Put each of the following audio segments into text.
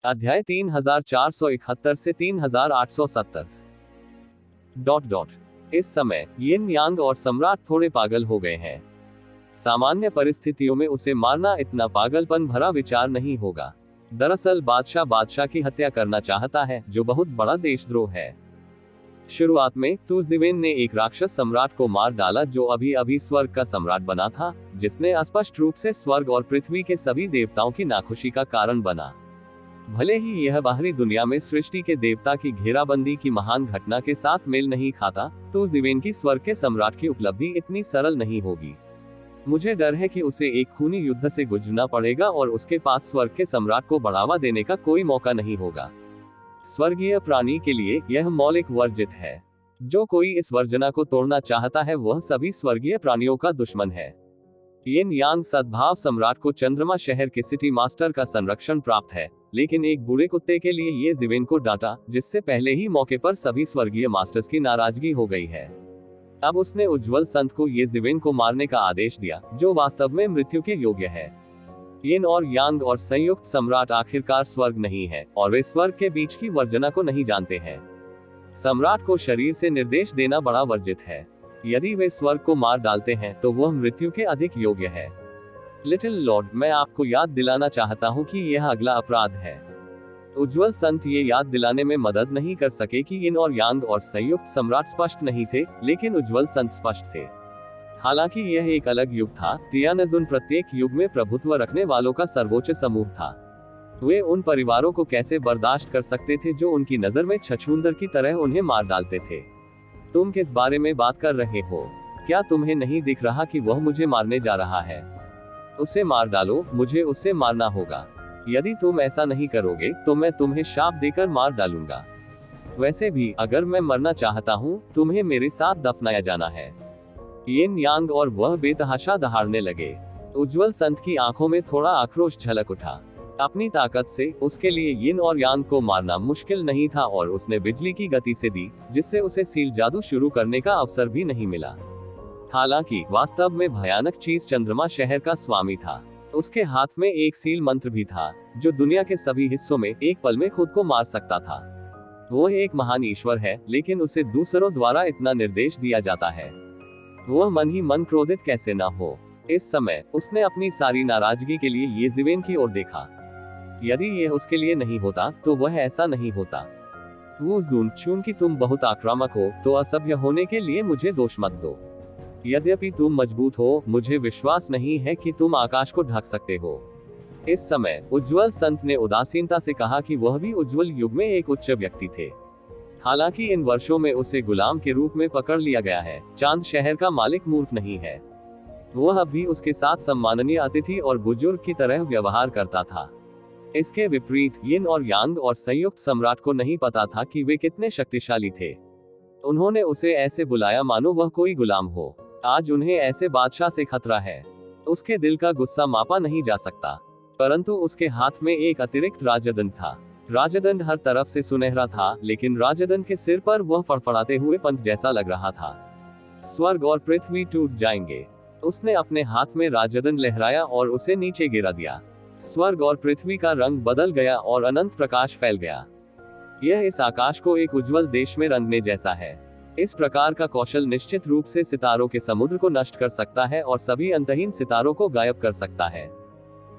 अध्याय 3471 से 3870। इस समय यिन यांग और सम्राट थोड़े पागल हो गए हैं। सामान्य परिस्थितियों में उसे मारना इतना पागलपन भरा विचार नहीं होगा। दरअसल बादशाह की हत्या करना चाहता है, जो बहुत बड़ा देशद्रोह है। शुरुआत में तू जिवेन ने एक राक्षस सम्राट को मार डाला जो अभी अभी स्वर्ग का सम्राट बना था, जिसने स्पष्ट रूप से स्वर्ग और पृथ्वी के सभी देवताओं की नाखुशी का कारण बना। भले ही यह बाहरी दुनिया में सृष्टि के देवता की घेराबंदी की महान घटना के साथ मेल नहीं खाता, तो जिवेन की स्वर्ग के सम्राट की उपलब्धि इतनी सरल नहीं होगी। मुझे डर है कि उसे एक खूनी युद्ध से गुजरना पड़ेगा और उसके पास स्वर्ग के सम्राट को बढ़ावा देने का कोई मौका नहीं होगा। स्वर्गीय प्राणी के लिए यह मौलिक वर्जित है। जो कोई इस वर्जना को तोड़ना चाहता है वह सभी स्वर्गीय प्राणियों का दुश्मन है। यिन यांग सद्भाव सम्राट को चंद्रमा शहर के सिटी मास्टर का संरक्षण प्राप्त है, लेकिन एक बुरे कुत्ते के लिए ये जिवेन को डांटा, जिससे पहले ही मौके पर सभी स्वर्गीय मास्टर्स की नाराजगी हो गई है। अब उसने उज्ज्वल संत को ये जिवेन को मारने का आदेश दिया, जो वास्तव में मृत्यु के योग्य है। यिन और यांग और संयुक्त सम्राट आखिरकार स्वर्ग नहीं है, और वे स्वर्ग के बीच की वर्जना को नहीं जानते हैं। सम्राट को शरीर से निर्देश देना बड़ा वर्जित है। यदि वे स्वर्ग को मार डालते हैं तो वह मृत्यु के अधिक योग्य है। लिटिल लॉर्ड, मैं आपको याद दिलाना चाहता हूं कि यह अगला अपराध है। उज्ज्वल संत ये याद दिलाने में मदद नहीं कर सके कि यिन और यांग और संयुक्त सम्राट स्पष्ट नहीं थे, लेकिन उज्ज्वल संत स्पष्ट थे। हालांकि यह एक अलग युग था। तियानजुन प्रत्येक युग में प्रभुत्व रखने वालों का सर्वोच्च समूह था। वे उन परिवारों को कैसे बर्दाश्त कर सकते थे जो उनकी नजर में छछूंदर की तरह उन्हें मार डालते थे। तुम किस बारे में बात कर रहे हो? क्या तुम्हें नहीं दिख रहा कि वह मुझे मारने जा रहा है? उसे मार डालो, मुझे उसे मारना होगा। यदि तुम ऐसा नहीं करोगे तो मैं तुम्हें शाप देकर मार डालूंगा। वैसे भी अगर मैं मरना चाहता हूँ, तुम्हें मेरे साथ दफनाया जाना है। यिन यांग और वह बेतहाशा दहाड़ने लगे। उज्ज्वल संत की आंखों में थोड़ा आक्रोश झलक उठा। अपनी ताकत से उसके लिए यिन और यांग को मारना मुश्किल नहीं था, और उसने बिजली की गति से दी, जिससे उसे सील जादू शुरू करने का अवसर भी नहीं मिला। हालांकि वास्तव में भयानक चीज चंद्रमा शहर का स्वामी था। उसके हाथ में एक सील मंत्र भी था, जो दुनिया के सभी हिस्सों में एक पल में खुद को मार सकता था। वह एक महान ईश्वर है, लेकिन उसे दूसरों द्वारा इतना निर्देश दिया जाता है। वह मन ही मन क्रोधित कैसे ना हो। इस समय उसने अपनी सारी नाराजगी के लिए ये जिवेन की ओर देखा। यदि यह उसके लिए नहीं होता तो वह ऐसा नहीं होता। वो जून, चूंकि तुम बहुत आक्रामक हो, तो असभ्य होने के लिए मुझे दोष मत दो। यद्यपि तुम मजबूत हो, मुझे विश्वास नहीं है कि तुम आकाश को ढक सकते हो। इस समय उज्ज्वल संत ने उदासीनता से कहा कि वह भी उज्ज्वल युग में एक उच्च व्यक्ति थे। हालांकि इन वर्षों में उसे गुलाम के रूप में पकड़ लिया गया है। चांद शहर का मालिक मूर्ख नहीं है। वह अब भी उसके साथ सम्माननीय अतिथि और बुजुर्ग की तरह व्यवहार करता था। इसके विपरीत यिन और यांग और संयुक्त सम्राट को नहीं पता था कि वे कितने शक्तिशाली थे। उन्होंने उसे ऐसे बुलाया मानो वह कोई गुलाम हो। आज उन्हें ऐसे बादशाह से खतरा है। उसके दिल का गुस्सा मापा नहीं जा सकता, परंतु उसके हाथ में एक अतिरिक्त राजदंड था। राजदंड हर तरफ से सुनहरा था, लेकिन राजदंड के सिर पर वह फड़फड़ाते हुए पंख जैसा लग रहा था। स्वर्ग और पृथ्वी टूट जाएंगे। उसने अपने हाथ में राजदंड लहराया और उसे नीचे गिरा दिया। स्वर्ग और पृथ्वी का रंग बदल गया और अनंत प्रकाश फैल गया। यह इस आकाश को एक उज्जवल देश में रंगने जैसा है। इस प्रकार का कौशल निश्चित रूप से सितारों के समुद्र को नष्ट कर सकता है और सभी अंतहीन सितारों को गायब कर सकता है।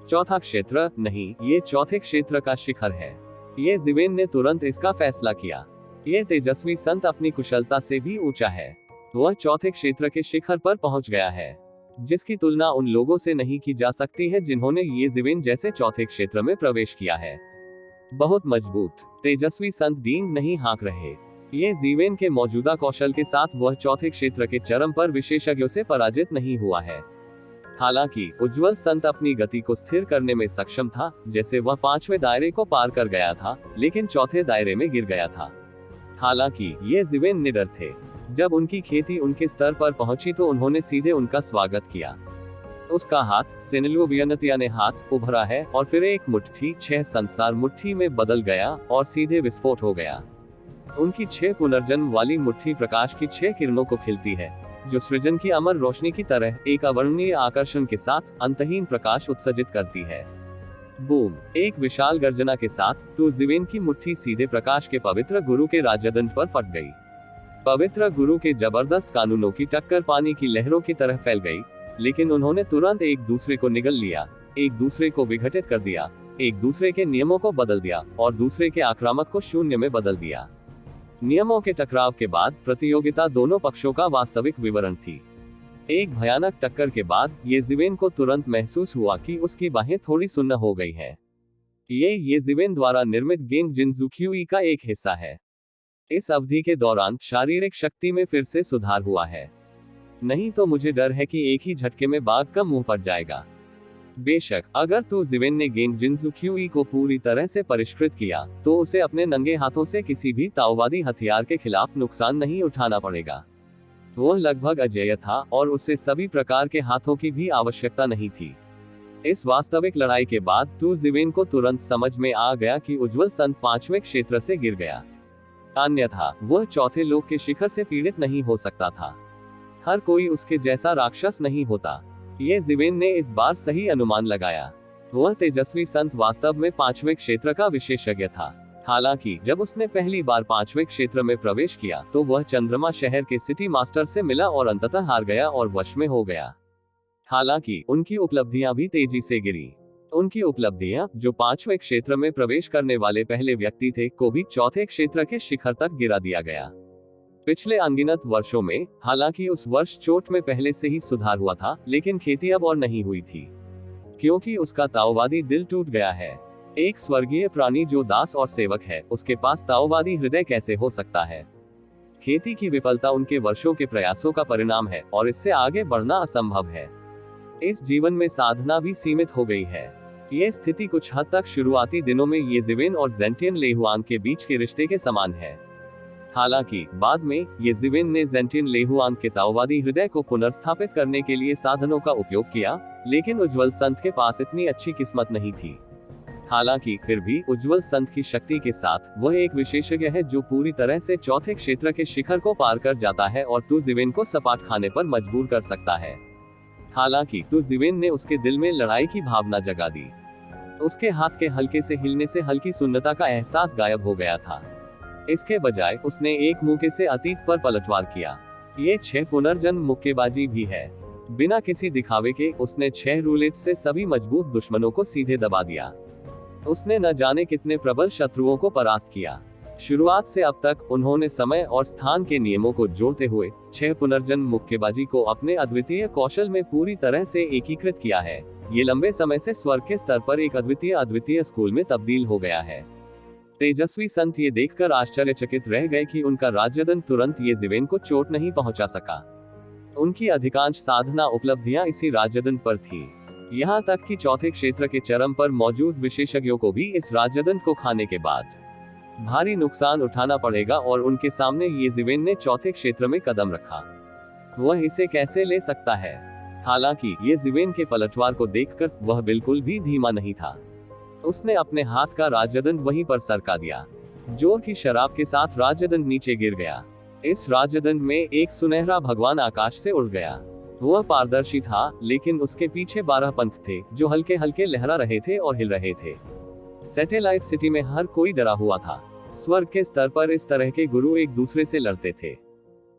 चौथा क्षेत्र नहीं, ये चौथे क्षेत्र का शिखर है। ये जिवेन ने तुरंत इसका फैसला किया। ये तेजस्वी संत अपनी कुशलता से भी ऊंचा है। वह चौथे क्षेत्र के शिखर पर पहुंच गया है, जिसकी तुलना उन लोगों से नहीं की जा सकती है जिन्होंने ये जिवेन जैसे चौथे क्षेत्र में प्रवेश किया है। बहुत मजबूत तेजस्वी संत डींग नहीं हाँक रहे। ये जिवेन के मौजूदा कौशल के साथ वह चौथे क्षेत्र के चरम पर विशेषज्ञों से पराजित नहीं हुआ है। हालांकि उज्ज्वल संत अपनी गति को स्थिर करने में सक्षम था। जैसे वह 5वें दायरे को पार कर गया था, लेकिन चौथे दायरे में गिर गया था। हालांकि ये जिवेन निडर थे। जब उनकी खेती उनके स्तर पर पहुंची तो उन्होंने सीधे उनका स्वागत किया। उसका हाथ सेनेलियो वियनतिया ने हाथ उभरा है, और फिर एक मुट्ठी 6 संसार मुट्ठी में बदल गया और सीधे विस्फोट हो गया। उनकी 6 पुनर्जन्म वाली मुट्ठी प्रकाश की 6 किरणों को खिलती है, जो सृजन की अमर रोशनी की तरह एक अवर्णनीय आकर्षण के साथ अंतहीन प्रकाश उत्सर्जित करती है। बूम, एक विशाल गर्जना के साथ तू जिवेन की मुट्ठी सीधे प्रकाश के पवित्र गुरु के राज्यदंड पर फट गई। पवित्र गुरु के जबरदस्त कानूनों की टक्कर पानी की लहरों की तरह फैल गई, लेकिन उन्होंने तुरंत एक दूसरे को निगल लिया, एक दूसरे को विघटित कर दिया, एक दूसरे के नियमों को बदल दिया और दूसरे के आक्रामक को शून्य में बदल दिया। नियमों के टकराव के बाद प्रतियोगिता दोनों पक्षों का वास्तविक विवरण थी। एक भयानक टक्कर के बाद ये जिवेन को तुरंत महसूस हुआ कि उसकी बाहें थोड़ी सुन्न हो गई हैं। ये जिवेन द्वारा निर्मित गेम जिनजुक्यूई का एक हिस्सा है। इस अवधि के दौरान शारीरिक शक्ति में फिर से सुधार हुआ है। नहीं तो मुझे डर है कि एक ही झटके में बाघ का मुंह फट जाएगा। बेशक अगर तू जिवेन ने गेंग जिनजुक्यूई को पूरी तरह से परिष्कृत किया तो उसे अपने नंगे हाथों से किसी भी ताओवादी हथियार के खिलाफ नुकसान नहीं उठाना पड़ेगा। वह लगभग अजेय था और उसे सभी प्रकार के हाथों की भी आवश्यकता नहीं थी। इस वास्तविक लड़ाई के बाद तू जिवेन को तुरंत समझ में आ गया कि उज्ज्वल संत 5वें क्षेत्र से गिर गया, अन्यथा वह चौथे लोक के शिखर से पीड़ित नहीं हो सकता था। हर कोई उसके जैसा राक्षस नहीं होता। ये जिवेन ने इस बार सही अनुमान लगाया। वह तेजस्वी संत वास्तव में 5वें क्षेत्र का विशेषज्ञ था। हालांकि जब उसने पहली बार 5वें क्षेत्र में प्रवेश किया तो वह चंद्रमा शहर के सिटी मास्टर से मिला और अंततः हार गया और वश में हो गया। हालांकि उनकी उपलब्धियां भी तेजी से गिरी। उनकी उपलब्धियां, जो 5वें क्षेत्र में प्रवेश करने वाले पहले व्यक्ति थे, को भी चौथे क्षेत्र के शिखर तक गिरा दिया गया। पिछले अनगिनत वर्षों में, हालांकि उस वर्ष चोट में पहले से ही सुधार हुआ था, लेकिन खेती अब और नहीं हुई थी, क्योंकि उसका ताओवादी दिल टूट गया है। एक स्वर्गीय प्राणी जो दास और सेवक है, उसके पास ताओवादी हृदय कैसे हो सकता है? खेती की विफलता उनके वर्षों के प्रयासों का परिणाम है और इससे आगे बढ़ना असंभव है। इस जीवन में साधना भी सीमित हो गई है। ये स्थिति कुछ हद तक शुरुआती दिनों में ये जिवेन और जेंटियन लेहुआंग के बीच के रिश्ते के समान है। हालांकि बाद में ये जिवेन ने जेंटियन लेहुआंग के ताओवादी हृदय को पुनर्स्थापित करने के लिए साधनों का उपयोग किया, लेकिन उज्ज्वल संत के पास इतनी अच्छी किस्मत नहीं थी। हालांकि फिर भी उज्ज्वल संत की शक्ति के साथ वह एक विशेषज्ञ है जो पूरी तरह से चौथे क्षेत्र के शिखर को पार कर जाता है और तू जिवेन को सपाट खाने पर मजबूर कर सकता है। हालांकि तू जिवेन ने उसके दिल में लड़ाई की भावना जगा दी। उसके हाथ के हल्के से हिलने से हल्की सुन्नता का एहसास गायब हो गया था। इसके बजाय उसने एक मुक्के से अतीत पर पलटवार किया। ये 6 पुनर्जन्म मुक्केबाजी भी है। बिना किसी दिखावे के उसने 6 रूलेट से सभी मजबूत दुश्मनों को सीधे दबा दिया। उसने न जाने कितने प्रबल शत्रुओं को परास्त किया। शुरुआत से अब तक उन्होंने समय और स्थान के नियमों को जोड़ते हुए 6 पुनर्जन्म मुक्केबाजी को अपने अद्वितीय कौशल में पूरी तरह से एकीकृत किया है। ये लंबे समय से स्वर्ग के स्तर पर एक अद्वितीय स्कूल में तब्दील हो गया है। तेजस्वी संत ये देखकर आश्चर्यचकित रह गए कि उनका राज्यदंड तुरंत ये जिवेन को चोट नहीं पहुंचा सका। उनकी अधिकांश साधना उपलब्धियां इसी राज्यदंड पर थी। यहाँ तक कि चौथे क्षेत्र के चरम पर मौजूद विशेषज्ञों को भी इस राज्यदंड को खाने के बाद भारी नुकसान उठाना पड़ेगा और उनके सामने ये जिवेन ने चौथे क्षेत्र में कदम रखा। वह इसे कैसे ले सकता है? हालांकि ये जिवेन के पलटवार को देखकर वह बिल्कुल भी धीमा नहीं था। उसने अपने हाथ का राज्यदंड वहीं पर सरका दिया। जोर की शराब के साथ राज्यदंड नीचे गिर गया। इस राज्यदंड में एक सुनहरा भगवान आकाश से उड़ गया। वह पारदर्शी था, लेकिन उसके पीछे 12 पंख थे जो हल्के हल्के लहरा रहे थे और हिल रहे थे। सैटेलाइट सिटी में हर कोई डरा हुआ था। स्वर्ग के स्तर पर इस तरह के गुरु एक दूसरे से लड़ते थे।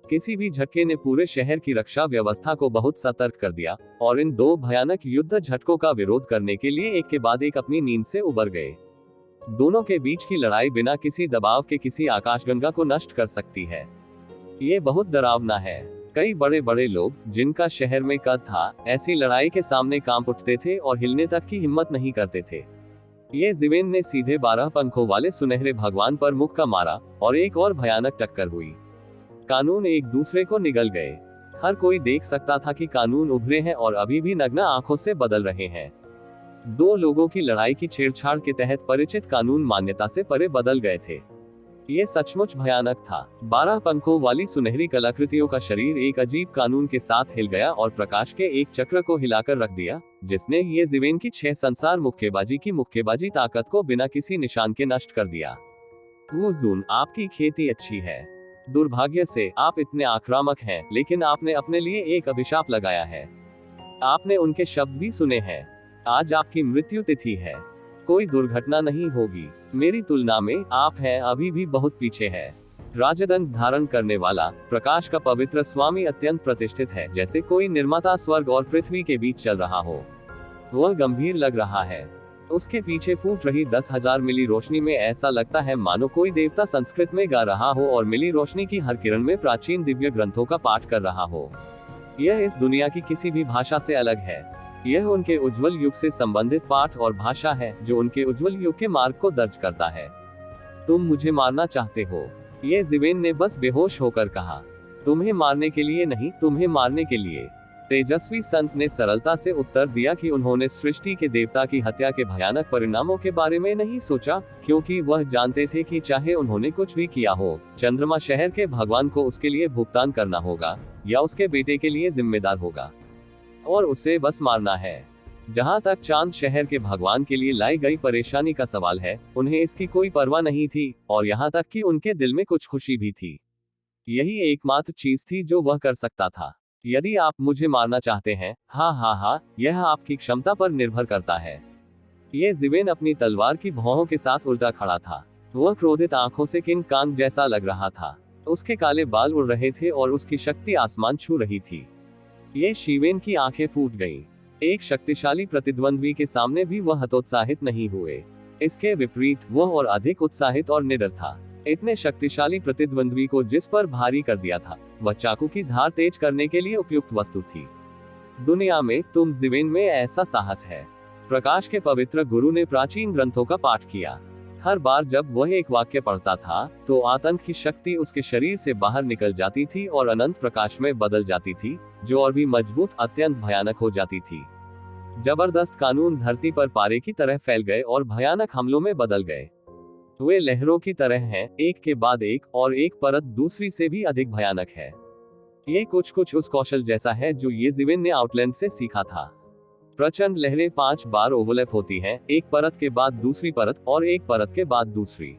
किसी भी झटके ने पूरे शहर की रक्षा व्यवस्था को बहुत सतर्क कर दिया और इन 2 भयानक युद्ध झटकों का विरोध करने के लिए एक के बाद एक अपनी नींद से उबर गए। दोनों के बीच की लड़ाई बिना किसी दबाव के किसी आकाशगंगा को नष्ट कर सकती है। ये बहुत डरावना है। कई बड़े बड़े लोग, जिनका शहर में कद था, ऐसी लड़ाई के सामने कांप उठते थे और हिलने तक की हिम्मत नहीं करते थे। ये जिवेन ने सीधे 12 पंखों वाले सुनहरे भगवान पर मुक्का मारा और एक और भयानक टक्कर हुई। कानून एक दूसरे को निगल गए। हर कोई देख सकता था कि कानून उभरे हैं और अभी भी नग्न आंखों से बदल रहे हैं। 2 लोगों की लड़ाई की छेड़छाड़ के तहत परिचित कानून मान्यता से परे बदल गए थे। ये सचमुच भयानक था। 12 पंखों वाली सुनहरी कलाकृतियों का शरीर एक अजीब कानून के साथ हिल गया और प्रकाश के एक चक्र को हिलाकर रख दिया, जिसने ये जिवेन की 6 संसार मुक्केबाजी की मुक्केबाजी ताकत को बिना किसी निशान के नष्ट कर दिया। वो जून, आपकी खेती अच्छी है। दुर्भाग्य से आप इतने आक्रामक हैं, लेकिन आपने अपने लिए एक अभिशाप लगाया है। आपने उनके शब्द भी सुने हैं। आज आपकी मृत्यु तिथि है। कोई दुर्घटना नहीं होगी। मेरी तुलना में आप हैं अभी भी बहुत पीछे है। राजदंड धारण करने वाला प्रकाश का पवित्र स्वामी अत्यंत प्रतिष्ठित है, जैसे कोई निर्माता स्वर्ग और पृथ्वी के बीच चल रहा हो। वह गंभीर लग रहा है। उसके पीछे फूट रही 10,000 मिली रोशनी में ऐसा लगता है मानो कोई देवता संस्कृत में गा रहा हो और मिली रोशनी की हर किरण में प्राचीन दिव्य ग्रंथों का पाठ कर रहा हो। यह इस दुनिया की किसी भी भाषा से अलग है। यह उनके उज्जवल युग से संबंधित पाठ और भाषा है जो उनके उज्जवल युग के मार्ग को दर्ज करता है। तुम मुझे मारना चाहते हो, ये जिवेन ने बस बेहोश होकर कहा। तुम्हें मारने के लिए नहीं, तुम्हें मारने के लिए। तेजस्वी संत ने सरलता से उत्तर दिया कि उन्होंने सृष्टि के देवता की हत्या के भयानक परिणामों के बारे में नहीं सोचा, क्योंकि वह जानते थे कि चाहे उन्होंने कुछ भी किया हो, चंद्रमा शहर के भगवान को उसके लिए भुगतान करना होगा या उसके बेटे के लिए जिम्मेदार होगा, और उसे बस मारना है। जहां तक चांद शहर के भगवान के लिए लाई गई परेशानी का सवाल है, उन्हें इसकी कोई परवाह नहीं थी, और यहाँ तक कि उनके दिल में कुछ खुशी भी थी। यही एकमात्र चीज थी जो वह कर सकता था। यदि आप मुझे मारना चाहते हैं, हाँ, यह आपकी क्षमता पर निर्भर करता है। ये जिवेन अपनी तलवार की भौहों के साथ उल्टा खड़ा था। वह क्रोधित आंखों से किंग कांग जैसा लग रहा था। उसके काले बाल उड़ रहे थे और उसकी शक्ति आसमान छू रही थी। ये शिवेन की आंखें फूट गईं। एक शक्तिशाली प्रतिद्वंद्वी के सामने भी वह हतोत्साहित नहीं हुए। इसके विपरीत वह और अधिक उत्साहित और निडर था। इतने शक्तिशाली प्रतिद्वंद्वी को जिस पर भारी कर दिया था, वह चाकू की धार तेज करने के लिए उपयुक्त वस्तु थी। दुनिया में तुम जिवेन में ऐसा साहस है। प्रकाश के पवित्र गुरु ने प्राचीन ग्रंथों का पाठ किया। हर बार जब वह एक वाक्य पढ़ता था, तो आतंक की शक्ति उसके शरीर से बाहर निकल जाती थी और अनंत प्रकाश में बदल जाती थी, जो और भी मजबूत, अत्यंत भयानक हो जाती थी। जबरदस्त कानून धरती पर पारे की तरह फैल गए और भयानक हमलों में बदल गए। वे लहरों की तरह हैं, एक के बाद एक, और एक परत दूसरी से भी अधिक भयानक है। ये कुछ उस कौशल जैसा है जो ये जिवेन ने आउटलैंड से सीखा था। प्रचंड लहरें 5 बार ओवरलैप होती हैं, एक परत के बाद दूसरी परत और एक परत के बाद दूसरी।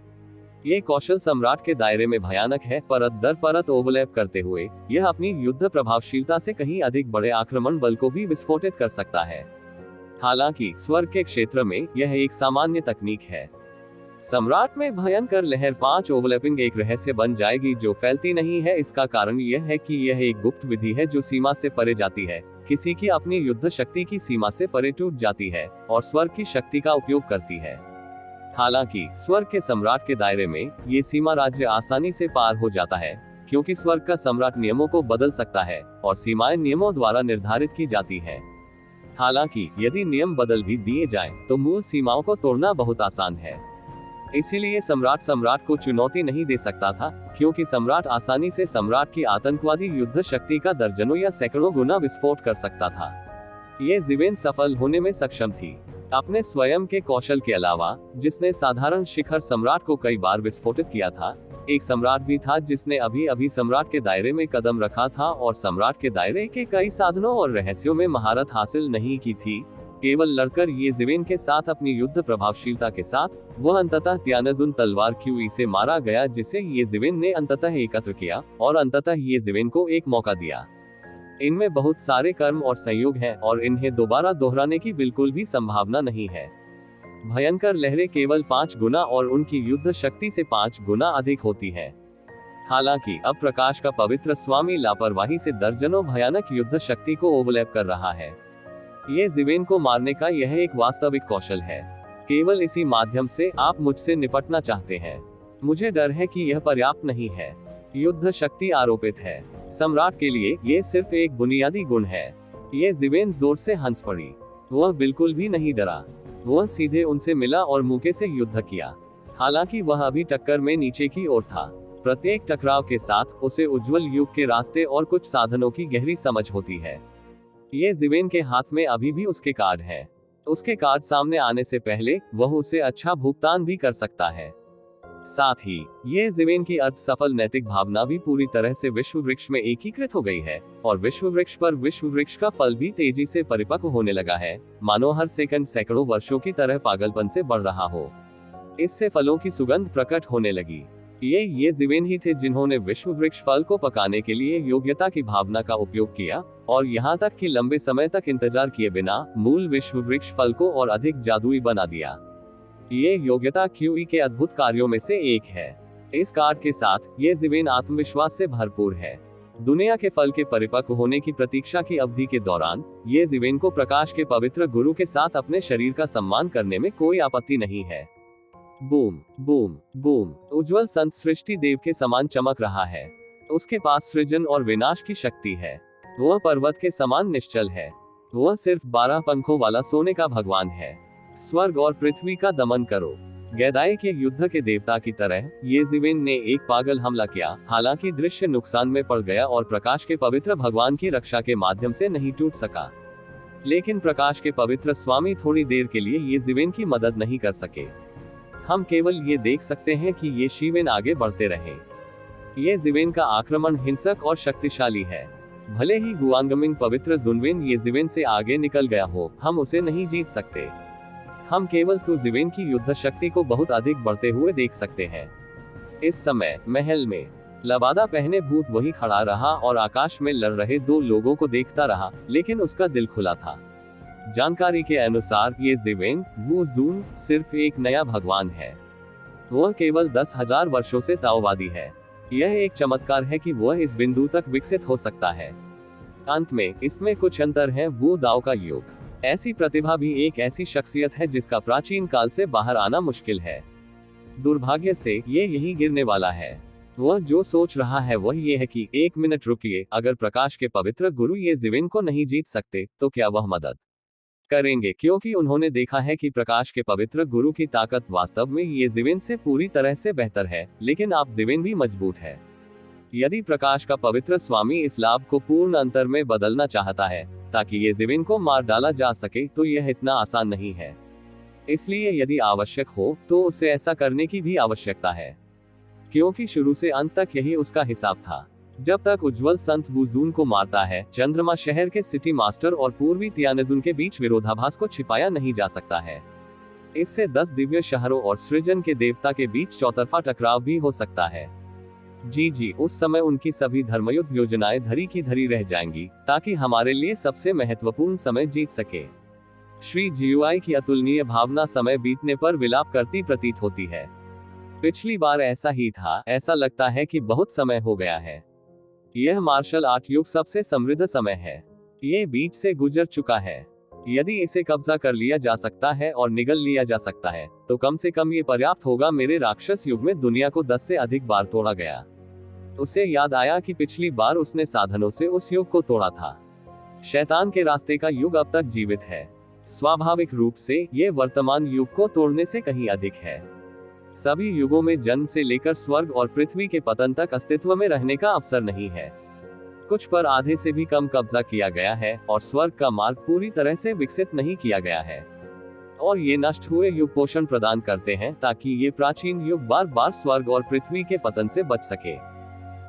ये कौशल सम्राट के दायरे में भयानक है, परत दर परत ओवरलैप करते हुए यह अपनी युद्ध प्रभावशीलता से कहीं अधिक बड़े आक्रमण बल को भी विस्फोटित कर सकता है। हालांकि स्वर्ग के क्षेत्र में यह एक सामान्य तकनीक है। सम्राट में भयंकर लहर 5 ओवरलैपिंग एक रहस्य बन जाएगी जो फैलती नहीं है। इसका कारण यह है कि यह एक गुप्त विधि है जो सीमा से परे जाती है, किसी की अपनी युद्ध शक्ति की सीमा से परे टूट जाती है और स्वर्ग की शक्ति का उपयोग करती है। हालांकि स्वर्ग के सम्राट के दायरे में ये सीमा राज्य आसानी से पार हो जाता है, क्योंकि स्वर्ग का सम्राट नियमों को बदल सकता है और सीमाएं नियमों द्वारा निर्धारित की जाती है। हालांकि यदि नियम बदल भी दिए जाएं, तो मूल सीमाओं को तोड़ना बहुत आसान है। इसीलिए सम्राट को चुनौती नहीं दे सकता था, क्योंकि सम्राट आसानी से सम्राट की आतंकवादी युद्ध शक्ति का दर्जनों या सैकड़ों गुना विस्फोट कर सकता था। ये जिवेन सफल होने में सक्षम थी। अपने स्वयं के कौशल के अलावा, जिसने साधारण शिखर सम्राट को कई बार विस्फोटित किया था, एक सम्राट भी था जिसने अभी सम्राट के दायरे में कदम रखा था और सम्राट के दायरे के कई साधनों और रहस्यों में महारत हासिल नहीं की थी। केवल लड़कर ये जिवेन के साथ अपनी युद्ध प्रभावशीलता के साथ, वह अंततः त्यानजुन तलवार क्यूई से मारा गया, जिसे ये जिवेन ने अंततः एकत्र किया और अंततः ये जिवेन को एक मौका दिया। इनमें बहुत सारे कर्म और संयोग हैं और इन्हें दोबारा दोहराने की बिल्कुल भी संभावना नहीं है। भयंकर लहरें केवल 5 गुना और उनकी युद्ध शक्ति से 5 गुना अधिक होती है। हालांकि अब प्रकाश का पवित्र स्वामी लापरवाही से दर्जनों भयानक युद्ध शक्ति को ओवरलैप कर रहा है। ये जिवेन को मारने का यह एक वास्तविक कौशल है। केवल इसी माध्यम से आप मुझसे निपटना चाहते हैं। मुझे डर है कि यह पर्याप्त नहीं है। युद्ध शक्ति आरोपित है। सम्राट के लिए ये सिर्फ एक बुनियादी गुण है। ये जिवेन जोर से हंस पड़ी। वह बिल्कुल भी नहीं डरा। वह सीधे उनसे मिला और मुके से युद्ध किया। हालांकि वह अभी टक्कर में नीचे की ओर था। प्रत्येक टकराव के साथ उसे उज्जवल युग के रास्ते और कुछ साधनों की गहरी समझ होती है। ये जिवेन के हाथ में अभी भी उसके कार्ड हैं। उसके कार्ड सामने आने से पहले वह उसे अच्छा भुगतान भी कर सकता है। साथ ही ये जिवेन की अर्थ सफल नैतिक भावना भी पूरी तरह से विश्व वृक्ष में एकीकृत हो गई है और विश्व वृक्ष पर विश्व वृक्ष का फल भी तेजी से परिपक्व होने लगा है, मानो हर सेकंड सैकड़ों वर्षों की तरह पागलपन से बढ़ रहा हो। इससे फलों की सुगंध प्रकट होने लगी। ये जिवेन ही थे जिन्होंने विश्व वृक्ष फल को पकाने के लिए योग्यता की भावना का उपयोग किया और यहाँ तक कि लंबे समय तक इंतजार किए बिना मूल विश्व वृक्ष फल को और अधिक जादुई बना दिया। ये योग्यता क्यूई के अद्भुत कार्यों में से एक है। इस कार्ड के साथ ये जीवेन आत्मविश्वास से भरपूर है। दुनिया के फल के परिपक्व होने की प्रतीक्षा की अवधि के दौरान ये जीवेन को प्रकाश के पवित्र गुरु के साथ अपने शरीर का सम्मान करने में कोई आपत्ति नहीं है। Boom boom boom. उज्जवल संत सृष्टि देव के समान चमक रहा है। उसके पास सृजन और विनाश की शक्ति है। वह पर्वत के समान निश्चल है। वह सिर्फ 12 पंखों वाला सोने का भगवान है। स्वर्ग और पृथ्वी का दमन करो। गैदाए के युद्ध के देवता की तरह ये जीवेन ने एक पागल हमला किया। हालांकि दृश्य नुकसान में पड़ गया और प्रकाश के पवित्र भगवान की रक्षा के माध्यम से नहीं टूट सका। लेकिन प्रकाश के पवित्र स्वामी थोड़ी देर के लिए ये जीवेन की मदद नहीं कर सके। हम केवल ये देख सकते हैं कि ये शीवेन आगे बढ़ते रहे। ये जीवेन का आक्रमण हिंसक और शक्तिशाली है। भले ही गुआंगमिंग पवित्र जुनवेन ये जीवेन से आगे निकल गया हो, हम उसे नहीं जीत सकते। हम केवल तू जीवेन की युद्ध शक्ति को बहुत अधिक बढ़ते हुए देख सकते हैं। इस समय महल में लबादा पहने भूत वही खड़ा रहा और आकाश में लड़ रहे 2 लोगों को देखता रहा, लेकिन उसका दिल खुला था। जानकारी के अनुसार ये जीवेन वू जून सिर्फ एक नया भगवान है। वह केवल 10,000 वर्षों से ताओवादी है। यह एक चमत्कार है कि वह इस बिंदु तक विकसित हो सकता है। अंत में इसमें कुछ अंतर है। वू दाओ का युग। ऐसी प्रतिभा भी एक ऐसी शख्सियत है जिसका प्राचीन काल से बाहर आना मुश्किल है। दुर्भाग्य से ये यही गिरने वाला है। वह जो सोच रहा है वह ये है कि 1 मिनट रुकिए, अगर प्रकाश के पवित्र गुरु ये जीवेन को नहीं जीत सकते तो क्या वह मदद करेंगे, क्योंकि उन्होंने देखा है कि प्रकाश के पवित्र गुरु की ताकत वास्तव में ये जीवेन से पूरी तरह से बेहतर है। लेकिन आप जीवेन भी मजबूत है। यदि प्रकाश का पवित्र स्वामी इस लाभ को पूर्ण अंतर में बदलना चाहता है ताकि ये जीवेन को मार डाला जा सके, तो यह इतना आसान नहीं है। इसलिए यदि आवश्यक हो तो उसे ऐसा करने की भी आवश्यकता है, क्योंकि शुरू से अंत तक यही उसका हिसाब था। जब तक उज्जवल संत वुजून को मारता है, चंद्रमा शहर के सिटी मास्टर और पूर्वी तियानजुन के बीच विरोधाभास को छिपाया नहीं जा सकता है। इससे 10 दिव्य शहरों और सृजन के देवता के बीच चौतरफा टकराव भी हो सकता है। जी, उस समय उनकी सभी धर्मयुद्ध योजनाएं धरी की धरी रह जाएंगी, ताकि हमारे लिए सबसे महत्वपूर्ण समय जीत सके। श्री जीयुआई की अतुलनीय भावना समय बीतने पर विलाप करती प्रतीत होती है। पिछली बार ऐसा ही था। ऐसा लगता है कि बहुत समय हो गया है। यह मार्शल आर्ट युग सबसे समृद्ध समय है। ये बीच से गुजर चुका है। यदि इसे कब्जा कर लिया जा सकता है और निगल लिया जा सकता है, तो कम से कम ये पर्याप्त होगा। मेरे राक्षस युग में दुनिया को 10 से अधिक बार तोड़ा गया। उसे याद आया कि पिछली बार उसने साधनों से उस युग को तोड़ा था। शैतान के रास्ते का युग अब तक जीवित है। स्वाभाविक रूप से ये वर्तमान युग को तोड़ने से कहीं अधिक है। सभी युगों में जन्म से लेकर स्वर्ग और पृथ्वी के पतन तक अस्तित्व में रहने का अवसर नहीं है। कुछ पर आधे से भी कम कब्जा किया गया है और स्वर्ग का मार्ग पूरी तरह से विकसित नहीं किया गया है। और ये नष्ट हुए युग पोषण प्रदान करते हैं ताकि ये प्राचीन युग बार बार स्वर्ग और पृथ्वी के पतन से बच सके।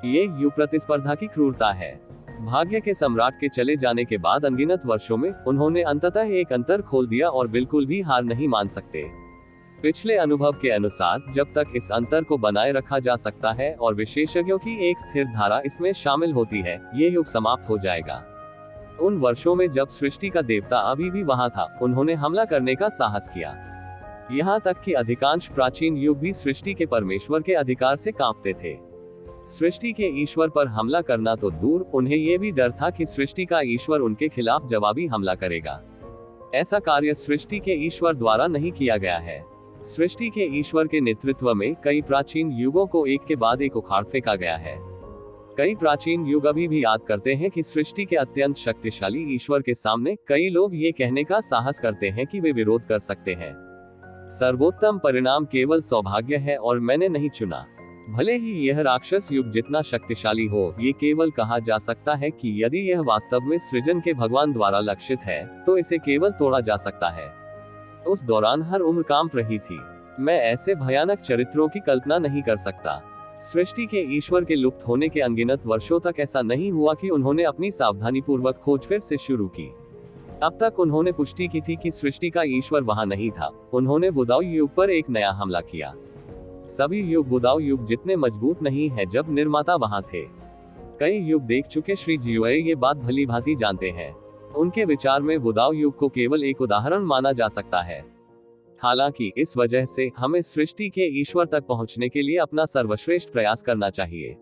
ये युग प्रतिस्पर्धा की क्रूरता है। भाग्य के सम्राट के चले जाने के बाद अनगिनत वर्षों में उन्होंने अंततः एक अंतर खोल दिया और बिल्कुल भी हार नहीं मान सकते। पिछले अनुभव के अनुसार जब तक इस अंतर को बनाए रखा जा सकता है और विशेषज्ञों की एक स्थिर धारा इसमें शामिल होती है, ये युग समाप्त हो जाएगा। उन वर्षों में जब सृष्टि का देवता अभी भी वहां था, उन्होंने हमला करने का साहस किया। यहाँ तक कि अधिकांश प्राचीन युग भी सृष्टि के परमेश्वर के अधिकार से कांपते थे। सृष्टि के ईश्वर पर हमला करना तो दूर, उन्हें यह भी डर था कि सृष्टि का ईश्वर उनके खिलाफ जवाबी हमला करेगा। ऐसा कार्य सृष्टि के ईश्वर द्वारा नहीं किया गया है। सृष्टि के ईश्वर के नेतृत्व में कई प्राचीन युगों को एक के बाद एक उखाड़ फेंका गया है। कई प्राचीन युग अभी भी याद करते हैं कि सृष्टि के अत्यंत शक्तिशाली ईश्वर के सामने कई लोग ये कहने का साहस करते हैं कि वे विरोध कर सकते हैं। सर्वोत्तम परिणाम केवल सौभाग्य है और मैंने नहीं चुना। भले ही यह राक्षस युग जितना शक्तिशाली हो, ये केवल कहा जा सकता है कि यदि यह वास्तव में सृजन के भगवान द्वारा लक्षित है, तो इसे केवल तोड़ा जा सकता है। उस दौरान हर उम्र कांप रही थी। मैं ऐसे भयानक चरित्रों की कल्पना नहीं कर सकता। सृष्टि के ईश्वर के लुप्त होने के अनगिनत वर्षों तक ऐसा नहीं हुआ कि उन्होंने अपनी सावधानीपूर्वक खोज फिर से शुरू की। अब तक उन्होंने पुष्टि की थी कि सृष्टि का ईश्वर वहां नहीं था। उन्होंने वुदाओ युग पर एक नया हमला किया। सभी युग वुदाओ युग जितने मजबूत नहीं है जब निर्माता वहां थे। कई युग देख चुके श्री जीयुआई ये बात भली भांति जानते हैं। उनके विचार में वुदाओ युग को केवल एक उदाहरण माना जा सकता है। हालांकि इस वजह से हमें सृष्टि के ईश्वर तक पहुंचने के लिए अपना सर्वश्रेष्ठ प्रयास करना चाहिए।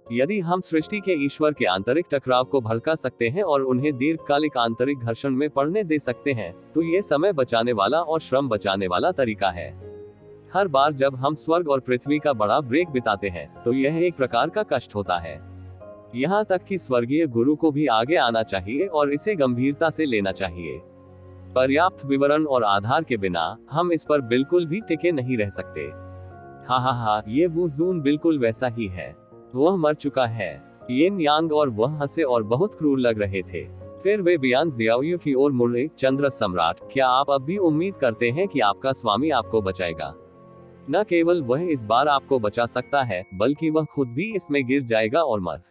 यदि हम सृष्टि के ईश्वर के आंतरिक टकराव को भड़का सकते हैं और उन्हें दीर्घकालिक आंतरिक घर्षण में पड़ने दे सकते हैं, तो ये समय बचाने वाला और श्रम बचाने वाला तरीका है। हर बार जब हम स्वर्ग और पृथ्वी का बड़ा ब्रेक बिताते हैं, तो यह एक प्रकार का कष्ट होता है। यहाँ तक कि स्वर्गीय गुरु को भी आगे आना चाहिए और इसे गंभीरता से लेना चाहिए। पर्याप्त विवरण और आधार के बिना हम इस पर बिल्कुल भी टिके नहीं रह सकते। हा, ये वू जून बिल्कुल वैसा ही है। वह मर चुका है। येन यांग और वह हंसे और बहुत क्रूर लग रहे थे। फिर वे बियान जियाओयू की ओर मुड़े। चंद्र सम्राट, क्या आप अब भी उम्मीद करते हैं कि आपका स्वामी आपको बचाएगा? न केवल वह इस बार आपको बचा सकता है, बल्कि वह खुद भी इसमें गिर जाएगा और मर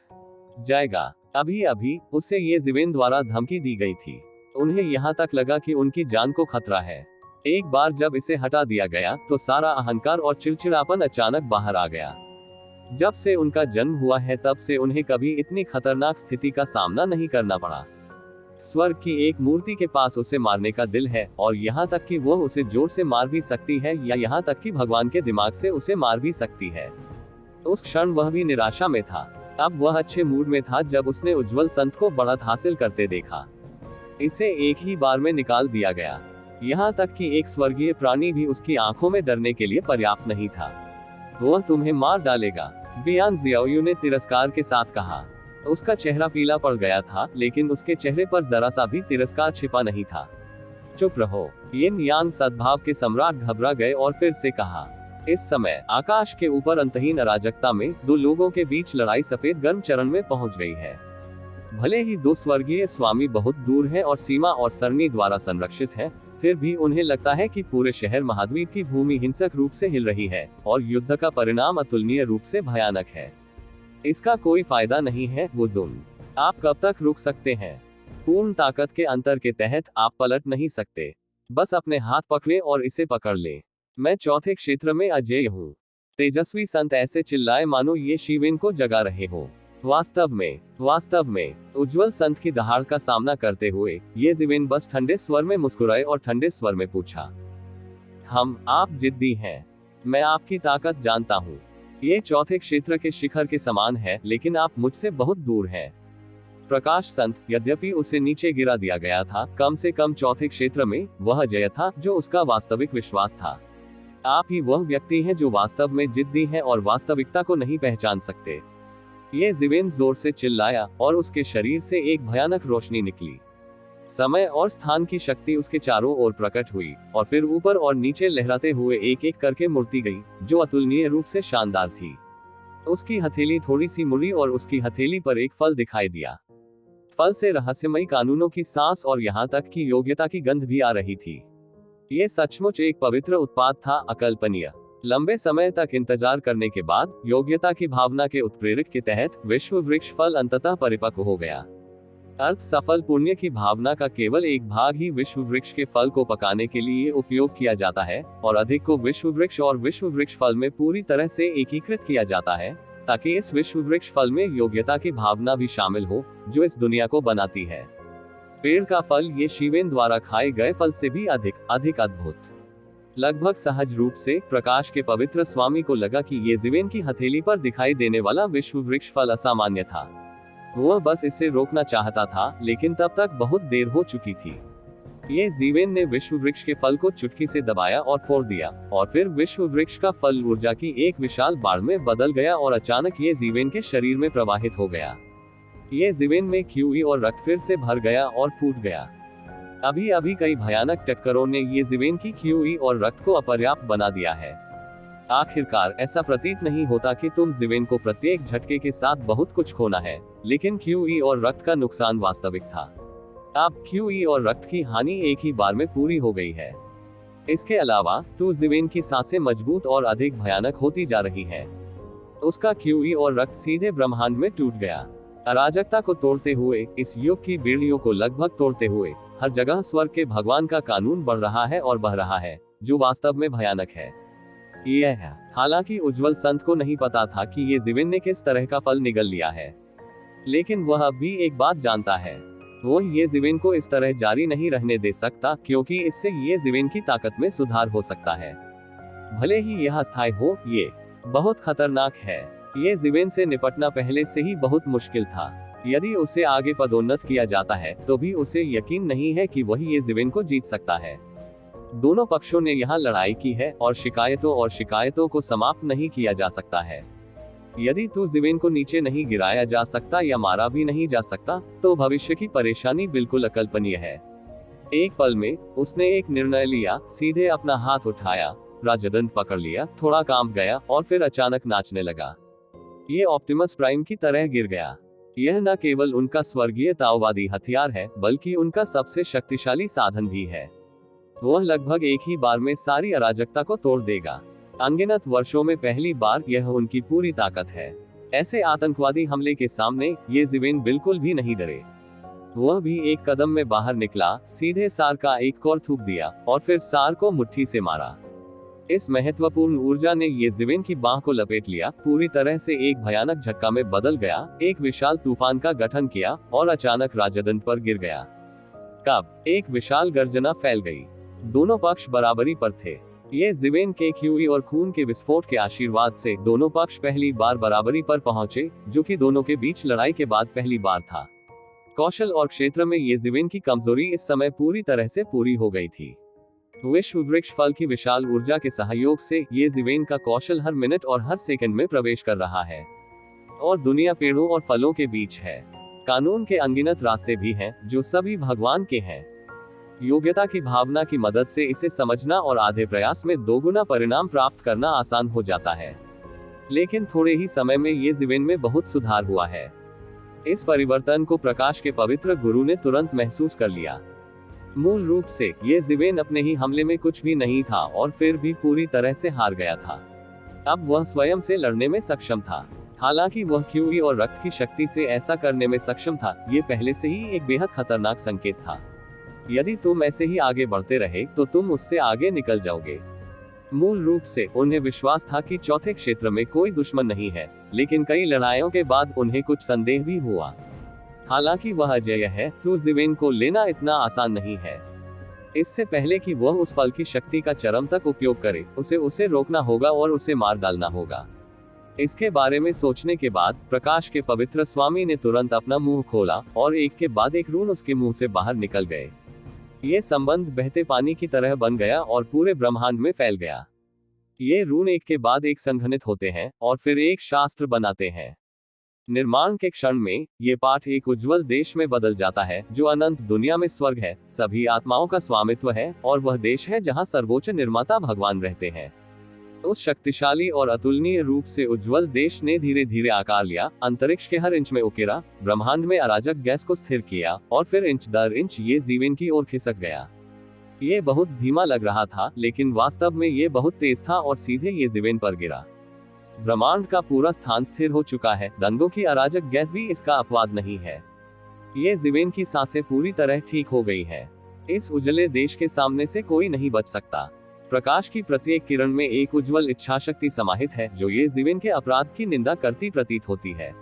जाएगा। अभी अभी उसे ये जिवेन द्वारा धमकी दी गई थी। उन्हें यहाँ तक लगा कि उनकी जान को खतरा है। एक बार जब इसे हटा दिया गया, तो सारा अहंकार और चिड़चिड़ापन अचानक बाहर आ गया। जब से उनका जन्म हुआ है, तब से उन्हें कभी इतनी खतरनाक स्थिति का सामना नहीं करना पड़ा। स्वर्ग की एक मूर्ति के पास उसे मारने का दिल है, और यहाँ तक कि वह उसे जोर से मार भी सकती है, या यहाँ तक कि भगवान के दिमाग से उसे मार भी सकती है। उस क्षण वह भी निराशा में था। अब वह अच्छे मूड में था जब उसने उज्जवल संत को बढ़त हासिल करते देखा। इसे एक ही बार में निकाल दिया गया। यहाँ तक कि एक स्वर्गीय प्राणी भी उसकी आंखों में डरने के लिए पर्याप्त नहीं था। वह तुम्हें मार डालेगा, बियान जियाओयू ने तिरस्कार के साथ कहा। उसका चेहरा पीला पड़ गया था, लेकिन उसके चेहरे पर जरा सा भी तिरस्कार छिपा नहीं था। चुप रहो। येन यांग सद्भाव के सम्राट घबरा गए और फिर से कहा। इस समय आकाश के ऊपर अंतहीन अराजकता में दो लोगों के बीच लड़ाई सफेद गर्म चरण में पहुंच गई है। भले ही दो स्वर्गीय स्वामी बहुत दूर हैं और सीमा और सरनी द्वारा संरक्षित हैं, फिर भी उन्हें लगता है कि पूरे शहर महाद्वीप की भूमि हिंसक रूप से हिल रही है और युद्ध का परिणाम अतुलनीय रूप से भयानक है। इसका कोई फायदा नहीं है वुजुन। आप कब तक रुक सकते हैं? पूर्ण ताकत के अंतर के तहत आप पलट नहीं सकते। बस अपने हाथ पकड़े और इसे पकड़ ले। मैं चौथे क्षेत्र में अजेय हूँ। तेजस्वी संत ऐसे चिल्लाए मानो ये शिवेन को जगा रहे हो। वास्तव में उज्जवल संत की दहाड़ का सामना करते हुए ये जिवेन बस ठंडे स्वर में मुस्कुराए और ठंडे स्वर में पूछा, आप जिद्दी हैं। मैं आपकी ताकत जानता हूँ। ये चौथे क्षेत्र के शिखर के समान है, लेकिन आप मुझसे बहुत दूर हैं। प्रकाश संत, यद्यपि उसे नीचे गिरा दिया गया था, कम से कम चौथे क्षेत्र में वह जय था जो उसका वास्तविक विश्वास था। आप ही वह व्यक्ति हैं जो वास्तव में जिद्दी हैं और वास्तविकता को नहीं पहचान सकते। ये जिवेन जोर से चिल्लाया और उसके शरीर से एक भयानक रोशनी निकली। समय और स्थान की शक्ति उसके चारों ओर प्रकट हुई और फिर ऊपर और नीचे लहराते हुए एक एक करके मुड़ती गई, जो अतुलनीय रूप से शानदार थी। उसकी हथेली थोड़ी सी मुड़ी और उसकी हथेली पर एक फल दिखाई दिया। फल से रहस्यमयी कानूनों की सांस और यहाँ तक कि योग्यता की गंध भी आ रही थी। ये सचमुच एक पवित्र उत्पाद था, अकल्पनीय। लंबे समय तक इंतजार करने के बाद योग्यता की भावना के उत्प्रेरक के तहत विश्व वृक्ष फल अंततः परिपक्व हो गया। अर्थ सफल पुण्य की भावना का केवल एक भाग ही विश्व वृक्ष के फल को पकाने के लिए उपयोग किया जाता है, और अधिक को विश्व वृक्ष और विश्व वृक्ष फल में पूरी तरह से एकीकृत किया जाता है, ताकि इस विश्व वृक्ष फल में योग्यता की भावना भी शामिल हो, जो इस दुनिया को बनाती है। पेड़ का फल ये शिवेन द्वारा खाए गए फल से भी अधिक अद्भुत। लगभग सहज रूप से प्रकाश के पवित्र स्वामी को लगा कि ये जिवेन की हथेली पर दिखाई देने वाला विश्व वृक्ष फल असामान्य था। वह बस इसे रोकना चाहता था, लेकिन तब तक बहुत देर हो चुकी थी। ये जिवेन ने विश्व वृक्ष के फल को चुटकी से दबाया और फोड़ दिया, और फिर विश्व वृक्ष का फल ऊर्जा की एक विशाल बाढ़ में बदल गया और अचानक ये जिवेन के शरीर में प्रवाहित हो गया। ये जिवेन में क्यूई और रक्त फिर से भर गया और फूट गया। अभी अभी कई भयानक टक्करों ने ये जिवेन की क्यूई और रक्त को अपर्याप्त बना दिया है। आखिरकार ऐसा प्रतीत नहीं होता कि तुम जिवेन को प्रत्येक झटके के साथ बहुत कुछ खोना है, लेकिन क्यूई और रक्त का नुकसान वास्तविक था। अब क्यूई और रक्त की हानि एक ही बार में पूरी हो गई है। इसके अलावा तो जिवेन की सांसें मजबूत और अधिक भयानक होती जा रही हैं। उसका क्यूई और रक्त सीधे ब्रह्मांड में टूट गया। अराजकता को तोड़ते हुए, इस युग की बेड़ियों को लगभग तोड़ते हुए, हर जगह स्वर्ग के भगवान का कानून बढ़ रहा है और बह रहा है, जो वास्तव में भयानक है। यह है, हालांकि उज्जवल संत को नहीं पता था कि ये जिवेन ने किस तरह का फल निगल लिया है, लेकिन वह अब भी एक बात जानता है। वो ये जीवेन को इस तरह जारी नहीं रहने दे सकता, क्योंकि इससे ये जीवेन की ताकत में सुधार हो सकता है। भले ही यह अस्थायी हो, ये बहुत खतरनाक है। ये जीवेन से निपटना पहले से ही बहुत मुश्किल था। यदि उसे आगे पदोन्नत किया जाता है तो भी उसे यकीन नहीं है कि वही ये जीवेन को जीत सकता है। दोनों पक्षों ने यहाँ लड़ाई की है और शिकायतों को समाप्त नहीं किया जा सकता है। यदि तू जीवेन को नीचे नहीं गिराया जा सकता या मारा भी नहीं जा सकता, तो भविष्य की परेशानी बिल्कुल अकल्पनीय है। एक पल में उसने एक निर्णय लिया, सीधे अपना हाथ उठाया, राजदंड पकड़ लिया, थोड़ा कांप गया और फिर अचानक नाचने लगा। ये ऑप्टिमस प्राइम की तरह गिर गया। यह न केवल उनका स्वर्गीय ताओवादी हथियार है, बल्कि उनका सबसे शक्तिशाली साधन भी है। वह लगभग एक ही बार में सारी अराजकता को तोड़ देगा। अनगिनत वर्षों में पहली बार यह उनकी पूरी ताकत है। ऐसे आतंकवादी हमले के सामने ये जीवेन बिल्कुल भी नहीं डरे। वह भी एक कदम में बाहर निकला, सीधे सार का एक कौर थूक दिया और फिर सार को मुट्ठी से मारा। इस महत्वपूर्ण ऊर्जा ने ये जीवेन की बाह को लपेट लिया, पूरी तरह से एक भयानक झटका में बदल गया, एक विशाल तूफान का गठन किया और अचानक राजदंड पर गिर गया। कब एक विशाल गर्जना फैल गई। दोनों पक्ष बराबरी पर थे। ये जीवेन के क्यूई और खून के विस्फोट के आशीर्वाद से दोनों पक्ष पहली बार बराबरी पर पहुंचे, जो कि दोनों के बीच लड़ाई के बाद पहली बार था। कौशल और क्षेत्र में ये जीवेन की कमजोरी इस समय पूरी तरह से पूरी हो गई थी। विश्व वृक्ष फल की विशाल ऊर्जा के सहयोग से ये जीवेन का कौशल हर मिनट और हर सेकंड में प्रवेश कर रहा है, और दुनिया पेड़ों और फलों के बीच है। कानून के अनगिनत रास्ते भी हैं, जो सभी भगवान के हैं। योग्यता की भावना की मदद से इसे समझना और आधे प्रयास में दोगुना परिणाम प्राप्त करना आसान हो जाता है। लेकिन थोड़े ही समय में ये जीवेन में बहुत सुधार हुआ है। इस परिवर्तन को प्रकाश के पवित्र गुरु ने तुरंत महसूस कर लिया। मूल रूप से ये जीवेन अपने ही हमले में कुछ भी नहीं था और फिर भी पूरी तरह से हार गया था। अब वह स्वयं से लड़ने में सक्षम था। हालांकि वह क्यूई और रक्त की शक्ति से ऐसा करने में सक्षम था, ये पहले से ही एक बेहद खतरनाक संकेत था। यदि तुम ऐसे ही आगे बढ़ते रहे तो तुम उससे आगे निकल जाओगे। मूल रूप से उन्हें विश्वास था कि चौथे क्षेत्र में कोई दुश्मन नहीं है, लेकिन कई लड़ाइयों के बाद उन्हें कुछ संदेह भी हुआ। हालांकि वह अजेय है, तो जीवेन को लेना इतना आसान नहीं है। इससे पहले कि वह उस फल की शक्ति का चरम तक उपयोग करे, उसे रोकना होगा और उसे मार डालना होगा। इसके बारे में सोचने के बाद प्रकाश के पवित्र स्वामी ने तुरंत अपना मुंह खोला और एक के बाद एक रून उसके मुंह से बाहर निकल गए। ये संबंध बहते पानी की तरह बन गया और पूरे ब्रह्मांड में फैल गया। ये रून एक के बाद एक संघनित होते हैं और फिर एक शास्त्र बनाते हैं। निर्माण के क्षण में ये पाठ एक उज्जवल देश में बदल जाता है, जो अनंत दुनिया में स्वर्ग है, सभी आत्माओं का स्वामित्व है, और वह देश है जहां सर्वोच्च निर्माता भगवान रहते हैं। उस शक्तिशाली और अतुलनीय रूप से उज्जवल देश ने धीरे धीरे आकार लिया, अंतरिक्ष के हर इंच में उकेरा, ब्रह्मांड में अराजक गैस को स्थिर किया और फिर इंच दर इंच ये जीवेन की ओर खिसक गया। ये बहुत धीमा लग रहा था, लेकिन वास्तव में ये बहुत तेज था और सीधे ये जीवेन पर गिरा। ब्रह्मांड का पूरा स्थान स्थिर हो चुका है, दंगों की अराजक गैस भी इसका अपवाद नहीं है। ये जीवेन की सांसें पूरी तरह ठीक हो गई है। इस उजले देश के सामने से कोई नहीं बच सकता। प्रकाश की प्रत्येक किरण में एक उज्जवल इच्छाशक्ति समाहित है, जो ये जीवेन के अपराध की निंदा करती प्रतीत होती है।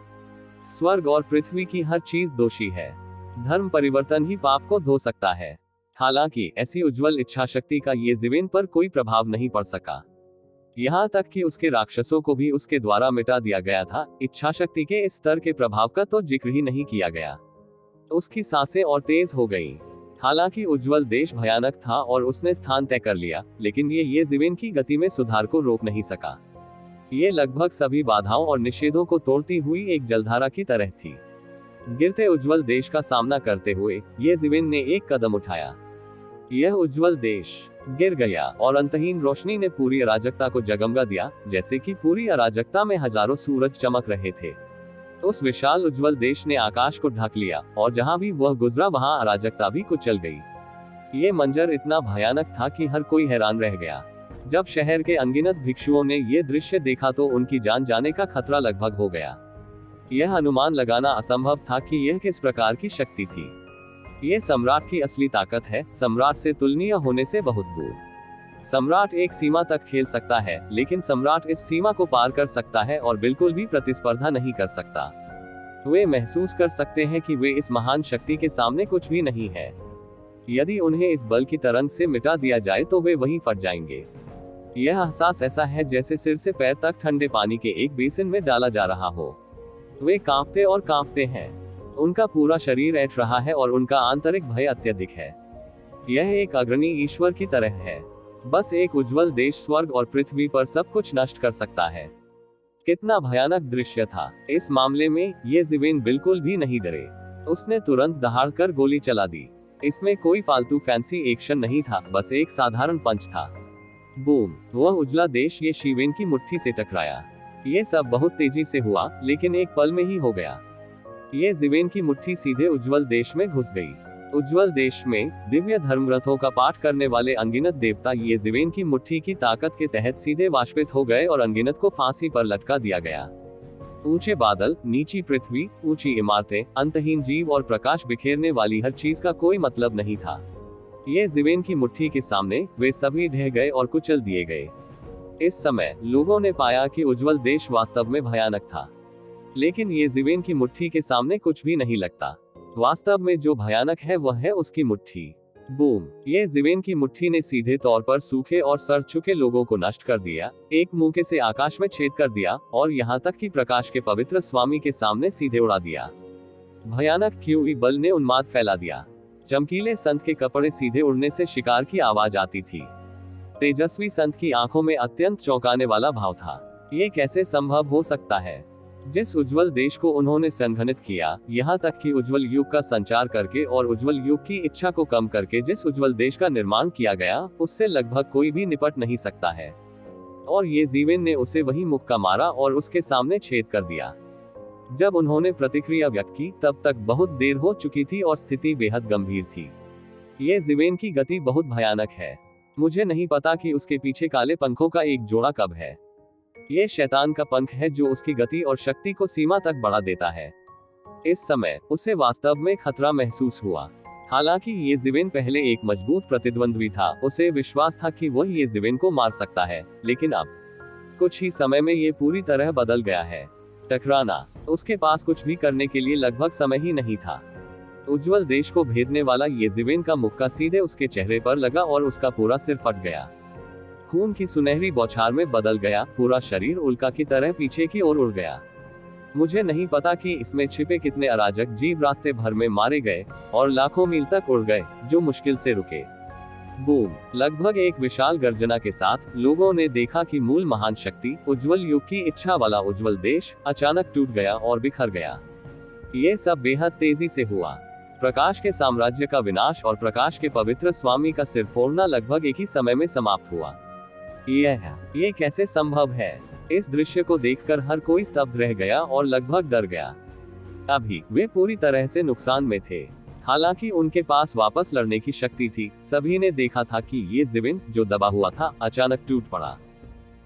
स्वर्ग और पृथ्वी की हर चीज दोषी है। धर्म परिवर्तन ही पाप को धो सकता है। हालांकि ऐसी उज्जवल इच्छाशक्ति का ये जीवेन पर कोई प्रभाव नहीं पड़ सका। यहाँ तक कि उसके राक्षसों को भी उसके द्वारा मिटा दिया गया था। इच्छाशक्ति के इस स्तर के प्रभाव का तो जिक्र ही नहीं किया गया। उसकी सांसें और तेज हो गईं। हालांकि उज्जवल देश भयानक था और उसने स्थान तय कर लिया, लेकिन ये जीवेन की गति में सुधार को रोक नहीं सका। ये लगभग सभी बाधाओं और निषेधों को तोड़ती हुई एक जलधारा की तरह थी। गिरते उज्जवल देश का सामना करते हुए ये जीवेन ने एक कदम उठाया। यह उज्जवल देश गिर गया और अंतहीन रोशनी ने पूरी अराजकता को जगमगा दिया, जैसे कि पूरी अराजकता में हजारों सूरज चमक रहे थे। उस विशाल उज्जवल देश ने आकाश को ढक लिया और जहां भी वह गुजरा वहां अराजकता भी कुचल गई। ये मंजर इतना भयानक था कि हर कोई हैरान रह गया। जब शहर के अनगिनत भिक्षुओं ने ये दृश्य देखा तो उनकी जान जाने का खतरा लगभग हो गया। यह अनुमान लगाना असंभव था कि यह किस प्रकार की शक्ति थी। ये सम्राट की असली ताकत है, सम्राट से तुलनीय होने से बहुत दूर। सम्राट एक सीमा तक खेल सकता है, लेकिन सम्राट इस सीमा को पार कर सकता है और बिल्कुल भी प्रतिस्पर्धा नहीं कर सकता। वे महसूस कर सकते हैं कि वे इस महान शक्ति के सामने कुछ भी नहीं है। यदि उन्हें इस बल की तरंग से मिटा दिया जाए तो वे वहीं फट जाएंगे। यह एहसास ऐसा है जैसे सिर से पैर तक ठंडे पानी के एक बेसिन में डाला जा रहा हो। वे कांपते और कांपते हैं। उनका पूरा शरीर ऐंठ रहा है और उनका आंतरिक भय अत्यधिक है। यह एक अग्रणी ईश्वर की तरह है। बस एक उज्जवल देश स्वर्ग और पृथ्वी पर सब कुछ नष्ट कर सकता है। कितना भयानक दृश्य था। इस मामले में ये ज़िवेन बिल्कुल भी नहीं डरे। उसने तुरंत दहाड़कर गोली चला दी। इसमें कोई फालतू फैंसी एक्शन नहीं था, बस एक साधारण पंच था। बूम! वह उजला देश ये शीवेन की मुट्ठी से टकराया। ये सब बहुत तेजी से हुआ, लेकिन एक पल में ही हो गया। ये ज़िवेन की मुट्ठी सीधे उज्जवल देश में घुस गई। उज्जवल देश में दिव्य धर्मग्रंथों का पाठ करने वाले अनगिनत देवता ये ज़िवेन की मुट्ठी की ताकत के तहत सीधे वाष्पित हो गए और अनगिनत को फांसी पर लटका दिया गया। ऊंचे बादल, नीची पृथ्वी, ऊंची इमारतें, अंतहीन जीव और प्रकाश बिखेरने वाली हर चीज का कोई मतलब नहीं था। ये ज़िवेन की मुट्ठी के सामने वे सभी ढह गए और कुचल दिए गए। इस समय लोगों ने पाया कि उज्जवल देश वास्तव में भयानक था, लेकिन ये ज़िवेन की मुट्ठी के सामने कुछ भी नहीं लगता। वास्तव में जो भयानक है वह है उसकी मुट्ठी। बूम! ये ज़िवेन की मुट्ठी ने सीधे तौर पर सूखे और सड़ चुके लोगों को नष्ट कर दिया, एक मुक्के से आकाश में छेद कर दिया और यहाँ तक कि प्रकाश के पवित्र स्वामी के सामने सीधे उड़ा दिया। भयानक क्यूई बल ने उन्माद फैला दिया। चमकीले संत के कपड़े सीधे उड़ने से शिकार की आवाज आती थी। तेजस्वी संत की आंखों में अत्यंत चौंकाने वाला भाव था। ये कैसे संभव हो सकता है? जिस उज्जवल देश को उन्होंने संघनित किया, यहाँ तक कि उज्जवल युग का संचार करके और उज्जवल युग की इच्छा को कम करके जिस उज्जवल देश का निर्माण किया गया, उससे लगभग कोई भी निपट नहीं सकता है। और ये ज़िवेन ने उसे वही मुक्का मारा और उसके सामने छेद कर दिया। जब उन्होंने प्रतिक्रिया व्यक्त की, तब तक बहुत देर हो चुकी थी और स्थिति बेहद गंभीर थी। ये ज़िवेन की गति बहुत भयानक है। मुझे नहीं पता कि उसके पीछे काले पंखों का एक जोड़ा कब है। ये शैतान का पंख है जो उसकी गति और शक्ति को सीमा तक बढ़ा देता है। इस समय उसे वास्तव में खतरा महसूस हुआ। हालांकि ये ज़िवेन पहले एक मजबूत प्रतिद्वंद्वी था, उसे विश्वास था कि वह ये ज़िवेन को मार सकता है, लेकिन अब कुछ ही समय में ये पूरी तरह बदल गया है। टकराना, उसके पास कुछ भी करने के लिए लगभग समय ही नहीं था। उज्जवल देश को भेदने वाला ये ज़िवेन का मुक्का सीधे उसके चेहरे पर लगा और उसका पूरा सिर फट गया। खून की सुनहरी बौछार में बदल गया, पूरा शरीर उल्का की तरह पीछे की ओर उड़ गया। मुझे नहीं पता कि इसमें छिपे कितने अराजक जीव रास्ते भर में मारे गए और लाखों मील तक उड़ गए, जो मुश्किल से रुके। बूम! लगभग एक विशाल गर्जना के साथ लोगों ने देखा कि मूल महान शक्ति, उज्जवल युग की इच्छा वाला उज्जवल देश, अचानक टूट गया और बिखर गया। ये सब बेहद तेजी से हुआ। प्रकाश के साम्राज्य का विनाश और प्रकाश के पवित्र स्वामी का सिर फोड़ना लगभग एक ही समय में समाप्त हुआ। ये कैसे संभव है? इस दृश्य को देखकर हर कोई स्तब्ध रह गया और लगभग डर गया। अभी वे पूरी तरह से नुकसान में थे। हालांकि उनके पास वापस लड़ने की शक्ति थी। सभी ने देखा था कि ये ज़िवेन, जो दबा हुआ था, अचानक टूट पड़ा।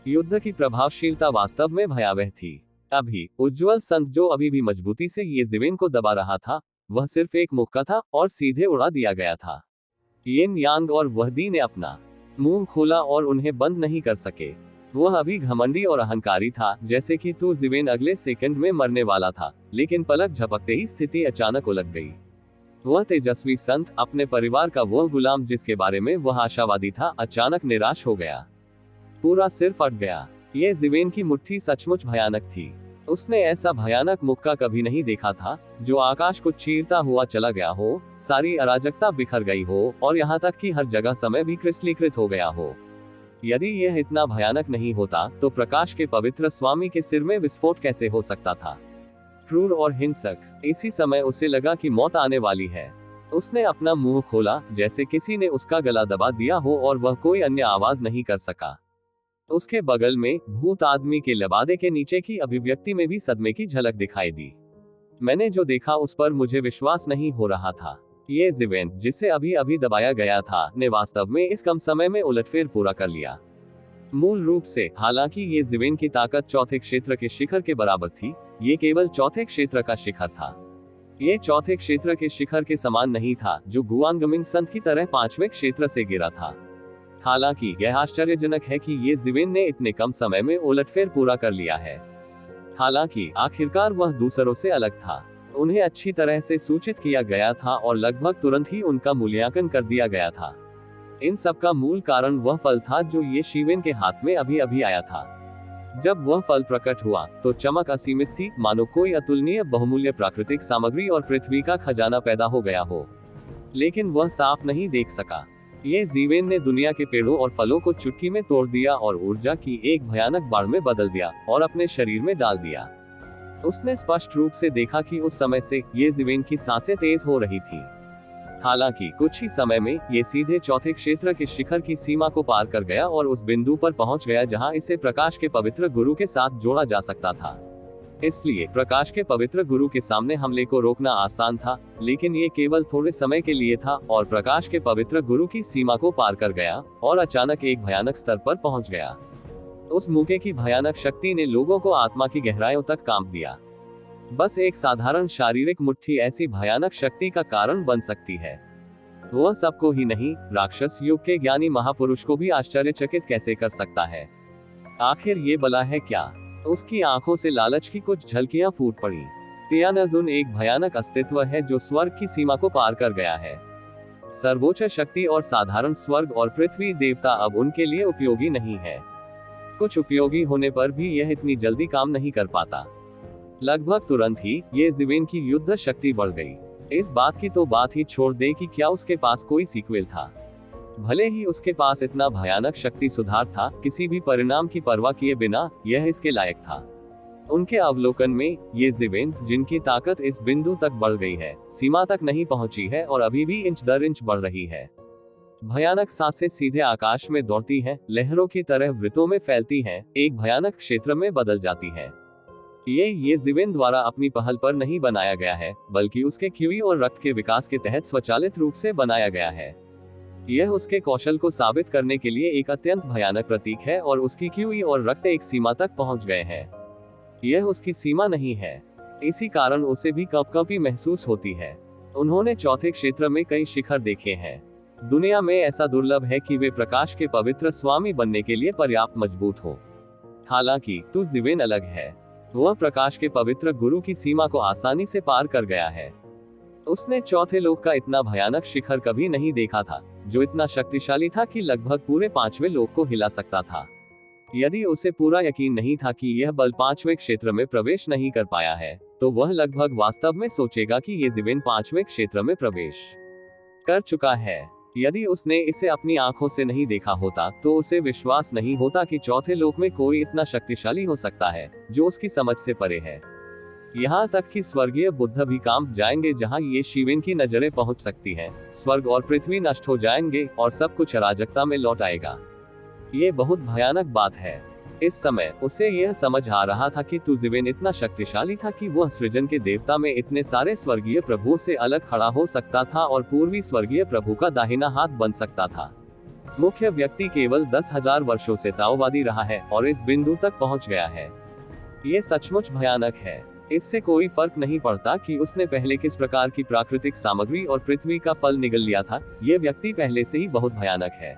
युद्ध की प्रभावशीलता वास्तव में भयावह थी। अभी उज्जवल संत, जो अभी भी मजबूती से ये ज़िवेन को दबा रहा था, वह सिर्फ एक मुक्का था और सीधे उड़ा दिया गया था। यिन यांग और वहदी ने अपना मुंह खोला और उन्हें बंद नहीं कर सके। वह अभी घमंडी और अहंकारी था, जैसे कि तू ज़िवेन अगले सेकंड में मरने वाला था, लेकिन पलक झपकते ही स्थिति अचानक उलट गई। वह तेजस्वी संत, अपने परिवार का वह गुलाम जिसके बारे में वह आशावादी था, अचानक निराश हो गया। पूरा सिर फट गया। ये ज़िवेन की मुट्ठी सचमुच भयानक थी। उसने ऐसा भयानक मुक्का कभी नहीं देखा था, जो आकाश को चीरता हुआ चला गया हो, सारी अराजकता बिखर गई हो और यहाँ तक कि हर जगह समय भी क्रिस्टलीकृत हो गया हो। यदि यह इतना भयानक नहीं होता, तो प्रकाश के पवित्र स्वामी के सिर में विस्फोट कैसे हो सकता था? क्रूर और हिंसक। इसी समय उसे लगा कि मौत आने वाली है। उसने अपना मुंह खोला, जैसे किसी ने उसका गला दबा दिया हो, और वह कोई अन्य आवाज नहीं कर सका। उसके बगल में भूत आदमी के लबादे के नीचे की अभिव्यक्ति में भी सदमे की झलक दिखाई दी। मैंने जो देखा उस पर मुझे विश्वास नहीं हो रहा था। ये ज़िवेन, जिसे अभी अभी दबाया गया था, ने वास्तव में इस कम समय में उलटफेर पूरा कर लिया। मूल रूप से, हालांकि ये ज़िवेन की ताकत चौथे क्षेत्र के शिखर के बराबर थी, ये केवल चौथे क्षेत्र का शिखर था। ये चौथे क्षेत्र के शिखर के समान नहीं था, जो गुआंगमिंग संत की तरह पांचवें क्षेत्र से गिरा था। हालांकि यह आश्चर्यजनक है कि ये ज़िवेन ने इतने कम समय में उलटफेर पूरा कर लिया है। हालांकि आखिरकार वह दूसरों से अलग था। उन्हें अच्छी तरह से सूचित किया गया था और लगभग तुरंत ही उनका मूल्यांकन कर दिया गया था। इन सब का मूल कारण वह फल था जो ये शिवेन के हाथ में अभी अभी आया था। जब वह फल प्रकट हुआ तो चमक असीमित थी, मानो कोई अतुलनीय बहुमूल्य प्राकृतिक सामग्री और पृथ्वी का खजाना पैदा हो गया हो। लेकिन वह साफ नहीं देख सका। ये जीवेन ने दुनिया के पेड़ों और फलों को चुटकी में तोड़ दिया और ऊर्जा की एक भयानक बाढ़ में बदल दिया और अपने शरीर में डाल दिया। उसने स्पष्ट रूप से देखा कि उस समय से ये जीवेन की सांसें तेज हो रही थी। हालांकि कुछ ही समय में ये सीधे चौथे क्षेत्र के शिखर की सीमा को पार कर गया और उस बिंदु पर पहुंच गया जहां इसे प्रकाश के पवित्र गुरु के साथ जोड़ा जा सकता था। इसलिए प्रकाश के पवित्र गुरु के सामने हमले को रोकना आसान था, लेकिन ये केवल थोड़े समय के लिए था और प्रकाश के पवित्र गुरु की सीमा को पार कर गया और अचानक एक भयानक स्तर पर पहुंच गया। उस मौके की भयानक शक्ति ने लोगों को आत्मा की गहराइयों तक कांप दिया। बस एक साधारण शारीरिक मुट्ठी ऐसी भयानक शक्ति का कारण बन सकती है। वह सबको ही नहीं, राक्षस युग के ज्ञानी महापुरुष को भी आश्चर्यचकित कैसे कर सकता है। आखिर ये बला है क्या? उसकी आंखों से लालच की कुछ झलकियां फूट पड़ी। तियानाजुन एक भयानक अस्तित्व है जो स्वर्ग की सीमा को पार कर गया है। सर्वोच्च शक्ति और साधारण स्वर्ग और पृथ्वी देवता अब उनके लिए उपयोगी नहीं है। कुछ उपयोगी होने पर भी यह इतनी जल्दी काम नहीं कर पाता। लगभग तुरंत ही ये जीवेन की युद्ध शक्ति बढ़ गई। इस बात की तो बात ही छोड़ दे कि क्या उसके पास कोई सीक्वल था। भले ही उसके पास इतना भयानक शक्ति सुधार था, किसी भी परिणाम की परवाह किए बिना यह इसके लायक था। उनके अवलोकन में ये जीवेन, जिनकी ताकत इस बिंदु तक बढ़ गई है, सीमा तक नहीं पहुंची है और अभी भी इंच दर इंच बढ़ रही है। भयानक सांसें सीधे आकाश में दौड़ती हैं, लहरों की तरह वृत्तों में फैलती हैं, एक भयानक क्षेत्र में बदल जाती हैं। ये जीवेन द्वारा अपनी पहल पर नहीं बनाया गया है, बल्कि उसके क्यूई और रक्त के विकास के तहत स्वचालित रूप से बनाया गया है। यह उसके कौशल को साबित करने के लिए एक अत्यंत भयानक प्रतीक है और उसकी क्यूई और रक्त एक सीमा तक पहुंच गए हैं। यह उसकी सीमा नहीं है, इसी कारण उसे भी कंपकंपी महसूस होती है। उन्होंने चौथे क्षेत्र में कई शिखर देखे हैं। दुनिया में ऐसा दुर्लभ है कि वे प्रकाश के पवित्र स्वामी बनने के लिए पर्याप्त मजबूत हो। हालांकि तू जीवेन अलग है। वह प्रकाश के पवित्र गुरु की सीमा को आसानी से पार कर गया है। उसने चौथे लोक का इतना भयानक शिखर कभी नहीं देखा था, जो इतना शक्तिशाली था कि लगभग पूरे पांचवें लोक को हिला सकता था। यदि उसे पूरा यकीन नहीं था कि यह बल पांचवें क्षेत्र में प्रवेश नहीं कर पाया है, तो वह लगभग वास्तव में सोचेगा कि ये जीवेन पांचवें क्षेत्र में प्रवेश कर चुका है। यदि उसने इसे अपनी आंखों से नहीं देखा होता तो उसे विश्वास नहीं होता कि चौथे लोक में कोई इतना शक्तिशाली हो सकता है जो उसकी समझ से परे है। यहाँ तक कि स्वर्गीय बुद्ध भी कांप जाएंगे जहाँ ये शिवेन की नजरें पहुँच सकती हैं। स्वर्ग और पृथ्वी नष्ट हो जाएंगे और सब कुछ अराजकता में लौट आएगा। ये बहुत भयानक बात है। इस समय उसे यह समझ आ रहा था कि तू जीवेन इतना शक्तिशाली था कि वह सृजन के देवता में इतने सारे स्वर्गीय प्रभुओं से अलग खड़ा हो सकता था और पूर्वी स्वर्गीय प्रभु का दाहिना हाथ बन सकता था। मुख्य व्यक्ति केवल 10,000 वर्षों से ताओवादी रहा है और इस बिंदु तक पहुंच गया है। ये सचमुच भयानक है। इससे कोई फर्क नहीं पड़ता कि उसने पहले किस प्रकार की प्राकृतिक सामग्री और पृथ्वी का फल निगल लिया था। ये व्यक्ति पहले से ही बहुत भयानक है।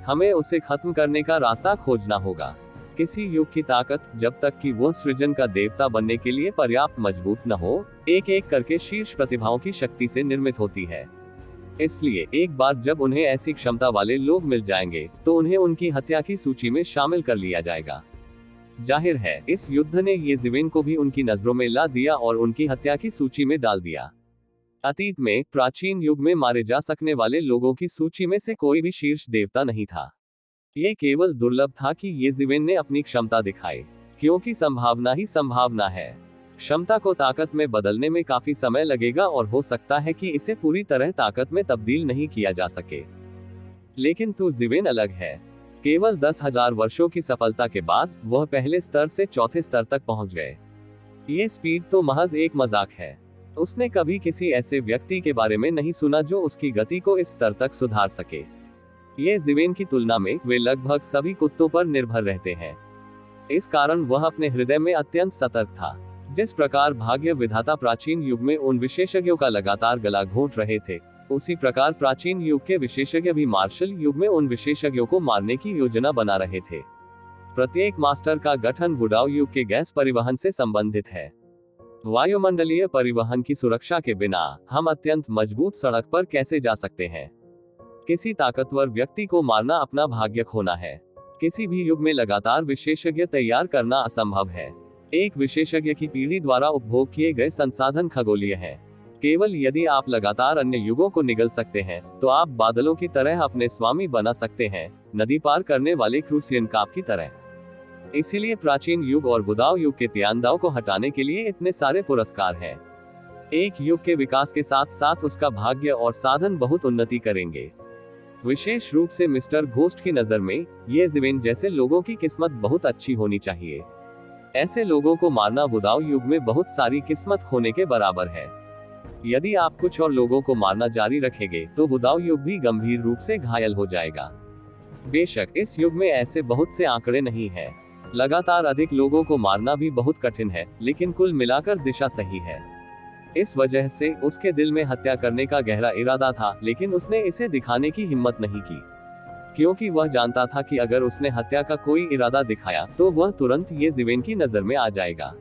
हमें उसे खत्म करने का रास्ता खोजना होगा। किसी युग की ताकत, जब तक कि वह सृजन का देवता बनने के लिए पर्याप्त मजबूत न हो, एक एक करके शीर्ष प्रतिभाओं की शक्ति से निर्मित होती है। इसलिए एक बार जब उन्हें ऐसी क्षमता वाले लोग मिल जाएंगे, तो उन्हें उनकी हत्या की सूची में शामिल कर लिया जाएगा। जाहिर है, इस युद्ध ने ये जीवेन को भी उनकी नजरों में ला दिया और उनकी हत्या की सूची में डाल दिया। अतीत में प्राचीन युग में मारे जा सकने वाले लोगों की सूची में से कोई भी शीर्ष देवता नहीं था। ये केवल दुर्लभ था कि ये जीवेन ने अपनी क्षमता दिखाई, क्योंकि संभावना ही संभावना है। क्षमता को ताकत में बदलने में काफी समय लगेगा और हो सकता है कि इसे पूरी तरह ताकत में तब्दील नहीं किया जा सके। लेकिन तू जीवेन अलग है। केवल 10,000 वर्षों की सफलता के बाद वह पहले स्तर से चौथे स्तर तक पहुंच गए। ये स्पीड तो महज एक मजाक है। उसने कभी किसी ऐसे व्यक्ति के बारे में नहीं सुना जो उसकी गति को इस स्तर तक सुधार सके। ये जीवेन की तुलना में वे लगभग सभी कुत्तों पर निर्भर रहते हैं। इस कारण वह अपने हृदय में अत्यंत सतर्क था। जिस प्रकार भाग्य विधाता प्राचीन युग में उन विशेषज्ञों का लगातार गला घोंट रहे थे, उसी प्रकार प्राचीन युग के विशेषज्ञ भी मार्शल युग में उन विशेषज्ञों को मारने की योजना बना रहे थे। प्रत्येक मास्टर का गठन वुडाओ युग के गैस परिवहन से संबंधित है। वायुमंडलीय परिवहन की सुरक्षा के बिना हम अत्यंत मजबूत सड़क पर कैसे जा सकते हैं? किसी ताकतवर व्यक्ति को मारना अपना भाग्य खोना है। किसी भी युग में लगातार विशेषज्ञ तैयार करना असंभव है। एक विशेषज्ञ की पीढ़ी द्वारा उपभोग किए गए संसाधन खगोलीय हैं। केवल यदि आप लगातार अन्य युगों को निगल सकते हैं, तो आप बादलों की तरह अपने स्वामी बना सकते हैं, नदी पार करने वाले क्रूसियन काप की तरह। इसीलिए प्राचीन युग और बुदाव युग के तियांदाओं को हटाने के लिए इतने सारे पुरस्कार हैं। एक युग के विकास के साथ साथ उसका भाग्य और साधन बहुत उन्नति करेंगे। विशेष रूप से मिस्टर घोस्ट की नजर में ये जिवेन जैसे लोगों की किस्मत बहुत अच्छी होनी चाहिए। ऐसे लोगों को मारना बुदाव युग में बहुत सारी किस्मत खोने के बराबर है। यदि आप कुछ और लोगों को मारना जारी रखेंगे तो बुदाव युग भी गंभीर रूप से घायल हो जाएगा। बेशक इस युग में ऐसे बहुत से आंकड़े नहीं है। लगातार अधिक लोगों को मारना भी बहुत कठिन है, लेकिन कुल मिलाकर दिशा सही है। इस वजह से उसके दिल में हत्या करने का गहरा इरादा था, लेकिन उसने इसे दिखाने की हिम्मत नहीं की, क्योंकि वह जानता था कि अगर उसने हत्या का कोई इरादा दिखाया तो वह तुरंत ये जिवेन की नजर में आ जाएगा।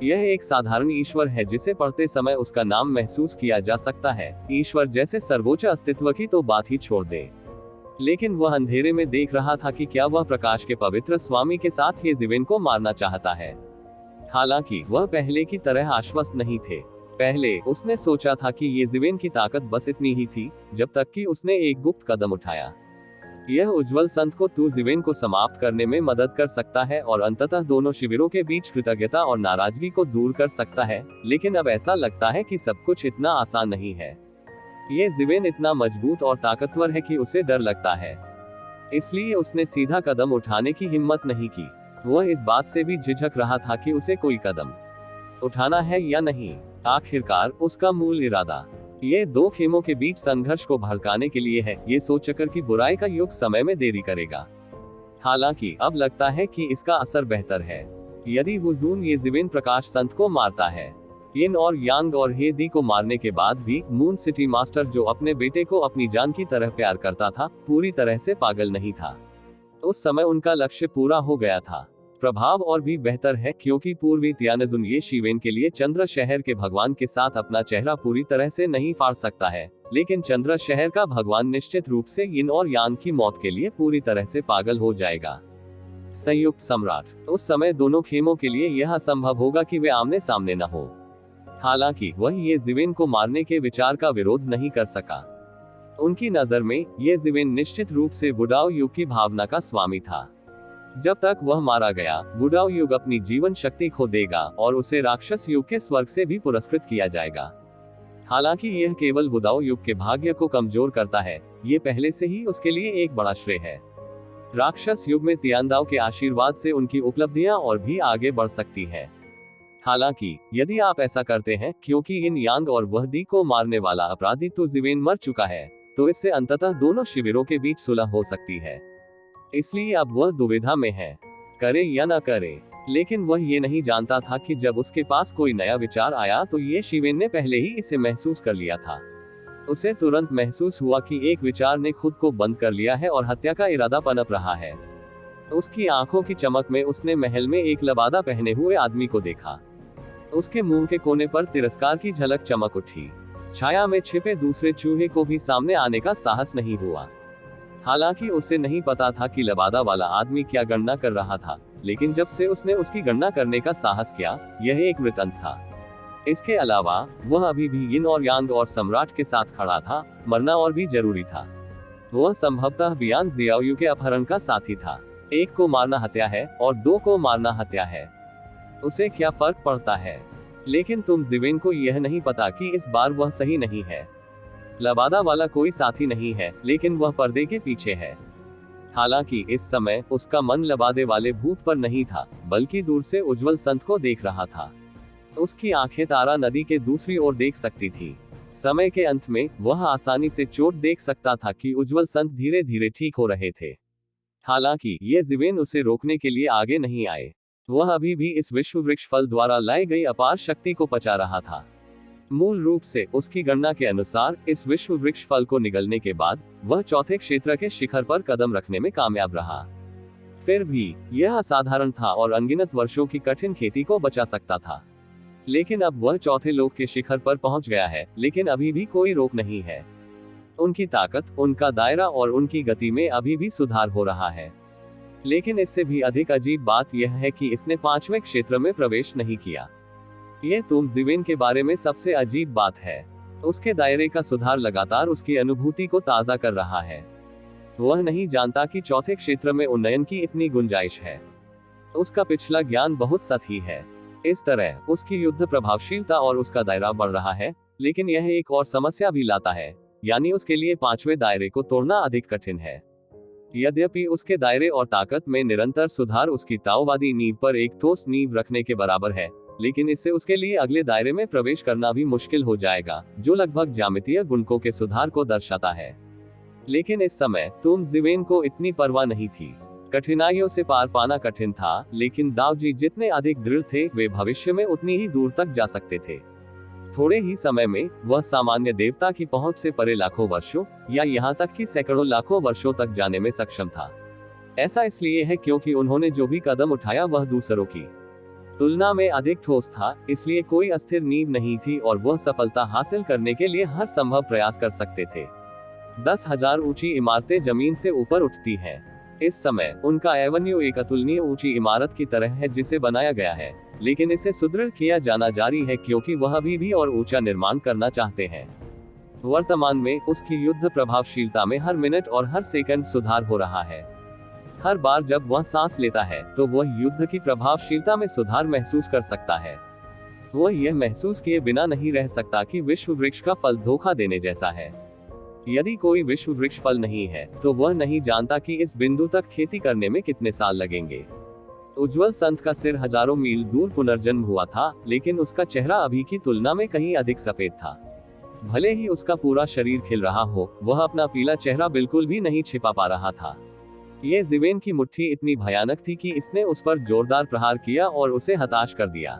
यह एक साधारण ईश्वर है जिसे पढ़ते समय उसका नाम महसूस किया जा सकता है। ईश्वर जैसे सर्वोच्च अस्तित्व की तो बात ही छोड़ दे, लेकिन वह अंधेरे में देख रहा था कि क्या वह प्रकाश के पवित्र स्वामी के साथ ये जिवेन को मारना चाहता है। हालांकि वह पहले की तरह आश्वस्त नहीं थे। पहले उसने सोचा था कि ये जिवेन की ताकत बस इतनी ही थी, जब तक कि उसने एक गुप्त कदम उठाया। यह उज्जवल संत को तू जिवेन को समाप्त करने में मदद कर सकता है और अंततः दोनों शिविरों के बीच कृतज्ञता और नाराजगी को दूर कर सकता है। लेकिन अब ऐसा लगता है कि सब कुछ इतना आसान नहीं है। ये जिवेन इतना मजबूत और ताकतवर है कि उसे डर लगता है। इसलिए उसने सीधा कदम उठाने की हिम्मत नहीं की। वह इस बात से भी झिझक रहा था कि उसे कोई कदम उठाना है या नहीं। आखिरकार उसका मूल इरादा ये दो खेमों के बीच संघर्ष को भड़काने के लिए है, ये सोचकर कि बुराई का युग समय में देरी करेगा। हालांकि अब लगता है कि इसका असर बेहतर है। यदि हुजून ये जिवेन प्रकाश संत को मारता है, यिन और यांग और हेदी को मारने के बाद भी मून सिटी मास्टर, जो अपने बेटे को अपनी जान की तरह प्यार करता था, पूरी तरह से पागल नहीं था। उस समय उनका लक्ष्य पूरा हो गया था। प्रभाव और भी बेहतर है, क्योंकि पूर्वी तियानजुन ये शिवेन के लिए चंद्र शहर के भगवान के साथ अपना चेहरा पूरी तरह से नहीं फाड़ सकता है, लेकिन चंद्र शहर का भगवान निश्चित रूप से यिन और यांग की मौत के लिए पूरी तरह से पागल हो जाएगा। संयुक्त सम्राट, उस समय दोनों खेमों के लिए यह असंभव होगा कि वे आमने सामने न हो। हालांकि वह ये जिवेन को मारने के विचार का विरोध नहीं कर सका। उनकी नजर में ये जिवेन निश्चित रूप से बुडाओ युग की भावना का स्वामी था। जब तक वह मारा गया, बुडाओ युग अपनी जीवन शक्ति खो देगा और उसे राक्षस युग के स्वर्ग से भी पुरस्कृत किया जाएगा। हालांकि यह केवल बुडाओ युग के भाग्य को कमजोर करता है, ये पहले से ही उसके लिए एक बड़ा श्रेय है। राक्षस युग में तियांदाओ के आशीर्वाद से उनकी उपलब्धियां और भी आगे बढ़ सकती है। हालांकि यदि आप ऐसा करते हैं, क्योंकि यिन यांग और वहदी को मारने वाला अपराधी तो जिवेन मर चुका है, तो इससे अंततः दोनों शिविरों के बीच सुलह हो सकती है। इसलिए अब वह दुविधा में है, करे या न करे। लेकिन वह ये नहीं जानता था कि जब उसके पास कोई नया विचार आया तो ये शिवेन ने पहले ही इसे महसूस कर लिया था। उसे तुरंत महसूस हुआ कि एक विचार ने खुद को बंद कर लिया है और हत्या का इरादा पनप रहा है। उसकी आंखों की चमक में उसने महल में एक लबादा पहने हुए आदमी को देखा। उसके मुंह के कोने पर तिरस्कार की झलक चमक उठी। छाया में छिपे दूसरे चूहे को भी सामने आने का साहस नहीं हुआ। हालांकि उसे नहीं पता था कि लबादा वाला आदमी क्या गणना कर रहा था, लेकिन जब से उसने उसकी गणना करने का साहस किया, यह एक मृतंत था। इसके अलावा वह अभी भी यिन और यांग और सम्राट के साथ खड़ा था। मरना और भी जरूरी था। वह संभवतः बियान जियाओयू के अपहरण का साथी था। एक को मारना हत्या है और दो को मारना हत्या है। उसे क्या फर्क पड़ता है? लेकिन तुम जिवेन को यह नहीं पता कि इस बार वह सही नहीं है। लबादा वाला कोई साथी नहीं है, लेकिन वह पर्दे के पीछे है। हालांकि इस समय उसका मन लबादे वाले भूत पर नहीं था, बल्कि दूर से उज्जवल संत को देख रहा था। उसकी आंखें तारा नदी के दूसरी ओर देख सकती थी। समय के अंत में वह आसानी से चोट देख सकता था कि उज्जवल संत धीरे धीरे ठीक हो रहे थे। हालांकि ये जिवेन उसे रोकने के लिए आगे नहीं आए। वह अभी भी इस विश्व वृक्ष फल द्वारा लाई गई अपार शक्ति को पचा रहा था। मूल रूप से उसकी गणना के अनुसार इस विश्व वृक्ष फल को निगलने के बाद वह चौथे क्षेत्र के शिखर पर कदम रखने में कामयाब रहा। फिर भी यह असाधारण था और अनगिनत वर्षों की कठिन खेती को बचा सकता था। लेकिन अब वह चौथे लोक के शिखर पर पहुंच गया है, लेकिन अभी भी कोई रोक नहीं है। उनकी ताकत, उनका दायरा और उनकी गति में अभी भी सुधार हो रहा है। लेकिन इससे भी अधिक अजीब बात यह है कि इसने पांचवें क्षेत्र में प्रवेश नहीं किया। यह तुम जीवेन के बारे में सबसे अजीब बात है। उसके दायरे का सुधार लगातार उसकी अनुभूति को ताजा कर रहा है। वह नहीं जानता कि चौथे क्षेत्र में उन्नयन की इतनी गुंजाइश है। उसका पिछला ज्ञान बहुत सतही है। इस तरह उसकी युद्ध प्रभावशीलता और उसका दायरा बढ़ रहा है, लेकिन यह एक और समस्या भी लाता है, यानी उसके लिए पांचवें दायरे को तोड़ना अधिक कठिन है। यद्यपि उसके दायरे और ताकत में निरंतर सुधार उसकी ताओवादी नींव पर एक ठोस नींव रखने के बराबर है, लेकिन इससे उसके लिए अगले दायरे में प्रवेश करना भी मुश्किल हो जाएगा, जो लगभग ज्यामितीय गुणकों के सुधार को दर्शाता है। लेकिन इस समय तुम जीवेन को इतनी परवाह नहीं थी। कठिनाइयों से पार पाना कठिन था, लेकिन दाऊजी जितने अधिक दृढ़ थे, वे भविष्य में उतनी ही दूर तक जा सकते थे। थोड़े ही समय में वह सामान्य देवता की पहुंच से परे लाखों वर्षों या यहाँ तक कि सैकड़ों लाखों वर्षों तक जाने में सक्षम था। ऐसा इसलिए है क्योंकि उन्होंने जो भी कदम उठाया वह दूसरों की तुलना में अधिक ठोस था, इसलिए कोई अस्थिर नींव नहीं थी और वह सफलता हासिल करने के लिए हर संभव प्रयास कर सकते थे। 10,000 ऊंची इमारतें जमीन से ऊपर उठती हैं। इस समय उनका एवेन्यू एक अतुलनीय ऊंची इमारत की तरह है जिसे बनाया गया है, लेकिन इसे सुदृढ़ किया जाना जारी है क्योंकि वह अभी भी और ऊंचा निर्माण करना चाहते हैं। वर्तमान में उसकी युद्ध प्रभावशीलता में हर मिनट और हर सेकंड सुधार हो रहा है। हर बार जब वह सांस लेता है तो वह युद्ध की प्रभावशीलता में सुधार महसूस कर सकता है। वह यह महसूस किए बिना नहीं रह सकता कि विश्व वृक्ष का फल धोखा देने जैसा है। यदि कोई विश्व वृक्ष फल नहीं है तो वह नहीं जानता कि इस बिंदु तक खेती करने में कितने साल लगेंगे। उज्जवल संत का सिर हजारों मील दूर पुनर्जन्म हुआ था, लेकिन उसका चेहरा अभी की तुलना में कहीं अधिक सफेद था। भले ही उसका पूरा शरीर खिल रहा हो, वह अपना पीला चेहरा बिल्कुल भी नहीं छिपा पा रहा था। ये जीवेन की मुट्ठी इतनी भयानक थी कि इसने उस पर जोरदार प्रहार किया और उसे हताश कर दिया।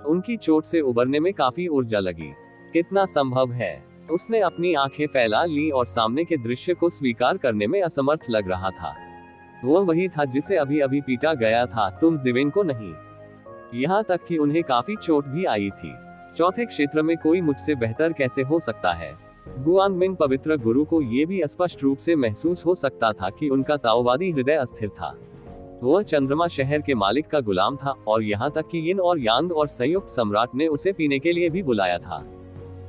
उनकी चोट से उबरने में काफी ऊर्जा लगी। कितना संभव है? उसने अपनी आंखें फैला ली और सामने के दृश्य को स्वीकार करने में असमर्थ लग रहा था। वह वही था जिसे अभी अभी पीटा गया था, तुम जीवेन को नहीं। यहाँ तक कि उन्हें काफी चोट भी आई थी। चौथे क्षेत्र में कोई मुझसे बेहतर कैसे हो सकता है? गुआंगमिंग पवित्र गुरु को ये भी स्पष्ट रूप से महसूस हो सकता था कि उनका ताओवादी हृदय अस्थिर था। वह चंद्रमा शहर के मालिक का गुलाम था और यहाँ तक कि यिन और यांग और संयुक्त सम्राट ने उसे पीने के लिए भी बुलाया था।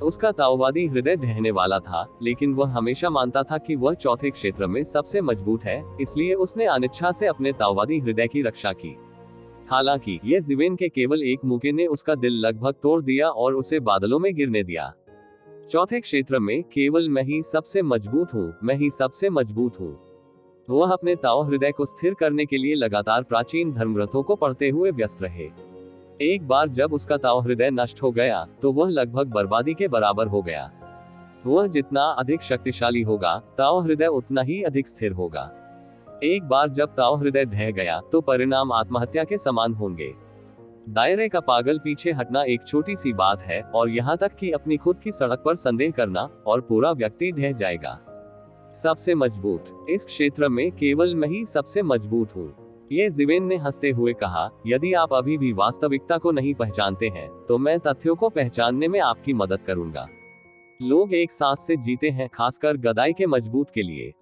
उसका ताओवादी हृदय ढहने वाला था, लेकिन वह हमेशा मानता था कि वह चौथे क्षेत्र में सबसे मजबूत है, इसलिए उसने अनिच्छा से अपने ताओवादी हृदय की रक्षा की। हालांकि ये जीवेन के केवल एक मुके ने उसका दिल लगभग तोड़ दिया और उसे बादलों में गिरने दिया। चौथे क्षेत्र में केवल मैं ही सबसे मजबूत हूँ, मैं ही सबसे मजबूत हूँ। वह अपने ताओ हृदय को स्थिर करने के लिए लगातार प्राचीन धर्मग्रंथों को पढ़ते हुए व्यस्त रहे। एक बार जब उसका ताओ हृदय नष्ट हो गया तो वह लगभग बर्बादी के बराबर हो गया। वह जितना अधिक शक्तिशाली होगा, ताओ हृदय उतना ही अधिक स्थिर होगा। एक बार जब ताओ हृदय ढह गया तो परिणाम आत्महत्या के समान होंगे। दायरे का पागल पीछे हटना एक छोटी सी बात है, और यहाँ तक कि अपनी खुद की सड़क पर संदेह करना, और पूरा व्यक्ति ढह जाएगा। सबसे मजबूत, इस क्षेत्र में केवल मैं ही सबसे मजबूत हूँ, ये जीवेन ने हंसते हुए कहा। यदि आप अभी भी वास्तविकता को नहीं पहचानते हैं तो मैं तथ्यों को पहचानने में आपकी मदद करूंगा। लोग एक सांस से जीते हैं, खासकर गदाई के मजबूत के लिए।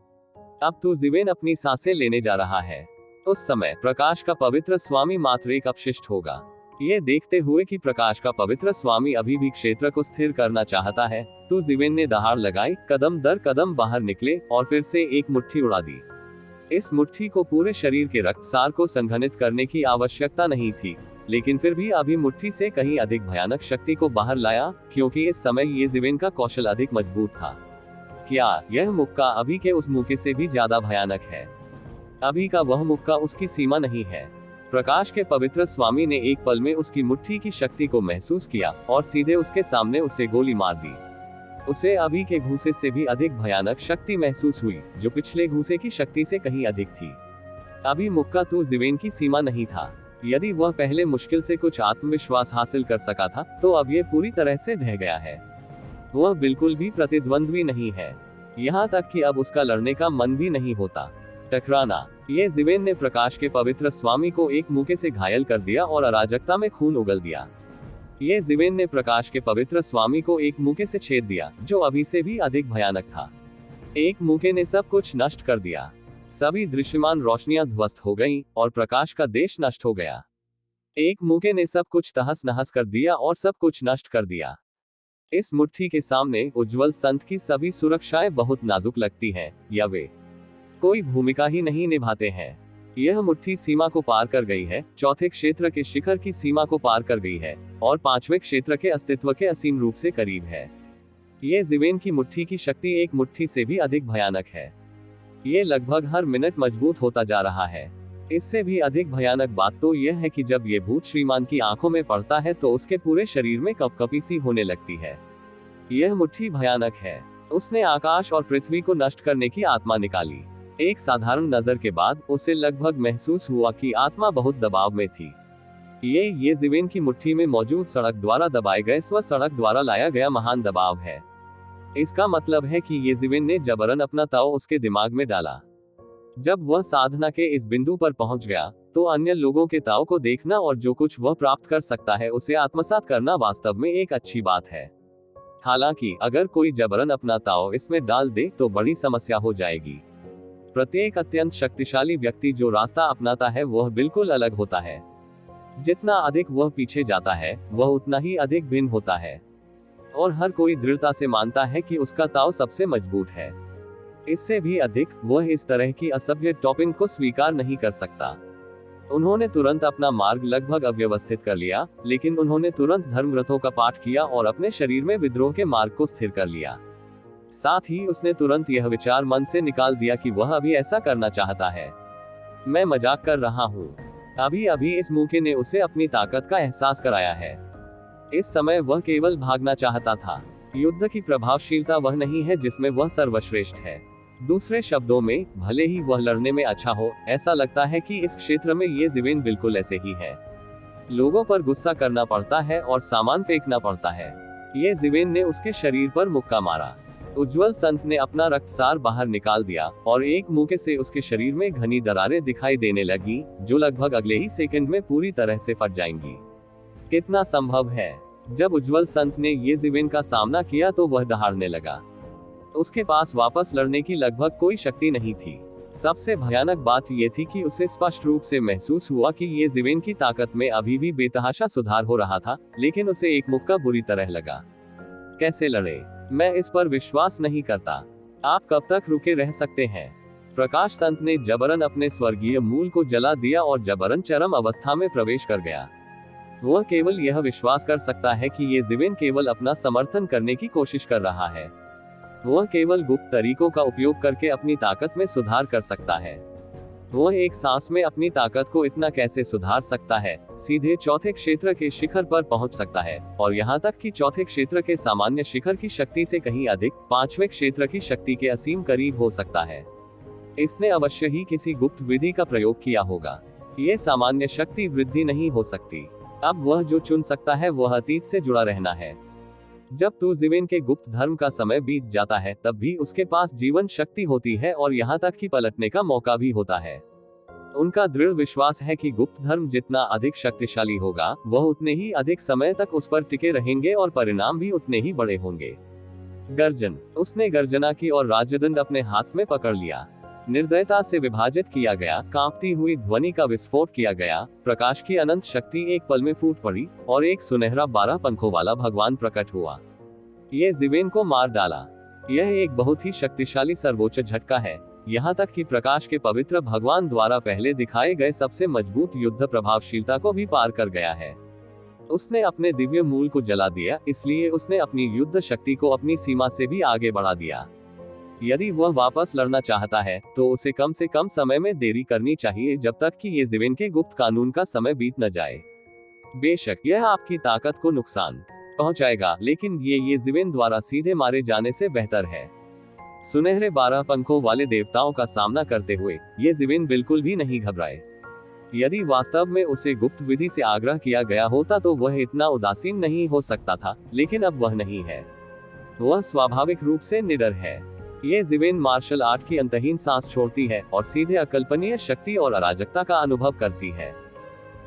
अब तो जीवेन अपनी सांसें लेने जा रहा है। उस समय प्रकाश का पवित्र स्वामी मात्र एक अपशिष्ट होगा। ये देखते हुए कि प्रकाश का पवित्र स्वामी अभी भी क्षेत्र को स्थिर करना चाहता है, तो जीवेन ने दहाड़ लगाई, कदम दर कदम बाहर निकले और फिर से एक मुट्ठी उड़ा दी। इस मुट्ठी को पूरे शरीर के रक्तसार को संघनित करने की आवश्यकता नहीं थी, लेकिन फिर भी अभी मुट्ठी से कहीं अधिक भयानक शक्ति को बाहर लाया, क्योंकि इस समय ये जीवेन का कौशल अधिक मजबूत था। क्या यह मुक्का अभी के उस मुक्के से भी ज्यादा भयानक है? अभी का वह मुक्का उसकी सीमा नहीं है। प्रकाश के पवित्र स्वामी ने एक पल में उसकी मुट्ठी की शक्ति को महसूस किया और सीधे उसके सामने उसे गोली मार दी। उसे अभी के घूसे से भी अधिक भयानक शक्ति महसूस हुई, जो पिछले घूसे की शक्ति से कहीं अधिक थी। अभी मुक्का तो जीवेन की सीमा नहीं था। यदि वह पहले मुश्किल से कुछ आत्मविश्वास हासिल कर सका था, तो अब ये पूरी तरह से ढह गया है। वह बिल्कुल भी प्रतिद्वंद्वी नहीं है, यहाँ तक कि अब उसका लड़ने का मन भी नहीं होता। टकराना, ये जीवेन ने प्रकाश के पवित्र स्वामी को एक मुक्के से घायल कर दिया और अराजकता में खून उगल दिया। ये जिवेन ने प्रकाश के पवित्र स्वामी को एक मूके से छेद दिया, जो अभी से भी अधिक भयानक था। एक मूके ने सब कुछ नष्ट कर दिया। सभी दृश्यमान रोशनियां ध्वस्त हो गईं और प्रकाश का देश नष्ट हो गया। एक मूके ने सब कुछ तहस नहस कर दिया और सब कुछ नष्ट कर दिया। इस मुट्ठी के सामने उज्जवल संत की सभी सुरक्षाएं बहुत नाजुक लगती हैं, या वे कोई भूमिका ही नहीं निभाते हैं। यह मुट्ठी सीमा को पार कर गई है, चौथे क्षेत्र के शिखर की सीमा को पार कर गई है और पांचवें क्षेत्र के अस्तित्व के असीम रूप से करीब है। ये जिवेन की मुट्ठी की शक्ति एक मुट्ठी से भी अधिक भयानक है। ये लगभग हर मिनट मजबूत होता जा रहा है। इससे भी अधिक भयानक बात तो यह है कि जब ये भूत श्रीमान की आंखों में पड़ता है तो उसके पूरे शरीर में कपकपी सी होने लगती है। यह मुट्ठी भयानक है। उसने आकाश और पृथ्वी को नष्ट करने की आत्मा निकाली। एक साधारण नजर के बाद उसे लगभग महसूस हुआ कि आत्मा बहुत दबाव में थी। ये जिवेन की मुट्ठी में मौजूद सड़क द्वारा दबाए गए स्व सड़क द्वारा लाया गया महान दबाव है। इसका मतलब है कि ये जिवेन ने जबरन अपना ताव उसके दिमाग में डाला। जब वह साधना के इस बिंदु पर पहुंच गया तो अन्य लोगों के ताव को देखना और जो कुछ वह प्राप्त कर सकता है उसे आत्मसात करना वास्तव में एक अच्छी बात है। हालांकि अगर कोई जबरन अपना ताव इसमें डाल दे तो बड़ी समस्या हो जाएगी। प्रत्येक अत्यंत शक्तिशाली व्यक्ति जो रास्ता अपनाता है वह बिल्कुल अलग होता है। जितना अधिक वह पीछे जाता है वह उतना ही अधिक भिन्न होता है और हर कोई दृढ़ता से मानता है कि उसका ताव सबसे मजबूत है। इससे भी अधिक वह इस तरह की असभ्य टॉपिंग को स्वीकार नहीं कर सकता। उन्होंने तुरंत अपना मार्ग लगभग अव्यवस्थित कर लिया, लेकिन उन्होंने तुरंत धर्मग्रंथों का पाठ किया और अपने शरीर में विद्रोह के मार्ग को स्थिर कर लिया। साथ ही उसने तुरंत यह विचार मन से निकाल दिया कि वह अभी ऐसा करना चाहता है। मैं मजाक कर रहा हूँ। अभी अभी इस मूके ने उसे अपनी ताकत का एहसास कराया है। इस समय वह केवल भागना चाहता था। युद्ध की प्रभावशीलता वह नहीं है जिसमें वह सर्वश्रेष्ठ है। दूसरे शब्दों में, भले ही वह लड़ने में अच्छा हो, ऐसा लगता है कि इस क्षेत्र में ये जिवेन बिल्कुल ऐसे ही है। लोगों पर गुस्सा करना पड़ता है और सामान फेंकना पड़ता है। ये जिवेन ने उसके शरीर पर मुक्का मारा। उज्जवल संत ने अपना रक्तसार बाहर निकाल दिया और एक मूके से उसके शरीर में घनी दरारें दिखाई देने लगी, जो लगभग अगले ही सेकंड में पूरी तरह से फट जाएंगी। कितना संभव है? जब उज्जवल संत ने ये जिवेन का सामना किया तो वह दहाड़ने लगा। उसके पास वापस लड़ने की लगभग कोई शक्ति नहीं थी। सबसे भयानक बात यह थी कि उसे स्पष्ट रूप से महसूस हुआ कि ये जिवेन की ताकत में अभी भी बेतहाशा सुधार हो रहा था, लेकिन उसे एक मुक्का बुरी तरह लगा। कैसे लड़े? मैं इस पर विश्वास नहीं करता। आप कब तक रुके रह सकते हैं? प्रकाश संत ने जबरन अपने स्वर्गीय मूल को जला दिया और जबरन चरम अवस्था में प्रवेश कर गया। वह केवल यह विश्वास कर सकता है कि ये जिवेन केवल अपना समर्थन करने की कोशिश कर रहा है। वह केवल गुप्त तरीकों का उपयोग करके अपनी ताकत में सुधार कर सकता है। वह एक सांस में अपनी ताकत को इतना कैसे सुधार सकता है? सीधे चौथे क्षेत्र के शिखर पर पहुंच सकता है, और यहाँ तक कि चौथे क्षेत्र के सामान्य शिखर की शक्ति से कहीं अधिक पांचवें क्षेत्र की शक्ति के असीम करीब हो सकता है। इसने अवश्य ही किसी गुप्त विधि का प्रयोग किया होगा। ये सामान्य शक्ति वृद्धि नहीं हो सकती। अब वह जो चुन सकता है वह अतीत से जुड़ा रहना है। जब तू जिवेन के गुप्त धर्म का समय बीत जाता है तब भी उसके पास जीवन शक्ति होती है और यहाँ तक कि पलटने का मौका भी होता है। उनका दृढ़ विश्वास है कि गुप्त धर्म जितना अधिक शक्तिशाली होगा वह उतने ही अधिक समय तक उस पर टिके रहेंगे और परिणाम भी उतने ही बड़े होंगे। गर्जन। उसने गर्जना की और राज्यदंड अपने हाथ में पकड़ लिया। निर्दयता से विभाजित किया गया, कांपती हुई ध्वनि का विस्फोट किया गया। प्रकाश की अनंत शक्ति एक पल में फूट पड़ी और एक सुनहरा 12 पंखों वाला भगवान प्रकट हुआ। ये जिवेन को मार डाला। यह एक बहुत ही शक्तिशाली सर्वोच्च झटका है, यहाँ तक कि प्रकाश के पवित्र भगवान द्वारा पहले दिखाए गए सबसे मजबूत युद्ध प्रभावशीलता को भी पार कर गया है। उसने अपने दिव्य मूल को जला दिया, इसलिए उसने अपनी युद्ध शक्ति को अपनी सीमा से भी आगे बढ़ा दिया। यदि वह वापस लड़ना चाहता है तो उसे कम से कम समय में देरी करनी चाहिए, जब तक कि ये जिवेन के गुप्त कानून का समय बीत न जाए। बेशक यह आपकी ताकत को नुकसान पहुंचाएगा, लेकिन ये जिवेन द्वारा सीधे मारे जाने से बेहतर है। सुनहरे 12 पंखों वाले देवताओं का सामना करते हुए ये जिवेन बिल्कुल भी नहीं घबराए। यदि वास्तव में उसे गुप्त विधि से आग्रह किया गया होता तो वह इतना उदासीन नहीं हो सकता था, लेकिन अब वह नहीं है। वह स्वाभाविक रूप से निडर है। ये जिवेन मार्शल आर्ट की अंतहीन सांस छोड़ती है और सीधे अकल्पनीय शक्ति और अराजकता का अनुभव करती है।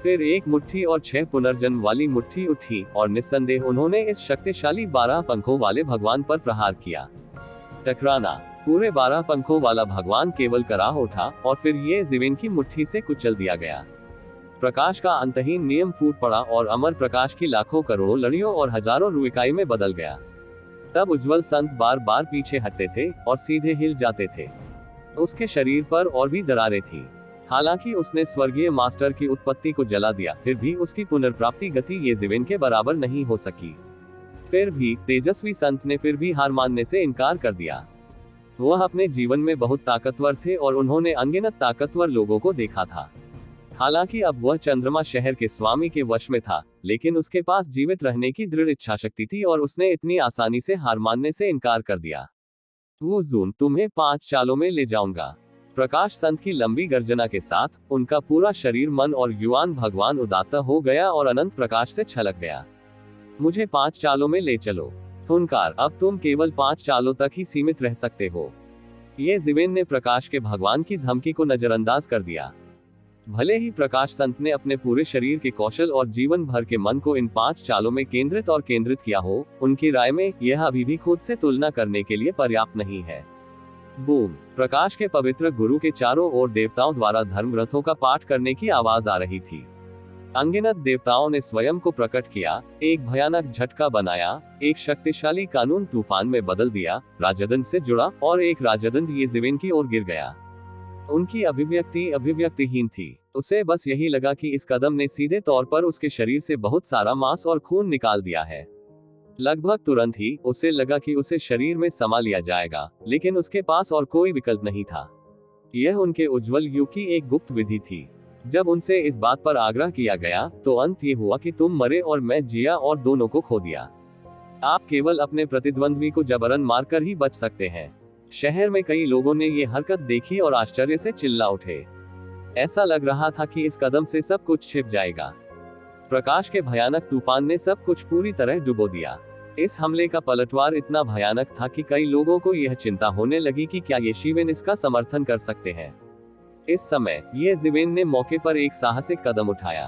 फिर एक मुट्ठी और 6 पुनर्जन्म वाली मुट्ठी उठी और निस्संदेह उन्होंने इस शक्तिशाली 12 पंखों वाले भगवान पर प्रहार किया। टकराना। पूरे 12 पंखों वाला भगवान केवल कराह उठा और फिर ये जीवेन की मुट्ठी से कुचल दिया गया। प्रकाश का अंतहीन नियम फूट पड़ा और अमर प्रकाश की लाखों करोड़ों लड़ियों और हजारों रुइकाई में बदल गया। तब उज्जवल संत बार बार पीछे हटते थे और सीधे हिल जाते थे। उसके शरीर पर और भी दरारें थी। हालांकि उसने स्वर्गीय मास्टर की उत्पत्ति को जला दिया, फिर भी उसकी पुनर्प्राप्ति गति ये जीवेन के बराबर नहीं हो सकी। फिर भी तेजस्वी संत ने फिर भी हार मानने से इनकार कर दिया। वह अपने जीवन में बहुत ताकतवर थे और उन्होंने अनगिनत ताकतवर लोगों को देखा था। हालांकि अब वह चंद्रमा शहर के स्वामी के वश में था, लेकिन उसके पास जीवित रहने की दृढ़ इच्छा शक्ति थी और उसने इतनी आसानी से हार मानने से इनकार कर दिया। वो जून तुम्हें 5 चालों में ले जाऊंगा। प्रकाश संत की लंबी गर्जना के साथ उनका पूरा शरीर, मन और युवान भगवान उदात्त हो गया और अनंत प्रकाश से छलक गया। मुझे 5 चालों में ले चलो। हुनकार, अब तुम केवल 5 चालों तक ही सीमित रह सकते हो। ये जीवेन ने प्रकाश के भगवान की धमकी को नजरअंदाज कर दिया। भले ही प्रकाश संत ने अपने पूरे शरीर के कौशल और जीवन भर के मन को इन 5 चालों में केंद्रित किया हो, उनकी राय में यह अभी भी खुद से तुलना करने के लिए पर्याप्त नहीं है। बूम! प्रकाश के पवित्र गुरु के चारों ओर देवताओं द्वारा धर्म ग्रंथों का पाठ करने की आवाज आ रही थी। अनगिनत देवताओं ने स्वयं को प्रकट किया, एक भयानक झटका बनाया, एक शक्तिशाली कानून तूफान में बदल दिया, राजदंड से जुड़ा और एक राजदंड ये जीवेन की ओर गिर गया। उनकी अभिव्यक्ति अभिव्यक्तिहीन थी। उसे बस यही लगा कि इस कदम ने सीधे तौर पर उसके शरीर से बहुत सारा मांस और खून निकाल दिया है। लगभग तुरंत ही उसे लगा कि उसे शरीर में समा लिया जाएगा, लेकिन उसके पास और कोई विकल्प नहीं था। यह उनके उज्जवल युग की एक गुप्त विधि थी। जब उनसे इस बात पर आग्रह किया गया तो अंत ये हुआ कि तुम मरे और मैं जिया और दोनों को खो दिया। आप केवल अपने प्रतिद्वंद्वी को जबरन मारकर ही बच सकते हैं। शहर में कई लोगों ने ये हरकत देखी और आश्चर्य से चिल्ला उठे। ऐसा लग रहा था कि इस कदम से सब कुछ छिप जाएगा। प्रकाश के भयानक तूफान ने सब कुछ पूरी तरह डुबो दिया। इस हमले का पलटवार इतना भयानक था कि कई लोगों को यह चिंता होने लगी कि क्या ये जीवेन इसका समर्थन कर सकते हैं। इस समय ये जीवेन ने मौके पर एक साहसिक कदम उठाया।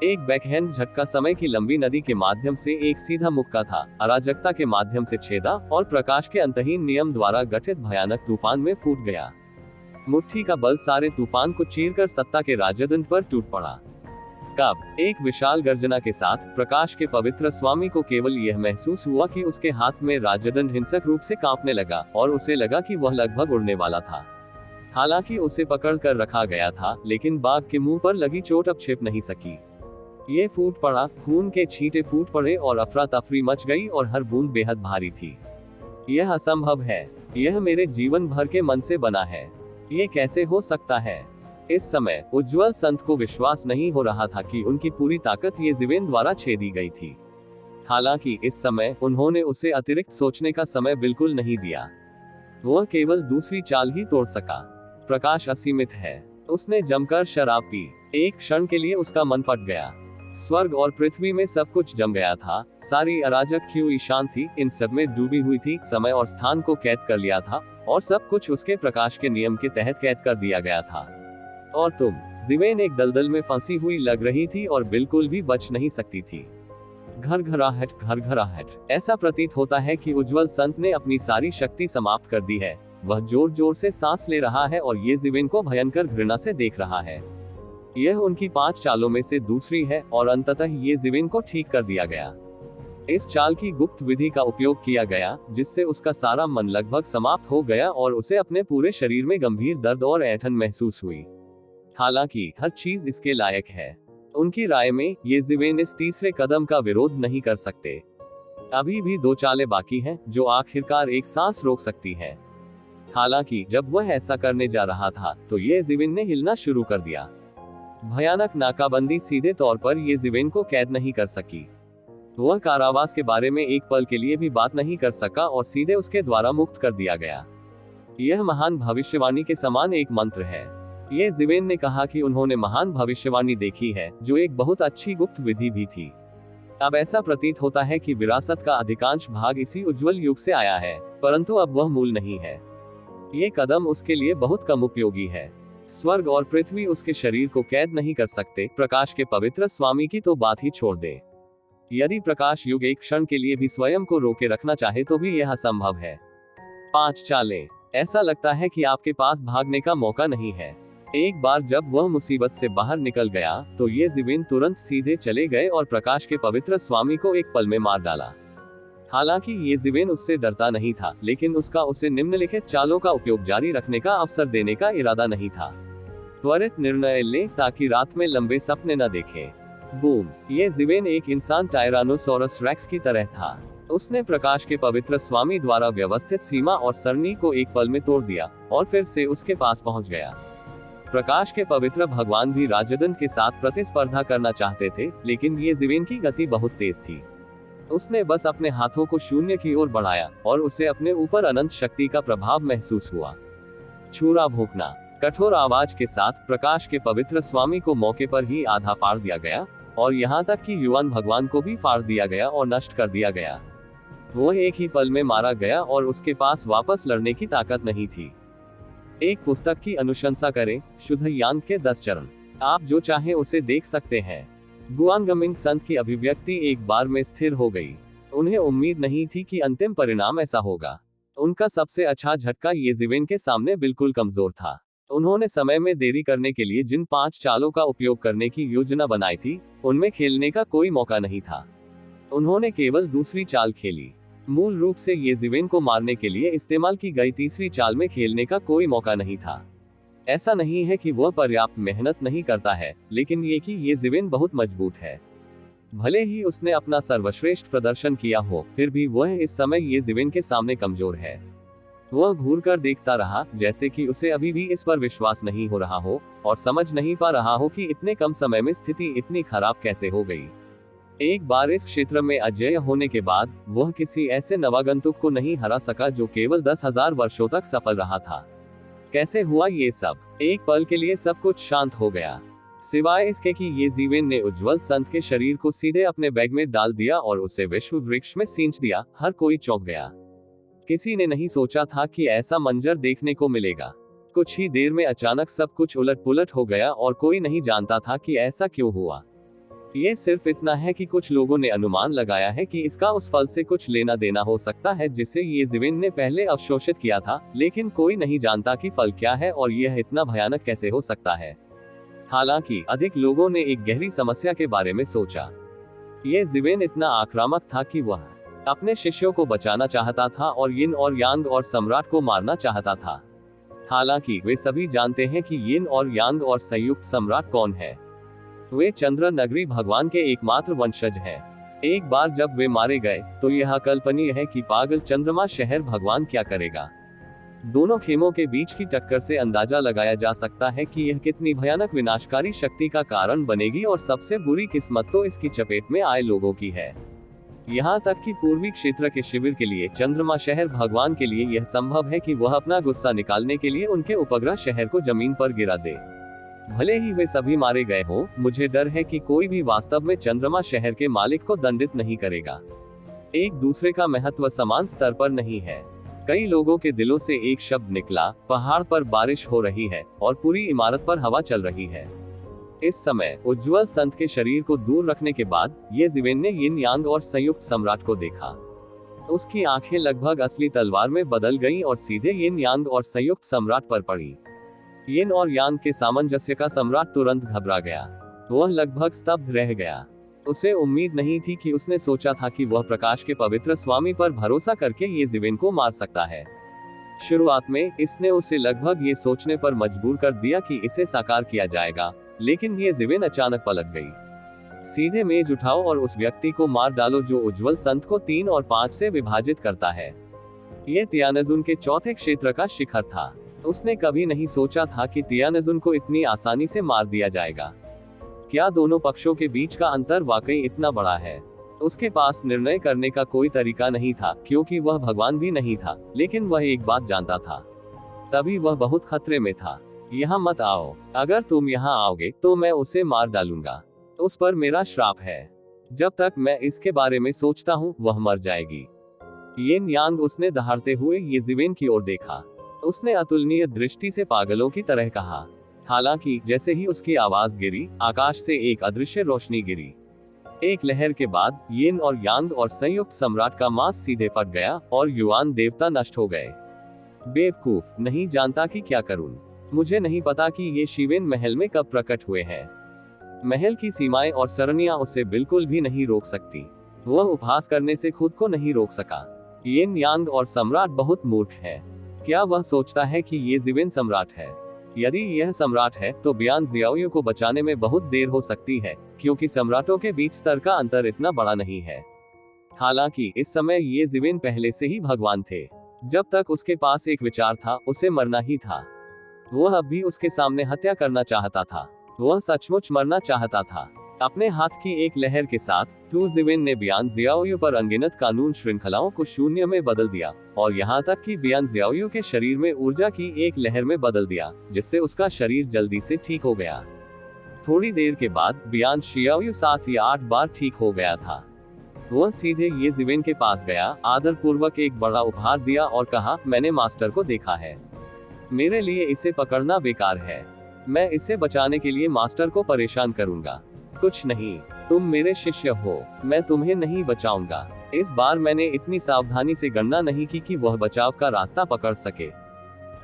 एक बैकहैंड झटका समय की लंबी नदी के माध्यम से एक सीधा मुक्का था, अराजकता के माध्यम से छेदा और प्रकाश के अंतहीन नियम द्वारा गठित भयानक तूफान में फूट गया। मुट्ठी का बल सारे तूफान को चीरकर सत्ता के राजदंड पर टूट पड़ा। कब एक विशाल गर्जना के साथ प्रकाश के पवित्र स्वामी को केवल यह महसूस हुआ कि उसके हाथ में राजदंड हिंसक रूप से कांपने लगा और उसे लगा कि वह लगभग उड़ने वाला था। हालांकि उसे पकड़ कर रखा गया था, लेकिन बाघ के मुंह पर लगी चोट अब छिप नहीं सकी। ये फूट पड़ा, खून के छींटे फूट पड़े और अफरा तफरी मच गई और हर बूंद बेहद भारी थी। यह असंभव है। यह मेरे जीवन भर के मन से बना है। ये कैसे हो सकता है? इस समय उज्जवल संत को विश्वास नहीं हो रहा था कि उनकी पूरी ताकत ये जीवेन द्वारा छेदी गई थी। हालांकि इस समय उन्होंने उसे अतिरिक्त सोचने का समय बिल्कुल नहीं दिया। वह केवल दूसरी चाल ही तोड़ सका। प्रकाश असीमित है। उसने जमकर शराब पी। एक क्षण के लिए उसका मन फट गया। स्वर्ग और पृथ्वी में सब कुछ जम गया था। सारी अराजक क्यों ईशान थी, इन सब में डूबी हुई थी। समय और स्थान को कैद कर लिया था और सब कुछ उसके प्रकाश के नियम के तहत कैद कर दिया गया था। और तुम? जीवेन एक दलदल में फंसी हुई लग रही थी और बिल्कुल भी बच नहीं सकती थी। घरघराहट, घरघराहट। ऐसा प्रतीत होता है कि उज्जवल संत ने अपनी सारी शक्ति समाप्त कर दी है। वह जोर जोर से सांस ले रहा है और ये जीवेन को भयंकर घृणा से देख रहा है। यह उनकी 5 चालों में से दूसरी है और अंततः ये जीवेन को ठीक कर दिया गया। इस चाल की गुप्त विधि का उपयोग किया गया, जिससे उसका सारा मन लगभग समाप्त हो गया और उसे अपने पूरे शरीर में गंभीर दर्द और ऐंठन महसूस हुई। हालांकि हर चीज इसके लायक है। उनकी राय में ये जीवेन इस तीसरे कदम का विरोध नहीं कर सकते। अभी भी 2 चालें बाकी हैं, जो आखिरकार एक सांस रोक सकती हैं। हालांकि जब वह ऐसा करने जा रहा था तो ये जीवेन ने हिलना शुरू कर दिया। भयानक नाकाबंदी सीधे तौर पर ये जीवेन को कैद नहीं कर सकी। वह कारावास के बारे में एक पल के लिए भी बात नहीं कर सका और सीधे उसके द्वारा मुक्त कर दिया गया। यह महान भविष्यवाणी के समान एक मंत्र है। ये जीवेन ने कहा कि उन्होंने महान भविष्यवाणी देखी है, जो एक बहुत अच्छी गुप्त विधि भी थी। अब ऐसा प्रतीत होता है कि विरासत का अधिकांश भाग इसी उज्जवल युग से आया है, परंतु अब वह मूल नहीं है। ये कदम उसके लिए बहुत कम उपयोगी है। स्वर्ग और पृथ्वी उसके शरीर को कैद नहीं कर सकते, प्रकाश के पवित्र स्वामी की तो बात ही छोड़ दे। यदि प्रकाश युग एक क्षण के लिए भी स्वयं को रोके रखना चाहे तो भी यह असंभव है। 5 चालें। ऐसा लगता है कि आपके पास भागने का मौका नहीं है। एक बार जब वह मुसीबत से बाहर निकल गया तो ये जीवेन तुरंत सीधे चले गए और प्रकाश के पवित्र स्वामी को एक पल में मार डाला। हालांकि ये जीवेन उससे डरता नहीं था, लेकिन उसका उसे निम्नलिखित चालों का उपयोग जारी रखने का अवसर देने का इरादा नहीं था। त्वरित निर्णय लें ताकि रात में लंबे सपने न देखें। बूम। ये जीवेन एक इंसान टायरानोसोरस रेक्स की तरह था। उसने प्रकाश के पवित्र स्वामी द्वारा व्यवस्थित सीमा और सरणी को एक पल में तोड़ दिया और फिर से उसके पास पहुंच गया। प्रकाश के पवित्र भगवान भी राजदन के साथ प्रतिस्पर्धा करना चाहते थे, लेकिन ये जीवेन की गति बहुत तेज थी। उसने बस अपने हाथों को शून्य की ओर बढ़ाया और उसे अपने ऊपर अनंत शक्ति का प्रभाव महसूस हुआ। छुरा भोंकना। कठोर आवाज के साथ प्रकाश के पवित्र स्वामी को मौके पर ही आधा फाड़ दिया गया और यहाँ तक कि युवान भगवान को भी फाड़ दिया गया और नष्ट कर दिया गया। वह एक ही पल में मारा गया और उसके पास वापस लड़ने की ताकत नहीं थी। एक पुस्तक की अनुशंसा करें, शुद्ध यांग के 10 चरण। आप जो चाहे उसे देख सकते हैं। गुआंगमिंग संत की अभिव्यक्ति एक बार में स्थिर हो गई। उन्हें उम्मीद नहीं थी कि अंतिम परिणाम ऐसा होगा। उनका सबसे अच्छा झटका ये जीवेन के सामने बिल्कुल कमजोर था। उन्होंने समय में देरी करने के लिए जिन 5 चालों का उपयोग करने की योजना बनाई थी, उनमें खेलने का कोई मौका नहीं था। उन्होंने केवल दूसरी चाल खेली। मूल रूप से ये जीवेन को मारने के लिए इस्तेमाल की गई तीसरी चाल में खेलने का कोई मौका नहीं था। ऐसा नहीं है कि वह पर्याप्त मेहनत नहीं करता है, लेकिन ये कि ये जीवेन बहुत मजबूत है। भले ही उसने अपना सर्वश्रेष्ठ प्रदर्शन किया हो, फिर भी वह इस समय ये जीवेन के सामने कमजोर है। वह घूरकर देखता रहा, जैसे कि उसे अभी भी इस पर विश्वास नहीं हो रहा हो और समझ नहीं पा रहा हो कि इतने कम समय में स्थिति इतनी खराब कैसे हो गई। एक बार इस क्षेत्र में अजेय होने के बाद वह किसी ऐसे नवागंतुक को नहीं हरा सका जो केवल 10,000 वर्षों तक सफल रहा था। कैसे हुआ ये सब? एक पल के लिए सब कुछ शांत हो गया, सिवाय इसके कि ये जीवेन ने उज्जवल संत के शरीर को सीधे अपने बैग में डाल दिया और उसे विश्व वृक्ष में सींच दिया। हर कोई चौंक गया। किसी ने नहीं सोचा था कि ऐसा मंजर देखने को मिलेगा। कुछ ही देर में अचानक सब कुछ उलट पुलट हो गया और कोई नहीं जानता था कि ऐसा क्यों हुआ। ये सिर्फ इतना है कि कुछ लोगों ने अनुमान लगाया है कि इसका उस फल से कुछ लेना देना हो सकता है जिसे ये जीवेन ने पहले अवशोषित किया था, लेकिन कोई नहीं जानता कि फल क्या है और यह इतना भयानक कैसे हो सकता है। हालांकि अधिक लोगों ने एक गहरी समस्या के बारे में सोचा। ये जीवेन इतना आक्रामक था कि वह अपने शिष्यों को बचाना चाहता था और यिन और यांग और सम्राट को मारना चाहता था। हालांकि वे सभी जानते हैं कि यिन और यांग और संयुक्त सम्राट कौन है। वे चंद्र नगरी भगवान के एकमात्र वंशज हैं। एक बार जब वे मारे गए तो यह अकल्पनीय है कि पागल चंद्रमा शहर भगवान क्या करेगा। दोनों खेमों के बीच की टक्कर से अंदाजा लगाया जा सकता है कि यह कितनी भयानक विनाशकारी शक्ति का कारण बनेगी और सबसे बुरी किस्मत तो इसकी चपेट में आए लोगों की है। यहाँ तक कि पूर्वी क्षेत्र के शिविर के लिए चंद्रमा शहर भगवान के लिए यह संभव है कि वह अपना गुस्सा निकालने के लिए उनके उपग्रह शहर को जमीन पर गिरा दे। भले ही वे सभी मारे गए हों, मुझे डर है कि कोई भी वास्तव में चंद्रमा शहर के मालिक को दंडित नहीं करेगा। एक दूसरे का महत्व समान स्तर पर नहीं है। कई लोगों के दिलों से एक शब्द निकला, पहाड़ पर बारिश हो रही है और पूरी इमारत पर हवा चल रही है। इस समय उज्जवल संत के शरीर को दूर रखने के बाद ये जीवेन ने यिन यांग और संयुक्त सम्राट को देखा। उसकी आंखें लगभग असली तलवार में बदल गईं और सीधे यिन यांग और संयुक्त सम्राट पर पड़ी। यिन और यांग के सामंजस्य का सम्राट तुरंत घबरा गया। वह लगभग स्तब्ध रह गया। उसे उम्मीद नहीं थी कि उसने सोचा था कि वह प्रकाश के पवित्र स्वामी पर भरोसा करके ये जीवेन को मार सकता है। शुरुआत में इसने उसे लगभग ये सोचने पर मजबूर कर दिया कि इसे साकार किया जाएगा, लेकिन ये जीवेन अचानक पलट गई। सीधे मेज उठाओ और उस व्यक्ति को मार डालो जो उज्जवल संत को 3 और 5 से विभाजित करता है। ये तियानजुन के चौथे क्षेत्र का शिखर था। उसने कभी नहीं सोचा था कि तियानजुन को इतनी आसानी से मार दिया जाएगा। क्या दोनों पक्षों के बीच का अंतर वाकई इतना बड़ा है? उसके पास निर्णय करने का कोई तरीका नहीं था, क्योंकि वह भगवान भी नहीं था, लेकिन वह एक बात जानता था। तभी वह बहुत खतरे में था। यहाँ मत आओ। अगर तुम यहाँ आओगे तो मैं उसे मार डालूंगा। उस पर मेरा श्राप है। जब तक मैं इसके बारे में सोचता हूँ वह मर जाएगी। यिन यांग, उसने दहाड़ते हुए ये जीवेन की ओर देखा। उसने अतुलनीय दृष्टि से पागलों की तरह कहा, हालांकि जैसे ही उसकी आवाज गिरी, आकाश से एक अदृश्य रोशनी गिरी। एक लहर के बाद यिन और यांग और संयुक्त सम्राट का मांस सीधे फट गया और युआन देवता नष्ट हो गए। बेवकूफ, नहीं जानता कि क्या करूं। मुझे नहीं पता कि ये शिवेन महल में कब प्रकट हुए हैं। महल की सीमाएं और सरणियां उसे बिल्कुल भी नहीं रोक सकती। वह उपहास करने से खुद को नहीं रोक सका। यिन यांग और सम्राट बहुत मूर्ख है। क्या वह सोचता है कि ये जिवेन सम्राट है? यदि यह सम्राट है तो बियान जियाओयू को बचाने में बहुत देर हो सकती है, क्योंकि सम्राटों के बीच स्तर का अंतर इतना बड़ा नहीं है। हालांकि इस समय ये जिवेन पहले से ही भगवान थे। जब तक उसके पास एक विचार था, उसे मरना ही था। वह अब भी उसके सामने हत्या करना चाहता था। वह सचमुच मरना चाहता था। अपने हाथ की एक लहर के साथ तू जिवेन ने बियान जियाओयू पर अनगिनत कानून श्रृंखलाओं को शून्य में बदल दिया, और यहाँ तक कि बियान जियाओयू के शरीर में ऊर्जा की एक लहर में बदल दिया, जिससे उसका शरीर जल्दी से ठीक हो गया। थोड़ी देर के बाद बियान शियाओयू 7 या 8 बार ठीक हो गया था। वह सीधे ये जिवेन के पास गया, आदर पूर्वक एक बड़ा उपहार दिया और कहा, मैंने मास्टर को देखा है। मेरे लिए इसे पकड़ना बेकार है। मैं इसे बचाने के लिए मास्टर को परेशान करूंगा। कुछ नहीं, तुम मेरे शिष्य हो, मैं तुम्हें नहीं बचाऊंगा। इस बार मैंने इतनी सावधानी से गणना नहीं की कि वह बचाव का रास्ता पकड़ सके।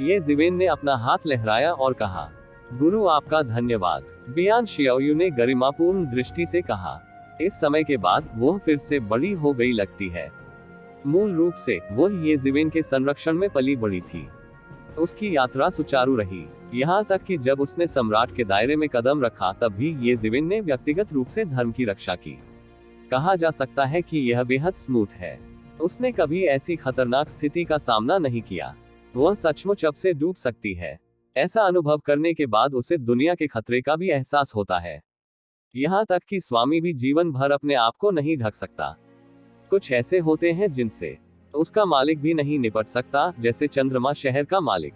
ये जिवेन ने अपना हाथ लहराया और कहा, गुरु आपका धन्यवाद। बियान शियाओयू ने गरिमापूर्ण दृष्टि से कहा। इस समय के बाद वह फिर से बड़ी हो गई लगती है। मूल रूप से वह ये जिवेन के संरक्षण में पली बड़ी थी। उसकी यात्रा सुचारू रही, यहाँ तक कि जब उसने सम्राट के दायरे में कदम रखा तब भी ये जिवेन ने व्यक्तिगत रूप से धर्म की रक्षा की। कहा जा सकता है कि यह बेहद स्मूथ है। उसने कभी ऐसी खतरनाक स्थिति का सामना नहीं किया। वह सचमुच अब से डूब सकती है। ऐसा अनुभव करने के बाद उसे दुनिया के खतरे का भी एहसास होता है। यहाँ तक कि स्वामी भी जीवन भर अपने आप को नहीं ढक सकता। कुछ ऐसे होते हैं जिनसे उसका मालिक भी नहीं निपट सकता, जैसे चंद्रमा शहर का मालिक।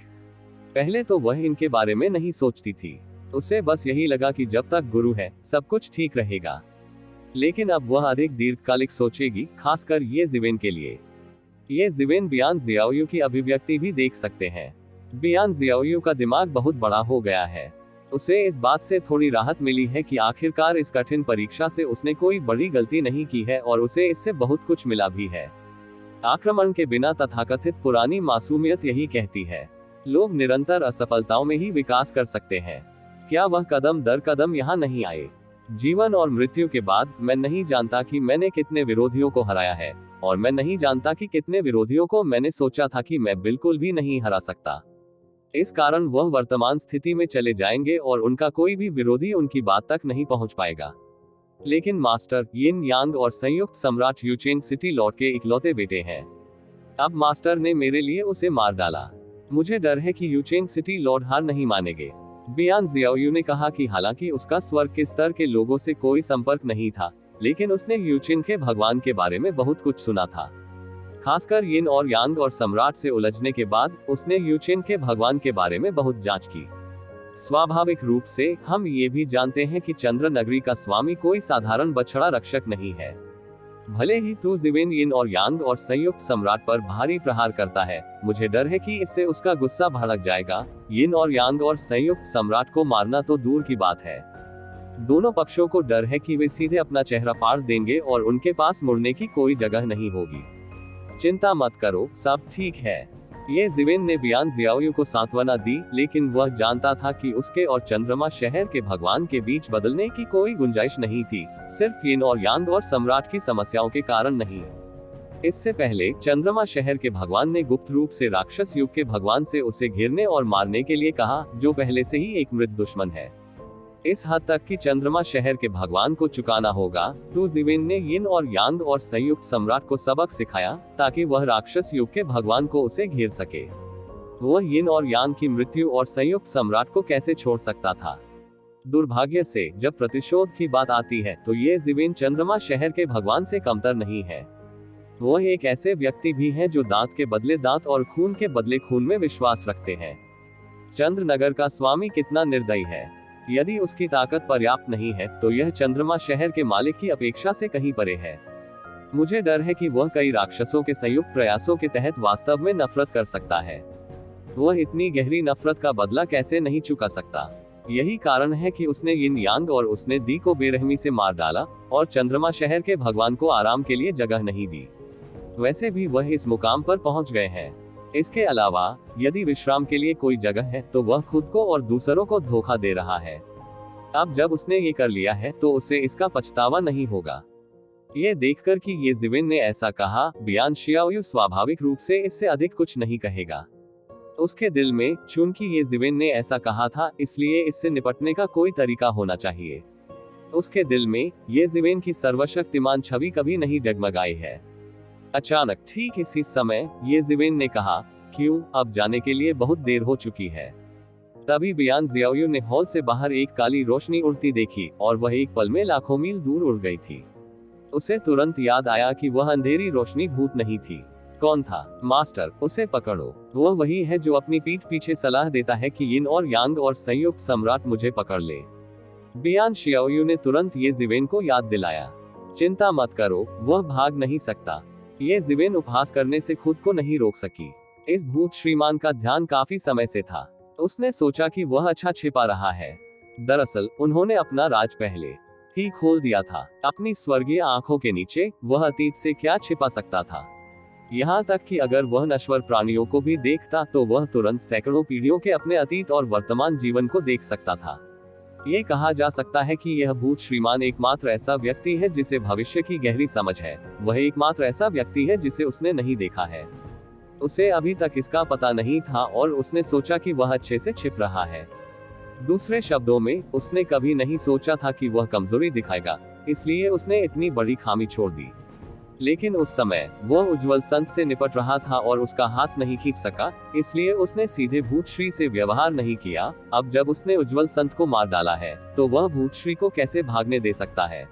पहले तो वह इनके बारे में नहीं सोचती थी। उसे बस यही लगा कि जब तक गुरु है सब कुछ ठीक रहेगा। लेकिन अब वह अधिक दीर्घकालिक सोचेगी, खासकर ये जिवेन के लिए। ये जिवेन बियान जियाओयू की अभिव्यक्ति भी देख सकते हैं। बियान जियाओयू का दिमाग बहुत बड़ा हो गया है। उसे इस बात से थोड़ी राहत मिली है कि आखिरकार इस कठिन परीक्षा से उसने कोई बड़ी गलती नहीं की है और उसे इससे बहुत कुछ मिला भी है। आक्रमण के बिना तथाकथित पुरानी मासूमियत यही कहती है, लोग निरंतर असफलताओं में ही विकास कर सकते हैं। क्या वह कदम दर कदम यहाँ नहीं आए? जीवन और मृत्यु के बाद मैं नहीं जानता कि मैंने कितने विरोधियों को हराया है, और मैं नहीं जानता कि कितने विरोधियों को मैंने सोचा था कि मैं बिल्कुल भी नहीं हरा सकता। इस कारण वह वर्तमान स्थिति में चले जाएंगे और उनका कोई भी विरोधी उनकी बात तक नहीं पहुंच पाएगा। लेकिन मास्टर यिन यांग और संयुक्त सम्राट यूचेन सिटी लॉर्ड के इकलौते बेटे हैं। अब मास्टर ने मेरे लिए उसे मार डाला। मुझे डर है कि यूचेन सिटी लॉर्ड हार नहीं मानेंगे। बियान जियाओयू ने कहा कि हालांकि उसका स्वर्ग के स्तर के लोगों से कोई संपर्क नहीं था, लेकिन उसने यूचेन के भगवान के बारे में बहुत कुछ सुना था। खासकर यिन और यांग और सम्राट से उलझने के बाद उसने यूचेन के भगवान के बारे में बहुत जांच की। स्वाभाविक रूप से हम ये भी जानते हैं कि चंद्र नगरी का स्वामी कोई साधारण बछड़ा रक्षक नहीं है। भले ही तू जिवेन यिन और यांग और संयुक्त सम्राट पर भारी प्रहार करता है, मुझे डर है कि इससे उसका गुस्सा भड़क जाएगा। यिन और यांग और संयुक्त सम्राट को मारना तो दूर की बात है, दोनों पक्षों को डर है कि वे सीधे अपना चेहरा फाड़ देंगे और उनके पास मुड़ने की कोई जगह नहीं होगी। चिंता मत करो, सब ठीक है। ये जिवेन ने बियान जियाओयू को सांत्वना दी, लेकिन वह जानता था कि उसके और चंद्रमा शहर के भगवान के बीच बदलने की कोई गुंजाइश नहीं थी, सिर्फ यिन और यांग और सम्राट की समस्याओं के कारण नहीं। इससे पहले चंद्रमा शहर के भगवान ने गुप्त रूप से राक्षस युग के भगवान से उसे घेरने और मारने के लिए कहा, जो पहले से ही एक मृत दुश्मन है। इस हद तक कि चंद्रमा शहर के भगवान को चुकाना होगा। तो जिवेन ने यिन और यांग और संयुक्त सम्राट को सबक सिखाया, ताकि वह राक्षस युग के भगवान को उसे घेर सके। वह यिन और यांग की मृत्यु और संयुक्त सम्राट को कैसे छोड़ सकता था? दुर्भाग्य से जब प्रतिशोध की बात आती है तो ये जिवेन चंद्रमा शहर के भगवान से कमतर नहीं है। वह एक ऐसे व्यक्ति भी हैं जो दांत के बदले दांत और खून के बदले खून में विश्वास रखते हैं। चंद्रनगर का स्वामी कितना निर्दयी है। यदि उसकी ताकत पर्याप्त नहीं है तो यह चंद्रमा शहर के मालिक की अपेक्षा से कहीं परे है। मुझे डर है कि वह कई राक्षसों के संयुक्त प्रयासों के तहत वास्तव में नफरत कर सकता है। वह इतनी गहरी नफरत का बदला कैसे नहीं चुका सकता? यही कारण है कि उसने यिन यांग और उसने दी को बेरहमी से मार डाला, और चंद्रमा शहर के भगवान को आराम के लिए जगह नहीं दी। वैसे भी वह इस मुकाम पर पहुंच गए हैं। इसके अलावा यदि विश्राम के लिए कोई जगह है तो वह खुद को और दूसरों को धोखा दे रहा है। अब जब उसने ये कर लिया है तो उसे इसका पछतावा नहीं होगा। ये देखकर कि ये जिविन ने ऐसा कहा, बियान शियाओयू स्वाभाविक रूप से इससे अधिक कुछ नहीं कहेगा। उसके दिल में, चूंकि ये जिविन ने ऐसा कहा था, इसलिए इससे निपटने का कोई तरीका होना चाहिए। उसके दिल में ये जिविन की सर्वशक्तिमान छवि कभी नहीं डगमगाई है। अचानक ठीक इसी समय ये जिविन ने कहा, क्यों, अब जाने के लिए बहुत देर हो चुकी है। तभी बियान जियाओयू ने हॉल से बाहर एक काली रोशनी उड़ती देखी, और वह एक पल में लाखों मील दूर उड़ गई थी। उसे तुरंत याद आया कि वह अंधेरी रोशनी भूत नहीं थी। कौन था? मास्टर, उसे पकड़ो। वह वही है जो अपनी पीठ पीछे सलाह देता है कि यिन और यांग और संयुक्त सम्राट मुझे पकड़ ले। बियान शियाओयू ने तुरंत ये जिवेन को याद दिलाया। चिंता मत करो, वह भाग नहीं सकता। ये जिवेन उपहास करने से खुद को नहीं रोक सकी। इस भूत श्रीमान का ध्यान काफी समय से था। उसने सोचा कि वह अच्छा छिपा रहा है। दरअसल उन्होंने अपना राज पहले ही खोल दिया था। अपनी स्वर्गीय आंखों के नीचे वह अतीत से क्या छिपा सकता था। यहाँ तक कि अगर वह नश्वर प्राणियों को भी देखता तो वह तुरंत सैकड़ों पीढ़ियों के अपने अतीत और वर्तमान जीवन को देख सकता था। ये कहा जा सकता है कि यह भूत श्रीमान एकमात्र ऐसा व्यक्ति है जिसे भविष्य की गहरी समझ है। वह एकमात्र ऐसा व्यक्ति है जिसे उसने नहीं देखा है। उसे अभी तक इसका पता नहीं था और उसने सोचा कि वह अच्छे से छिप रहा है। दूसरे शब्दों में, उसने कभी नहीं सोचा था कि वह कमजोरी दिखाएगा, इसलिए उसने इतनी बड़ी खामी छोड़ दी। लेकिन उस समय वह उज्जवल संत से निपट रहा था और उसका हाथ नहीं खींच सका, इसलिए उसने सीधे भूत श्री से व्यवहार नहीं किया। अब जब उसने उज्जवल संत को मार डाला है तो वह भूत श्री को कैसे भागने दे सकता है।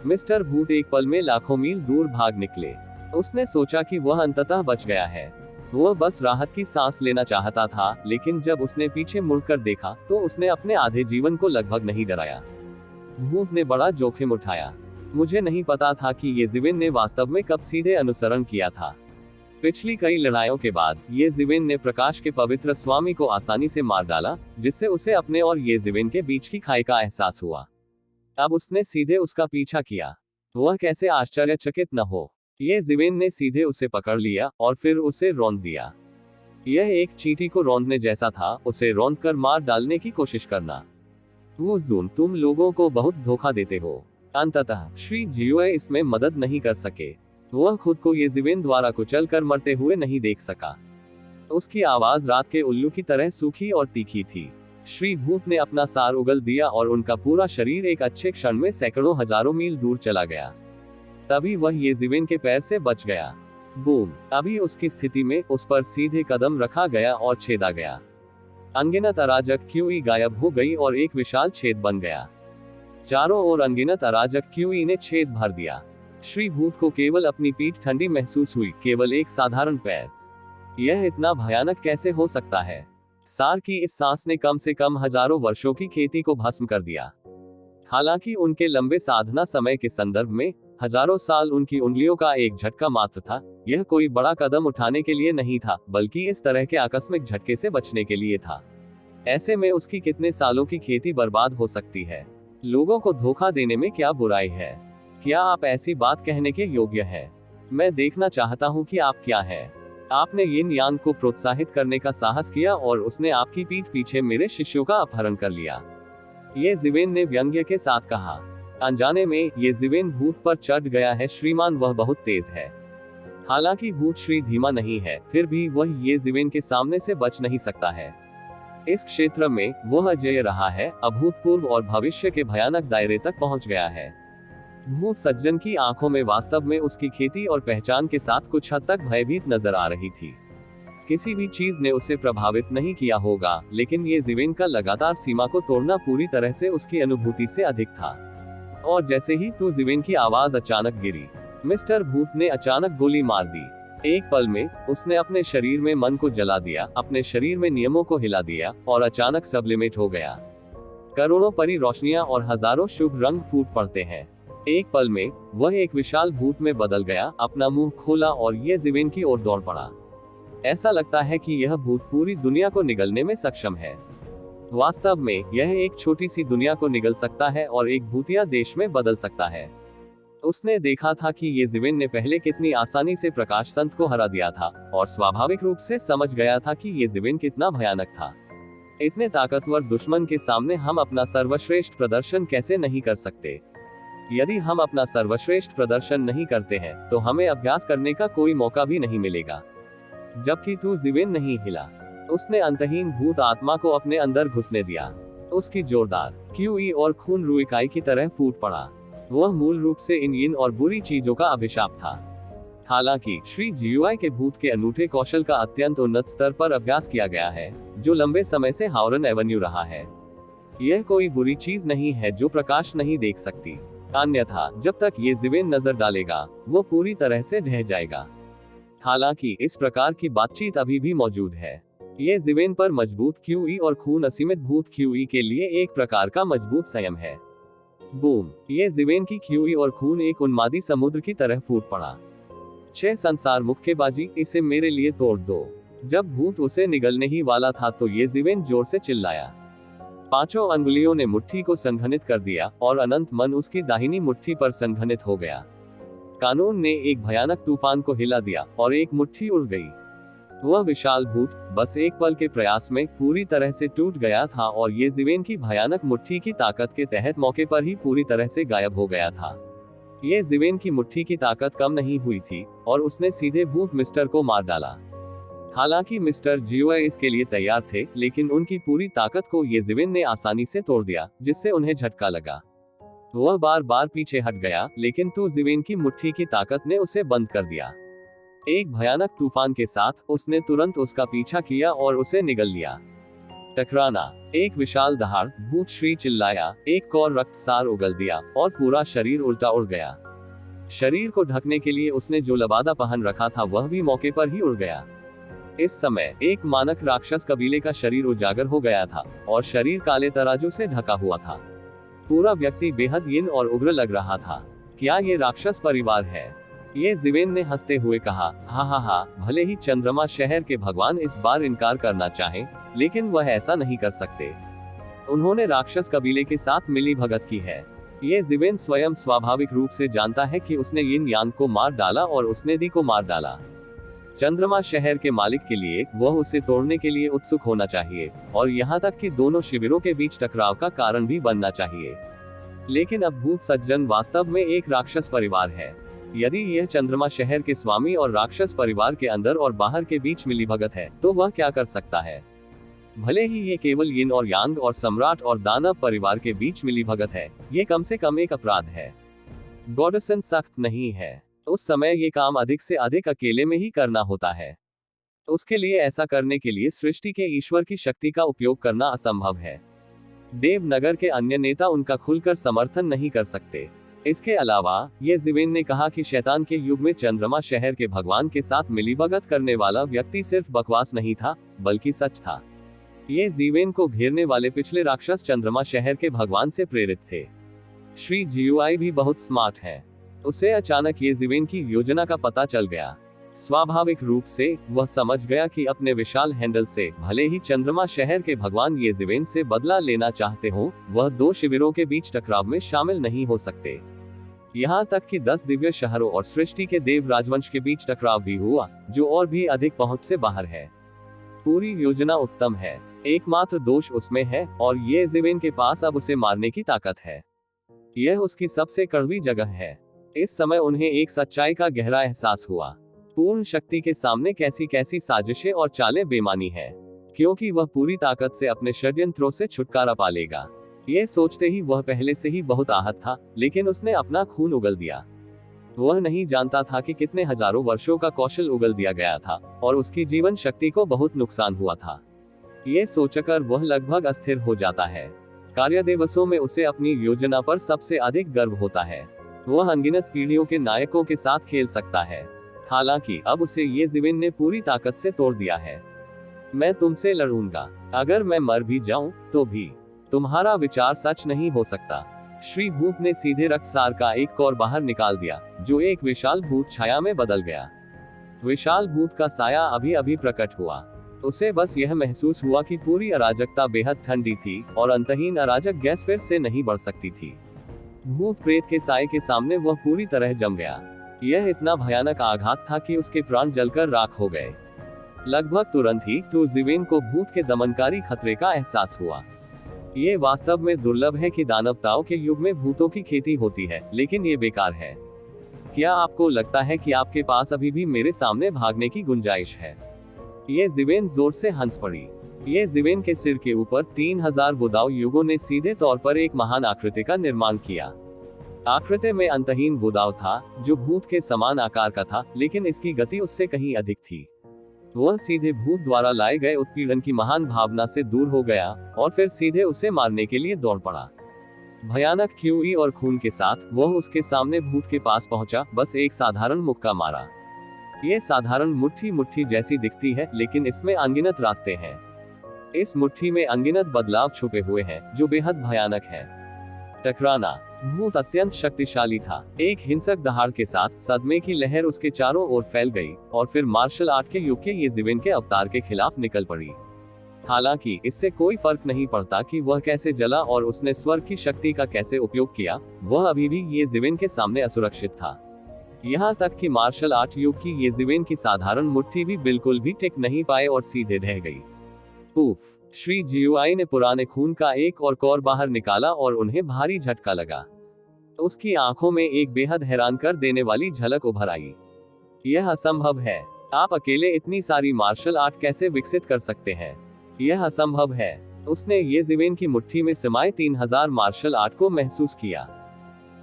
मिस्टर भूत एक पल में लाखों मील दूर भाग निकले। उसने सोचा कि वह अंततः बच गया है। वह बस राहत की सांस लेना चाहता था, लेकिन जब उसने पीछे मुड़कर देखा तो उसने अपने आधे जीवन को लगभग नहीं डराया। भूत ने बड़ा जोखिम उठाया। मुझे नहीं पता था कि ये जिविन ने वास्तव में कब सीधे अनुसरण किया था। पिछली कई लड़ाइयों के बाद ये जिविन ने प्रकाश के पवित्र स्वामी को आसानी से मार डाला, जिससे उसे अपने और ये जिविन के बीच की खाई का एहसास हुआ। अब उसने सीधे उसका पीछा किया। वह कैसे आश्चर्यचकित न हो। ये जिविन ने सीधे उसे पकड़ लिया और फिर उसे रौंद दिया। यह एक चींटी को रौंदने जैसा था, उसे रौंद कर मार डालने की कोशिश करना। वो जून, तुम लोगों को बहुत धोखा देते हो। अंततः श्री जियुए इसमें मदद नहीं कर सके। वह खुद को ये जिविन द्वारा कुचल कर मरते हुए नहीं देख सका। उसकी आवाज रात के उल्लू की तरह सूखी और तीखी थी। श्री भूत ने अपना सार उगल दिया और उनका पूरा शरीर एक अच्छे क्षण में सैकड़ों हजारों मील दूर चला गया। तभी वह ये जिविन के पैर से बच गया। बूम! अभी उसकी स्थिति में उस पर सीधे कदम रखा गया और छेदा गया। अनगिनत अराजक क्यूई गायब हो गई और एक विशाल छेद बन गया। चारों ओर अनगिनत अराजक क्यूई ने छेद भर दिया। श्री भूत को केवल अपनी पीठ ठंडी महसूस हुई, केवल एक साधारण पैर। यह इतना भयानक कैसे हो सकता है? सार की इस सांस ने कम से कम हजारों वर्षों की खेती को भस्म कर दिया। हालांकि उनके लंबे साधना समय के संदर्भ में हजारों साल उनकी उंगलियों का एक झटका मात्र था। यह कोई बड़ा कदम उठाने के लिए नहीं था, बल्कि इस तरह के आकस्मिक झटके से बचने के लिए था। ऐसे में उसकी कितने सालों की खेती बर्बाद हो सकती है। लोगों को धोखा देने में क्या बुराई है? क्या आप ऐसी बात कहने के योग्य हैं? मैं देखना चाहता हूं कि आप क्या हैं। आपने यिन यांग को प्रोत्साहित करने का साहस किया और उसने आपकी पीठ पीछे मेरे शिष्यों का अपहरण कर लिया। ये जिवेन ने व्यंग्य के साथ कहा। अनजाने में ये जिवेन भूत पर चढ़ गया है श्रीमान, वह बहुत तेज है। हालांकि भूत श्री धीमा नहीं है, फिर भी वह ये जिवेन के सामने से बच नहीं सकता है। इस क्षेत्र में वह अजेय रहा है, अभूतपूर्व और भविष्य के भयानक दायरे तक पहुंच गया है। भूत सज्जन की आंखों में वास्तव में उसकी खेती और पहचान के साथ कुछ हद तक भयभीत नजर आ रही थी। किसी भी चीज ने उसे प्रभावित नहीं किया होगा, लेकिन ये जिवेन का लगातार सीमा को तोड़ना पूरी तरह से उसकी अनुभूति से अधिक था। और जैसे ही तू जिवेन की आवाज अचानक गिरी, मिस्टर भूत ने अचानक गोली मार दी। एक पल में उसने अपने शरीर में मन को जला दिया, अपने शरीर में नियमों को हिला दिया और अचानक सब्लिमेट हो गया। करोड़ों परी रोशनियां और हजारों शुभ रंग फूट पड़ते हैं। एक पल में वह एक विशाल भूत में बदल गया, अपना मुंह खोला और ये जिवेन की ओर दौड़ पड़ा। ऐसा लगता है कि यह भूत पूरी दुनिया को निगलने में सक्षम है। वास्तव में यह एक छोटी सी दुनिया को निगल सकता है और एक भूतिया देश में बदल सकता है। उसने देखा था कि ये जीवन ने पहले कितनी आसानी से प्रकाश संत को हरा दिया था, और स्वाभाविक रूप से समझ गया था कि ये जीवन कितना भयानक था। इतने ताकतवर दुश्मन के सामने हम अपना सर्वश्रेष्ठ प्रदर्शन कैसे नहीं कर सकते? यदि हम अपना सर्वश्रेष्ठ प्रदर्शन नहीं करते हैं, तो हमें अभ्यास करने का कोई मौका भी नहीं मिलेगा। जबकि तू जीवन नहीं हिला। उसने अंतहीन भूत आत्मा को अपने अंदर घुसने दिया। उसकी जोरदार क्यूई और खून रुइकाई की तरह फूट पड़ा। वह मूल रूप से इन यिन और बुरी चीजों का अभिशाप था। हालांकि श्री जीयुआई के भूत के अनूठे कौशल का अत्यंत उन्नत स्तर पर अभ्यास किया गया है, जो लंबे समय से हावरन एवेन्यू रहा है। यह कोई बुरी चीज नहीं है जो प्रकाश नहीं देख सकती, अन्यथा जब तक ये जीवन नजर डालेगा, वो पूरी तरह से ढह जाएगा। हालांकि इस प्रकार की बातचीत अभी भी मौजूद है। ये जीवन पर मजबूत क्यूई और खून असीमित भूत क्यूई के लिए एक प्रकार का मजबूत संयम है। बूम! ये जीवन की क्यूई और खून एक उन्मादी समुद्र की तरह फूट पड़ा। 6 संसार मुक्केबाजी, इसे मेरे लिए तोड़ दो। जब भूत उसे निगलने ही वाला था तो ये जीवन जोर से चिल्लाया। 5 अंगुलियों ने मुट्ठी को संघनित कर दिया और अनंत मन उसकी दाहिनी मुट्ठी पर संघनित हो गया। कानून ने एक भयानक तूफान को हिला दिया और एक मुट्ठी उड़ गई। वह विशाल भूत बस एक पल के प्रयास में पूरी तरह से टूट गया था और ये जीवन की भयानक मुट्ठी की ताकत के तहत मौके पर ही पूरी तरह से गायब हो गया था। ये जीवन की मुट्ठी की ताकत कम नहीं हुई थी और उसने सीधे भूत मिस्टर को मार डाला। हालांकि मिस्टर जीयुआई इसके लिए तैयार थे, लेकिन उनकी पूरी ताकत को ये जीवन ने आसानी से तोड़ दिया, जिससे उन्हें झटका लगा। वह बार बार पीछे हट गया, लेकिन तू जीवन की मुट्ठी की ताकत ने उसे बंद कर दिया। एक भयानक तूफान के साथ उसने तुरंत उसका पीछा किया और उसे निगल लिया। टकराना! एक विशाल दहाड़, भूत श्री चिल्लाया, एक और रक्तसार उगल दिया और पूरा शरीर उल्टा उड़ गया। शरीर को ढकने के लिए उसने जो लबादा पहन रखा था वह भी मौके पर ही उड़ गया। इस समय एक मानक राक्षस कबीले का शरीर उजागर हो गया था और शरीर काले तराजू से ढका हुआ था। पूरा व्यक्ति बेहद यिन और उग्र लग रहा था। क्या ये राक्षस परिवार है? ये जीवन ने हंसते हुए कहा, हा, भले ही चंद्रमा शहर के भगवान इस बार इनकार करना चाहें, लेकिन वह ऐसा नहीं कर सकते। उन्होंने राक्षस कबीले के साथ मिली भगत की है। ये जीवन स्वयं स्वाभाविक रूप से जानता है कि उसने यिन यांग को मार डाला और उसने दी को मार डाला। चंद्रमा शहर के मालिक के लिए वह उसे तोड़ने के लिए उत्सुक होना चाहिए और यहाँ तक कि दोनों शिविरों के बीच टकराव का कारण भी बनना चाहिए। लेकिन अब भूत सज्जन वास्तव में एक राक्षस परिवार है। यदि यह चंद्रमा शहर के स्वामी और राक्षस परिवार के अंदर और बाहर के बीच मिलीभगत है, तो वह क्या कर सकता है? भले ही ये केवल यिन और यांग और सम्राट और दानव परिवार के बीच मिलीभगत है, ये कम से कम एक अपराध है। गॉडसन सख्त नहीं है। उस समय ये काम अधिक से अधिक अकेले में ही करना होता है। उसके लिए ऐसा करने के लिए सृष्टि के ईश्वर की शक्ति का उपयोग करना असंभव है। देवनगर के अन्य नेता उनका खुलकर समर्थन नहीं कर सकते। इसके अलावा ये जीवन ने कहा कि शैतान के युग में चंद्रमा शहर के भगवान के साथ मिलीभगत करने वाला व्यक्ति सिर्फ बकवास नहीं था, बल्कि सच था। ये जीवन को घेरने वाले पिछले राक्षस चंद्रमा शहर के भगवान से प्रेरित थे। श्री जीयुआई भी बहुत स्मार्ट है। उसे अचानक ये जीवन की योजना का पता चल गया। स्वाभाविक रूप से वह समझ गया कि अपने विशाल हैंडल से भले ही चंद्रमा शहर के भगवान ये जीवन से बदला लेना चाहते हो, वह 2 शिविरों के बीच टकराव में शामिल नहीं हो सकते। यहाँ तक कि 10 दिव्य शहरों और सृष्टि के देव राजवंश के बीच टकराव भी हुआ, जो और भी अधिक पहुंच से बाहर है। पूरी योजना उत्तम है, एकमात्र दोष उसमें है और ये जीवन के पास अब उसे मारने की ताकत है। यह उसकी सबसे कड़वी जगह है। इस समय उन्हें एक सच्चाई का गहरा एहसास हुआ। पूर्ण शक्ति के सामने कैसी कैसी साजिशें और चालें बेमानी है, क्योंकि वह पूरी ताकत से अपने षड्यंत्रों से छुटकारा पा लेगा। ये सोचते ही वह पहले से ही बहुत आहत था, लेकिन उसने अपना खून उगल दिया। वह नहीं जानता था कि कितने हजारों वर्षों का कौशल उगल दिया गया था और उसकी जीवन शक्ति को बहुत नुकसान हुआ था। ये सोचकर वह लगभग अस्थिर हो जाता है। कार्यदिवसों में उसे अपनी योजना पर सबसे अधिक गर्व होता है। वह अनगिनत पीढ़ियों के नायकों के साथ खेल सकता है। हालांकि अब उसे ये जीवन ने पूरी ताकत से तोड़ दिया है। मैं तुमसे लड़ूंगा, अगर मैं मर भी जाऊं तो भी। तुम्हारा विचार सच नहीं हो सकता। श्री भूत ने सीधे रक्तसार का एक कौर बाहर निकाल दिया, जो एक विशाल भूत छाया में बदल गया। विशाल भूत का साया अभी अभी प्रकट हुआ। उसे बस यह महसूस हुआ कि पूरी अराजकता बेहद ठंडी थी और अंतहीन अराजक गैस फिर से नहीं बढ़ सकती थी। भूत प्रेत के साए के सामने वह पूरी तरह जम गया। यह इतना भयानक आघात था कि उसके प्राण जलकर राख हो गए। लगभग तुरंत ही जिवेन को भूत के दमनकारी खतरे का एहसास हुआ। ये वास्तव में दुर्लभ है कि दानवताओं के युग में भूतों की खेती होती है, लेकिन ये बेकार है। क्या आपको लगता है कि आपके पास अभी भी मेरे सामने भागने की गुंजाइश है? ये जिवेन जोर से हंस पड़ी। ये जिवेन के सिर के ऊपर 3000 वुदाओ युगों ने सीधे तौर पर एक महान आकृति का निर्माण किया। आकृति में अंतहीन वुदाओ था, जो भूत के समान आकार का था, लेकिन इसकी गति उससे कहीं अधिक थी। वह सीधे भूत द्वारा लाए गए उत्पीड़न की महान भावना से दूर हो गया और फिर सीधे उसे मारने के लिए दौड़ पड़ा। भयानक क्यूई और खून के साथ वह उसके सामने भूत के पास पहुंचा, बस एक साधारण मुक्का मारा। यह साधारण मुट्ठी मुट्ठी जैसी दिखती है, लेकिन इसमें अनगिनत रास्ते हैं। इस मुट्ठी में अनगिनत बदलाव छुपे हुए हैं, जो बेहद भयानक है। टकराना। भूत अत्यंत शक्तिशाली था। एक हिंसक दहाड़ के साथ सदमे की लहर उसके चारों ओर फैल गई और फिर मार्शल आर्ट के युग के ये जिवेन के अवतार के खिलाफ निकल पड़ी। हालांकि इससे कोई फर्क नहीं पड़ता कि वह कैसे जला और उसने स्वर्ग की शक्ति का कैसे उपयोग किया, वह अभी भी ये जिवेन के सामने असुरक्षित था। यहाँ तक कि मार्शल आर्ट युग की ये जिवेन की साधारण मुट्ठी भी बिल्कुल भी टिक नहीं पाए और सीधे ढह गई। पूफ। श्री जियुआई ने पुराने खून का एक और कौर बाहर निकाला और उन्हें भारी झटका लगा। उसकी आंखों में एक बेहद हैरान कर देने वाली झलक उभर आई। यह असंभव है। आप अकेले इतनी सारी मार्शल आर्ट कैसे विकसित कर सकते हैं? यह असंभव है। उसने ये जिवेन की मुट्ठी में समाये 3000 मार्शल आर्ट को महसूस किया।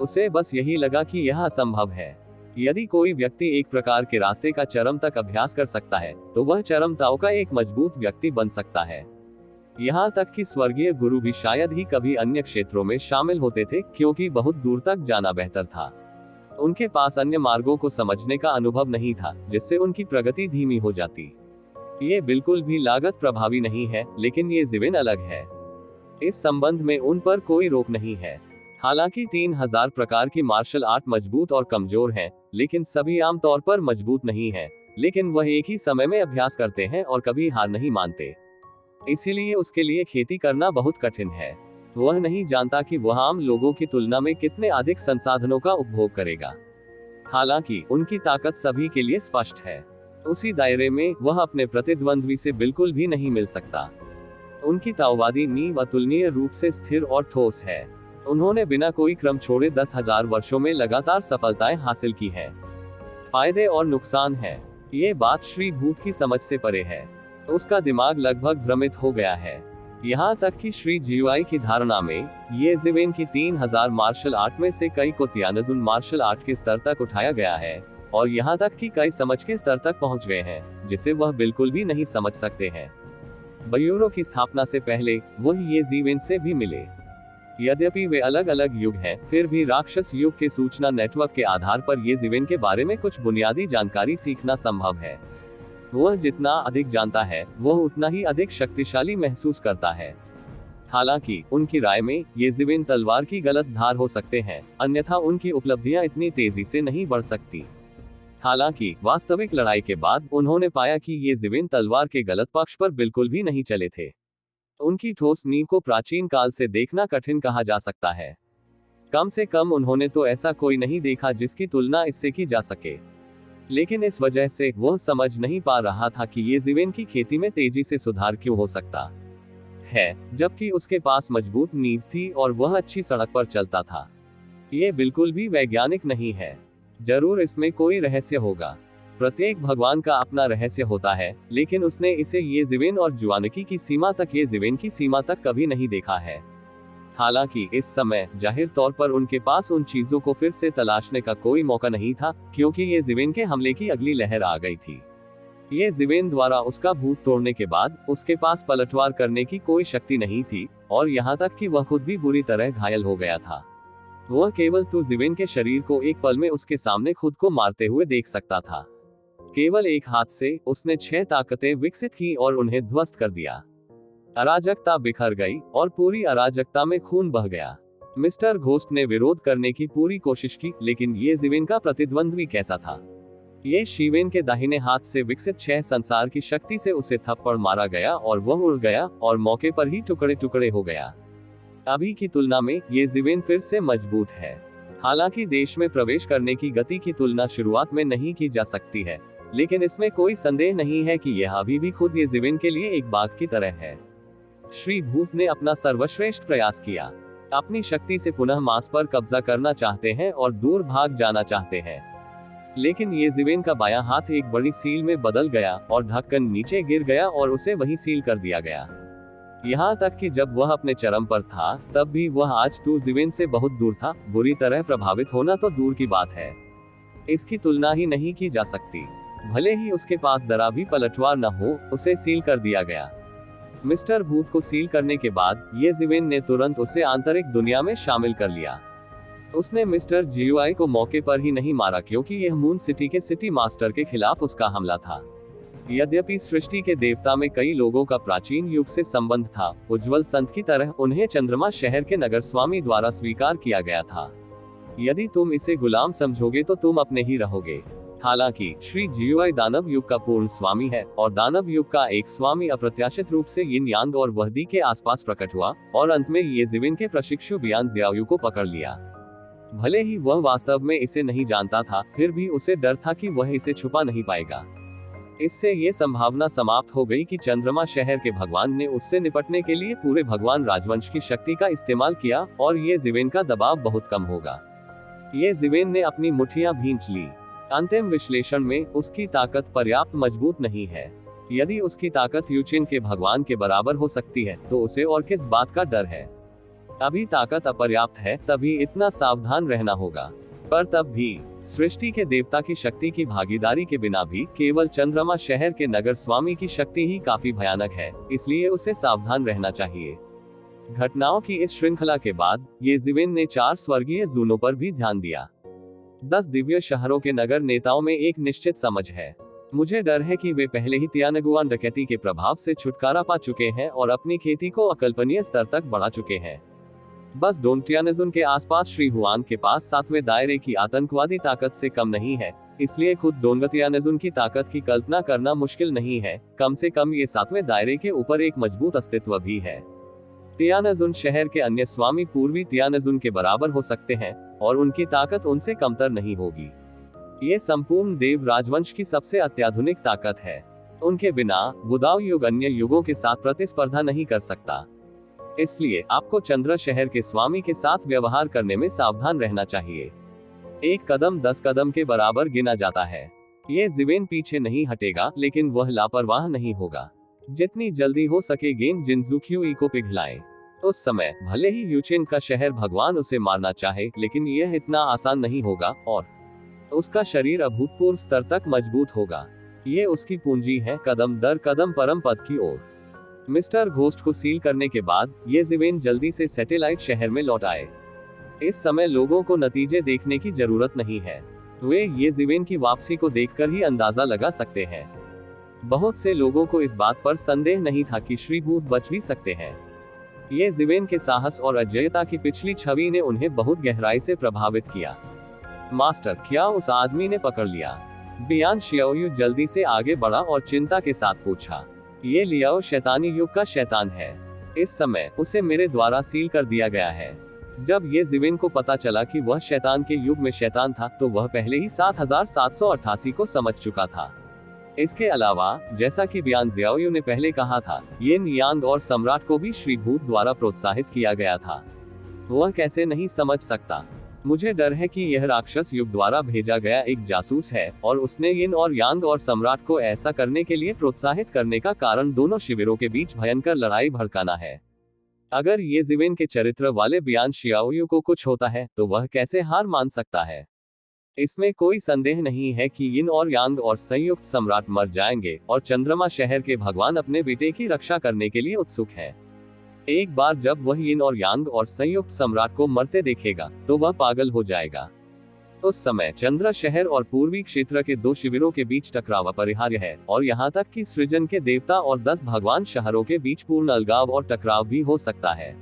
उसे बस यही लगा कि यह असंभव है। यदि कोई व्यक्ति एक प्रकार के रास्ते का चरम तक अभ्यास कर सकता है, तो वह चरमताओं का एक मजबूत व्यक्ति बन सकता है। यहाँ तक कि स्वर्गीय गुरु भी शायद ही कभी अन्य क्षेत्रों में शामिल होते थे, क्योंकि बहुत दूर तक जाना बेहतर था। उनके पास अन्य मार्गों को समझने का अनुभव नहीं था, जिससे उनकी प्रगति धीमी हो जाती। ये बिल्कुल भी लागत प्रभावी नहीं है, लेकिन ये जिवेन अलग है। इस संबंध में उन पर कोई रोक नहीं है। हालांकि 3000 प्रकार की मार्शल आर्ट मजबूत और कमजोर हैं, लेकिन सभी आमतौर पर मजबूत नहीं हैं। लेकिन वह एक ही समय में अभ्यास करते हैं और कभी हार नहीं मानते। इसीलिए उसके लिए खेती करना बहुत कठिन है। वह नहीं जानता कि वह आम लोगों की तुलना में कितने अधिक संसाधनों का उपभोग करेगा। हालांकि उनकी ताकत सभी के लिए स्पष्ट है। उसी दायरे में वह अपने प्रतिद्वंद्वी से बिल्कुल भी नहीं मिल सकता। उनकी ताओवादी नींव अतुलनीय रूप से स्थिर और ठोस है। उन्होंने बिना कोई क्रम छोड़े 10,000 वर्षों में लगातार सफलताएं हासिल की हैं। फायदे और नुकसान है। ये बात श्री भूत की समझ से परे है। उसका दिमाग लगभग भ्रमित हो गया है। यहाँ तक कि श्री जियुआई की धारणा में ये जिवेन की 3000 मार्शल आर्ट में से कई को तियानजुन मार्शल आर्ट के स्तर तक उठाया गया है, और यहाँ तक कि कई समझ के स्तर तक पहुँच गए हैं, जिसे वह बिल्कुल भी नहीं समझ सकते हैं। बयूरो की स्थापना से पहले वह ये जिवेन से भी मिले। यद्यपि वे अलग अलग युग हैं, फिर भी राक्षस युग के सूचना नेटवर्क के आधार पर ये जिवेन के बारे में कुछ बुनियादी जानकारी सीखना संभव है। वह जितना अधिक जानता है, वह उतना ही अधिक शक्तिशाली महसूस करता है। हालांकि उनकी राय में ये जिवेन तलवार की गलत धार हो सकते हैं, अन्यथा उनकी उपलब्धियां इतनी तेजी से नहीं बढ़ सकती। हालांकि वास्तविक लड़ाई के बाद उन्होंने पाया कि ये जिवेन तलवार के गलत पक्ष पर बिल्कुल भी नहीं चले थे। उनकी ठोस नींव को प्राचीन काल से देखना कठिन कहा जा सकता है। कम से कम उन्होंने तो ऐसा कोई नहीं देखा जिसकी तुलना इससे की जा सके। लेकिन इस वजह से वह समझ नहीं पा रहा था कि ये जिवेन की खेती में तेजी से सुधार क्यों हो सकता है, जबकि उसके पास मजबूत नींव थी और वह अच्छी सड़क पर चलता था। ये बिल्कुल भी वैज्ञानिक नहीं है। जरूर इसमें कोई रहस्य होगा। प्रत्येक भगवान का अपना रहस्य होता है, लेकिन उसने इसे ये जिवेन और जुआनकी की सीमा तक ये जिवेन की सीमा तक कभी नहीं देखा है। हालांकि इस समय जाहिर तौर पर उनके पास उन चीजों को फिर से तलाशने का कोई मौका नहीं था, क्योंकि ये जिवेन के हमले की अगली लहर आ गई थी। ये जिवेन द्वारा उसका भूत तोड़ने के बाद उसके पास पलटवार करने की कोई शक्ति नहीं थी, और यहाँ तक कि वह खुद भी बुरी तरह घायल हो गया था। वह केवल जिवेन के शरीर को एक पल में उसके सामने खुद को मारते हुए देख सकता था। केवल एक हाथ से उसने 6 ताकतें विकसित की और उन्हें ध्वस्त कर दिया। अराजकता बिखर गई और पूरी अराजकता में खून बह गया। मिस्टर घोस्ट ने विरोध करने की पूरी कोशिश की, लेकिन ये जिवेन का प्रतिद्वंद्वी कैसा था? ये शिवेन के दाहिने हाथ से विकसित 6 संसार की शक्ति से उसे थप्पड़ मारा गया और वह उड़ गया और मौके पर ही टुकड़े टुकड़े हो गया। अभी की तुलना में ये जीवेन फिर से मजबूत है। हालांकि देश में प्रवेश करने की गति की तुलना शुरुआत में नहीं की जा सकती है, लेकिन इसमें कोई संदेह नहीं है कि यह अभी भी खुद ये जीवेन के लिए एक बाघ की तरह है। श्री भूत ने अपना सर्वश्रेष्ठ प्रयास किया। अपनी शक्ति से पुनः मांस पर कब्जा करना चाहते हैं और दूर भाग जाना चाहते हैं, लेकिन ये जीवेन का बायां हाथ एक बड़ी सील में बदल गया और ढक्कन नीचे गिर गया और उसे वहीं सील कर दिया गया। यहाँ तक कि जब वह अपने चरम पर था, तब भी वह आज तो जीवेन से बहुत दूर था। बुरी तरह प्रभावित होना तो दूर की बात है, इसकी तुलना ही नहीं की जा सकती। भले ही उसके पास जरा भी पलटवार न हो, उसे सील कर दिया गया। मिस्टर भूत को सील करने के बाद ये जीवेन ने तुरंत उसे आंतरिक दुनिया में शामिल कर लिया। उसने मिस्टर जीयूआई को मौके पर ही नहीं मारा, क्योंकि यह मून सिटी के सिटी मास्टर के खिलाफ उसका हमला था। यद्यपि सृष्टि के देवता में कई लोगों का प्राचीन युग से संबंध था, उज्जवल संत की तरह उन्हें चंद्रमा शहर के नगर स्वामी द्वारा स्वीकार किया गया था। यदि तुम इसे गुलाम समझोगे तो तुम अपने ही रहोगे। हालांकि श्री जीयूआई दानव युग का पूर्ण स्वामी है, और दानव युग का एक स्वामी अप्रत्याशित रूप से यिन यांग और वहदी के आसपास प्रकट हुआ और अंत में ये जीवेन के प्रशिक्षु बियान जियाओयू को पकड़ लिया। भले ही वह वास्तव में इसे नहीं जानता था, फिर भी उसे डर था कि वह इसे छुपा नहीं पाएगा। इससे ये संभावना समाप्त हो गई कि चंद्रमा शहर के भगवान ने उससे निपटने के लिए पूरे भगवान राजवंश की शक्ति का इस्तेमाल किया और ये जीवेन का दबाव बहुत कम होगा। ये जीवेन ने अपनी मुट्ठियां भींच ली। अंतिम विश्लेषण में उसकी ताकत पर्याप्त मजबूत नहीं है। यदि उसकी ताकत यूचिन के भगवान के बराबर हो सकती है, तो उसे और किस बात का डर है। अभी ताकत अपर्याप्त है, तभी इतना सावधान रहना होगा। पर तब भी सृष्टि के देवता की शक्ति की भागीदारी के बिना भी केवल चंद्रमा शहर के नगर स्वामी की शक्ति ही काफी भयानक है, इसलिए उसे सावधान रहना चाहिए। घटनाओं की इस श्रृंखला के बाद ये जीवेन ने 4 स्वर्गीय जूनों पर भी ध्यान दिया। 10 दिव्य शहरों के नगर नेताओं में एक निश्चित समझ है। मुझे डर है कि वे पहले ही तियानगुआन डकैती के प्रभाव से छुटकारा पा चुके हैं और अपनी खेती को अकल्पनीय स्तर तक बढ़ा चुके हैं। बस डोंगटियानजुन के आसपास श्री हुआन के पास 7वें दायरे की आतंकवादी ताकत से कम नहीं है, इसलिए खुद डोंगटियानजुन की ताकत की कल्पना करना मुश्किल नहीं है। कम से कम ये 7वें दायरे के ऊपर एक मजबूत अस्तित्व भी है। तियानजुन शहर के अन्य स्वामी पूर्वी तियानजुन के बराबर हो सकते हैं और उनकी ताकत उनसे कमतर नहीं होगी। ये संपूर्ण देव राजवंश की सबसे अत्याधुनिक ताकत है। उनके बिना वुदाओ युग अन्य युगों के साथ प्रतिस्पर्धा नहीं कर सकता। इसलिए आपको चंद्र शहर के स्वामी के साथ व्यवहार करने में सावधान रहना चाहिए। 1 कदम 10 कदम के बराबर गिना जाता है। ये जीवेन पीछे नहीं हटेगा, लेकिन वह लापरवाह नहीं होगा। जितनी जल्दी हो सके गेंद जिनजुक्यूई को पिघलाएं। उस समय भले ही यूचेन का शहर भगवान उसे मारना चाहे, लेकिन यह इतना आसान नहीं होगा और उसका शरीर अभूतपूर्व स्तर तक मजबूत होगा। ये उसकी पूंजी है, कदम दर कदम परम पद की ओर। मिस्टर घोस्ट को सील करने के बाद ये जीवेन जल्दी से सैटेलाइट शहर में लौट आए। इस समय लोगों को नतीजे देखने की जरूरत नहीं है, वे ये जीवेन की वापसी को देखकर ही अंदाजा लगा सकते हैं। बहुत से लोगों को इस बात पर संदेह नहीं था कि श्री भूत बच भी सकते हैं। ये जीवेन के साहस और अजेयता की पिछली छवि ने उन्हें बहुत गहराई से प्रभावित किया। मास्टर, क्या उस आदमी ने पकड़ लिया? बियान शियाओयू जल्दी से आगे बढ़ा और चिंता के साथ पूछा। ये लियाओ शैतानी युग का शैतान है। इस समय उसे मेरे द्वारा सील कर दिया गया है। जब ये जीवेन को पता चला कि वह शैतान के युग में शैतान था, तो वह पहले ही 7788 को समझ चुका था। इसके अलावा, जैसा कि बियान जियाओयू ने पहले कहा था, यिन यांग और सम्राट को भी श्री भूत द्वारा प्रोत्साहित किया गया था। वह कैसे नहीं समझ सकता? मुझे डर है कि यह राक्षस युग द्वारा भेजा गया एक जासूस है और उसने यिन और यांग और सम्राट को ऐसा करने के लिए प्रोत्साहित करने का कारण दोनों शिविरों के बीच भयंकर लड़ाई भड़काना है। अगर ये जीवेन के चरित्र वाले बियान शियाओयू को कुछ होता है, तो वह कैसे हार मान सकता है? इसमें कोई संदेह नहीं है कि यिन और यांग और संयुक्त सम्राट मर जाएंगे और चंद्रमा शहर के भगवान अपने बेटे की रक्षा करने के लिए उत्सुक हैं। एक बार जब वह यिन और यांग और संयुक्त सम्राट को मरते देखेगा, तो वह पागल हो जाएगा। उस समय चंद्र शहर और पूर्वी क्षेत्र के 2 शिविरों के बीच टकराव अपरिहार्य है, और यहाँ तक कि सृजन के देवता और 10 भगवान शहरों के बीच पूर्ण अलगाव और टकराव भी हो सकता है।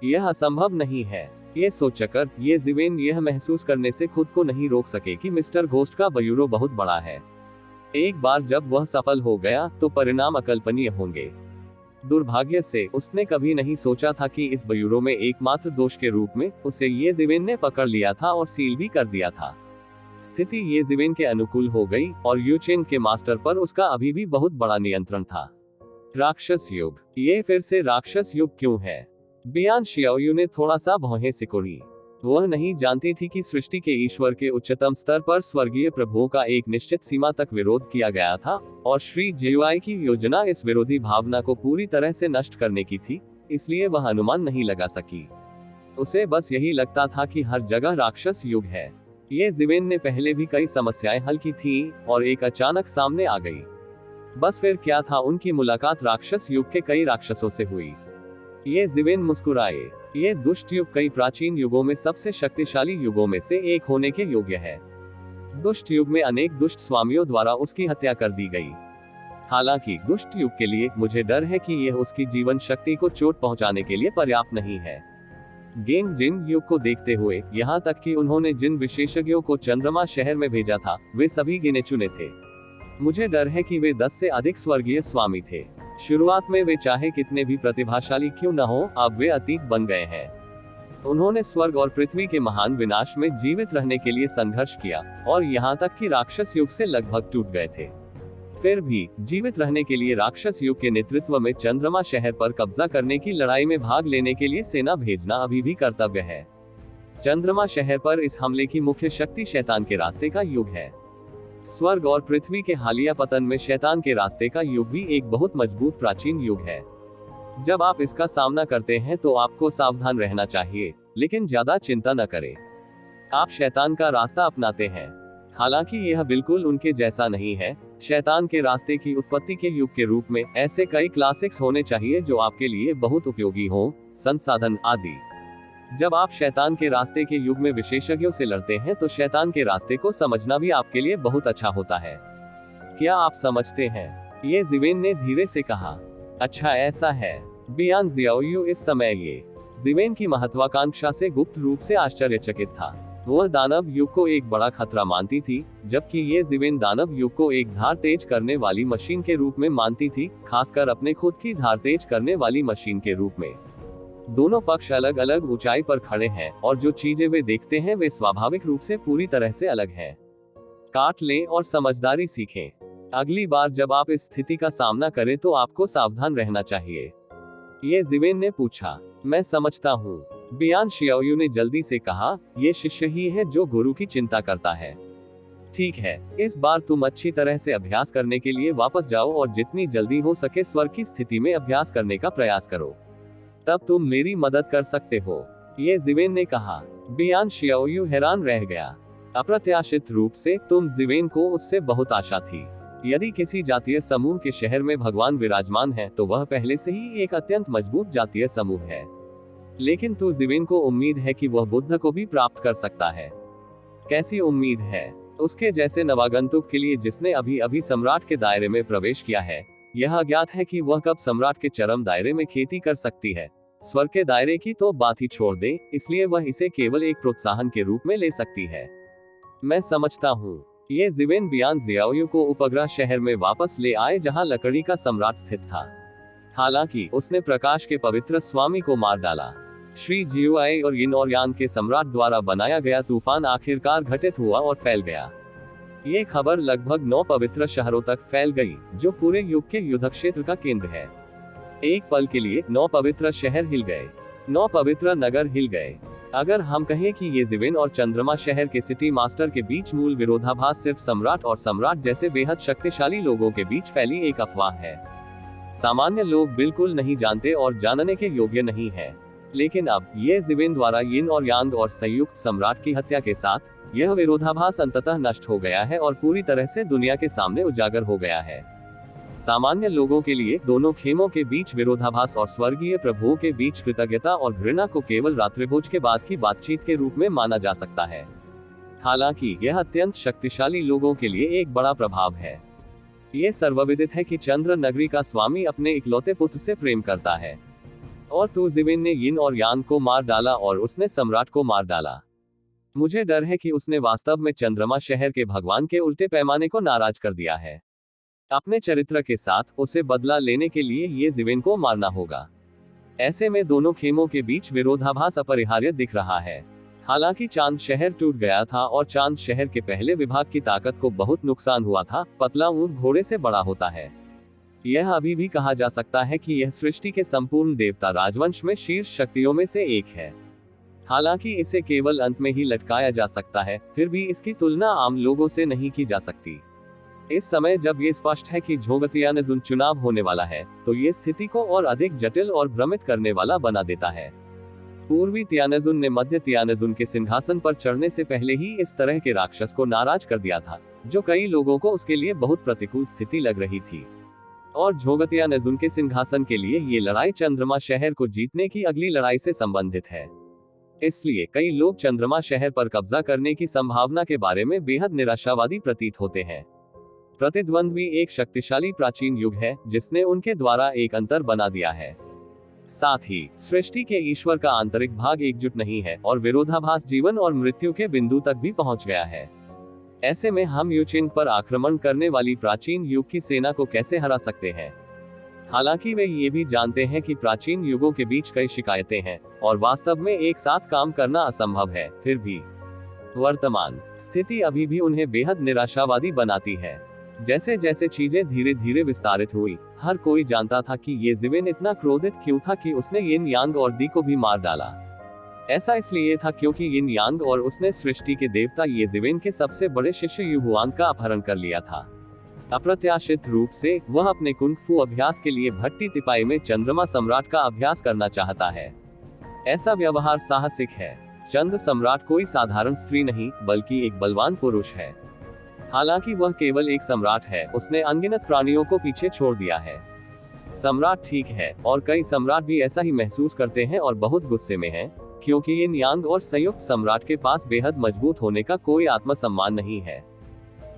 यह असंभव नहीं है। ये सोचकर ये जिवेन यह महसूस करने से खुद को नहीं रोक सके कि मिस्टर घोस्ट का ब्यूरो बहुत बड़ा है। एक बार जब वह सफल हो गया तो परिणाम अकल्पनीय होंगे। दुर्भाग्य से उसने कभी नहीं सोचा था कि इस ब्यूरो में एकमात्र दोष के रूप में उसे ये जिवेन ने पकड़ लिया था और सील भी कर दिया था। स्थिति ये जिवेन के अनुकूल हो गई और यूचेन के मास्टर पर उसका अभी भी बहुत बड़ा नियंत्रण था। राक्षस युग, ये फिर से राक्षस युग क्यों है? बियान शियाओयू ने थोड़ा सा भौहें सिकोड़ी। वह नहीं जानती थी कि सृष्टि के ईश्वर के उच्चतम स्तर पर स्वर्गीय प्रभुओं का एक निश्चित सीमा तक विरोध किया गया था और श्री जेयुआई की योजना इस विरोधी भावना को पूरी तरह से नष्ट करने की थी, इसलिए वह अनुमान नहीं लगा सकी। उसे बस यही लगता था कि हर जगह राक्षस युग है। ये जिवेन ने पहले भी कई समस्याएं हल की थी और एक अचानक सामने आ गई। बस फिर क्या था, उनकी मुलाकात राक्षस युग के कई राक्षसों से हुई। ये जिवेन मुस्कुराए। ये दुष्ट युग कई प्राचीन युगों में सबसे शक्तिशाली युगों में से एक होने के योग्य है। दुष्ट युग में अनेक दुष्ट स्वामियों द्वारा उसकी हत्या कर दी गई। हालांकि दुष्ट युग के लिए मुझे डर है कि यह उसकी जीवन शक्ति को चोट पहुंचाने के लिए पर्याप्त नहीं है। गेंग जिन युग को देखते हुए यहाँ तक कि उन्होंने जिन विशेषज्ञों को चंद्रमा शहर में भेजा था वे सभी गिने चुने थे। मुझे डर है कि वे 10 से अधिक स्वर्गीय स्वामी थे। शुरुआत में वे चाहे कितने भी प्रतिभाशाली क्यों न हो, अब वे अतीत बन गए हैं। उन्होंने स्वर्ग और पृथ्वी के महान विनाश में जीवित रहने के लिए संघर्ष किया और यहाँ तक कि राक्षस युग से लगभग टूट गए थे। फिर भी जीवित रहने के लिए राक्षस युग के नेतृत्व में चंद्रमा शहर पर कब्जा करने की लड़ाई में भाग लेने के लिए सेना भेजना अभी भी कर्तव्य है। चंद्रमा शहर पर इस हमले की मुख्य शक्ति शैतान के रास्ते का युग है। स्वर्ग और पृथ्वी के हालिया पतन में शैतान के रास्ते का युग भी एक बहुत मजबूत प्राचीन युग है। जब आप इसका सामना करते हैं तो आपको सावधान रहना चाहिए, लेकिन ज्यादा चिंता न करें। आप शैतान का रास्ता अपनाते हैं, हालांकि यह बिल्कुल उनके जैसा नहीं है। शैतान के रास्ते की उत्पत्ति के युग के रूप में ऐसे कई क्लासिक्स होने चाहिए जो आपके लिए बहुत उपयोगी हो, संसाधन आदि। जब आप शैतान के रास्ते के युग में विशेषज्ञों से लड़ते हैं तो शैतान के रास्ते को समझना भी आपके लिए बहुत अच्छा होता है। क्या आप समझते हैं? ये जिवेन ने धीरे से कहा। अच्छा ऐसा है। बियान जियाओयू इस समय ये जिवेन की महत्वाकांक्षा से गुप्त रूप से आश्चर्यचकित था। वह दानव युग को एक बड़ा खतरा मानती थी, जबकि ये जिवेन दानव युग को एक धार तेज करने वाली मशीन के रूप में मानती थी, खासकर अपने खुद की धार तेज करने वाली मशीन के रूप में। दोनों पक्ष अलग अलग ऊंचाई पर खड़े हैं और जो चीजें वे देखते हैं वे स्वाभाविक रूप से पूरी तरह से अलग हैं। काट लें और समझदारी सीखें। अगली बार जब आप इस स्थिति का सामना करें तो आपको सावधान रहना चाहिए। ये जिवेन ने पूछा। मैं समझता हूँ, बियान शियाओयू ने जल्दी से कहा। ये शिष्य ही है जो गुरु की चिंता करता है। ठीक है, इस बार तुम अच्छी तरह से अभ्यास करने के लिए वापस जाओ और जितनी जल्दी हो सके स्वर्ग की स्थिति में अभ्यास करने का प्रयास करो। तब तुम मेरी मदद कर सकते हो, ये जिवेन ने कहा। बियान शियाओयू हैरान रह गया। अप्रत्याशित रूप से तुम जिवेन को उससे बहुत आशा थी। यदि किसी जातीय समूह के शहर में भगवान विराजमान है तो वह पहले से ही एक अत्यंत मजबूत जातीय समूह है। लेकिन तू जिवेन को उम्मीद है कि वह बुद्ध को भी प्राप्त कर सकता है। कैसी उम्मीद है? उसके जैसे नवागंतुक के लिए जिसने अभी अभी सम्राट के दायरे में प्रवेश किया है। यह अज्ञात है कि वह कब सम्राट के चरम दायरे में खेती कर सकती है। स्वर्ग के दायरे की तो बात ही छोड़ दे, इसलिए वह इसे केवल एक प्रोत्साहन के रूप में ले सकती है। मैं समझता हूँ। ये जिवेन बियान जियाओयू को उपग्रह शहर में वापस ले आए जहाँ लकड़ी का सम्राट स्थित था। हालांकि उसने प्रकाश के पवित्र स्वामी को मार डाला। श्री जियुआई और यिन और यांग के सम्राट द्वारा बनाया गया तूफान आखिरकार घटित हुआ और फैल गया। ये खबर लगभग 9 पवित्र शहरों तक फैल गई, जो पूरे युग के युद्ध क्षेत्र का केंद्र है। एक पल के लिए 9 पवित्र शहर हिल गए, 9 पवित्र नगर हिल गए। अगर हम कहें कि ये जिवेन और चंद्रमा शहर के सिटी मास्टर के बीच मूल विरोधाभास सिर्फ सम्राट और सम्राट जैसे बेहद शक्तिशाली लोगों के बीच फैली एक अफवाह है। सामान्य लोग बिल्कुल नहीं जानते और जानने के योग्य नहीं है। लेकिन अब ये जिवेन द्वारा यिन और यांग और संयुक्त सम्राट की हत्या के साथ यह विरोधाभास अंततः नष्ट हो गया है और पूरी तरह से दुनिया के सामने उजागर हो गया है। सामान्य लोगों के लिए दोनों खेमों के बीच विरोधाभास और स्वर्गीय प्रभुओं के बीच कृतज्ञता और घृणा को केवल रात्रिभोज के बाद की बातचीत के रूप में माना जा सकता है। हालांकि यह अत्यंत शक्तिशाली लोगों के लिए एक बड़ा प्रभाव है। ये सर्वविदित है कि चंद्र नगरी का स्वामी अपने इकलौते पुत्र से प्रेम करता है और तू जिविन ने यिन और यांग को मार डाला और उसने सम्राट को मार डाला। मुझे डर है कि उसने वास्तव में चंद्रमा शहर के भगवान के उल्टे पैमाने को नाराज कर दिया है। अपने चरित्र के साथ उसे बदला लेने के लिए ये जिविन को मारना होगा। ऐसे में दोनों खेमों के बीच विरोधाभास अपरिहार्य दिख रहा है। हालांकि चांद शहर टूट गया था और चांद शहर के पहले विभाग की ताकत को बहुत नुकसान हुआ था, पतला ऊंट घोड़े से बड़ा होता है। यह अभी भी कहा जा सकता है कि यह सृष्टि के संपूर्ण देवता राजवंश में शीर्ष शक्तियों में से एक है। हालांकि इसे केवल अंत में ही लटकाया जा सकता है, फिर भी इसकी तुलना आम लोगों से नहीं की जा सकती। इस समय जब ये स्पष्ट है कि झोंगतियानजुन चुनाव होने वाला है, तो ये स्थिति को और अधिक जटिल और भ्रमित करने वाला बना देता है। पूर्वी तियानजुन ने मध्य तियानजुन के सिंहासन पर चढ़ने से पहले ही इस तरह के राक्षस को नाराज कर दिया था, जो कई लोगों को उसके लिए बहुत प्रतिकूल स्थिति लग रही थी। और झोंगतियानजुन के सिंहासन के लिए ये लड़ाई चंद्रमा शहर को जीतने की अगली लड़ाई से संबंधित है। इसलिए कई लोग चंद्रमा शहर पर कब्जा करने की संभावना के बारे में बेहद निराशावादी प्रतीत होते हैं। प्रतिद्वंद्वी एक शक्तिशाली प्राचीन युग है जिसने उनके द्वारा एक अंतर बना दिया है। साथ ही सृष्टि के ईश्वर का आंतरिक भाग एकजुट नहीं है और विरोधाभास जीवन और मृत्यु के बिंदु तक भी पहुंच गया है। ऐसे में हम यूचिंग पर आक्रमण करने वाली प्राचीन युग की सेना को कैसे हरा सकते हैं? हालांकि वे ये भी जानते हैं कि प्राचीन युगों के बीच कई शिकायतें हैं और वास्तव में एक साथ काम करना असंभव है, फिर भी वर्तमान स्थिति अभी भी उन्हें बेहद निराशावादी बनाती है। जैसे जैसे चीजें धीरे धीरे विस्तारित हुई, हर कोई जानता था कि ये जिविन इतना क्रोधित क्यों था कि उसने यिन यांग और दी को भी मार डाला। ऐसा इसलिए था क्योंकि यिन यांग और उसने सृष्टि के देवता ये जिविन के सबसे बड़े शिष्य युहुआंग का अपहरण कर लिया था। अप्रत्याशित रूप से वह अपने कुंग फू अभ्यास के लिए भट्टी तिपाई में चंद्रमा सम्राट का अभ्यास करना चाहता है। ऐसा व्यवहार साहसिक है। चंद्र सम्राट कोई साधारण स्त्री नहीं, बल्कि एक बलवान पुरुष है। हालांकि वह केवल एक सम्राट है, उसने अनगिनत प्राणियों को पीछे छोड़ दिया है। सम्राट ठीक है, और कई सम्राट भी ऐसा ही महसूस करते हैं और बहुत गुस्से में हैं, क्योंकि यिन यांग और संयुक्त सम्राट के पास बेहद मजबूत होने का कोई आत्मसम्मान नहीं है।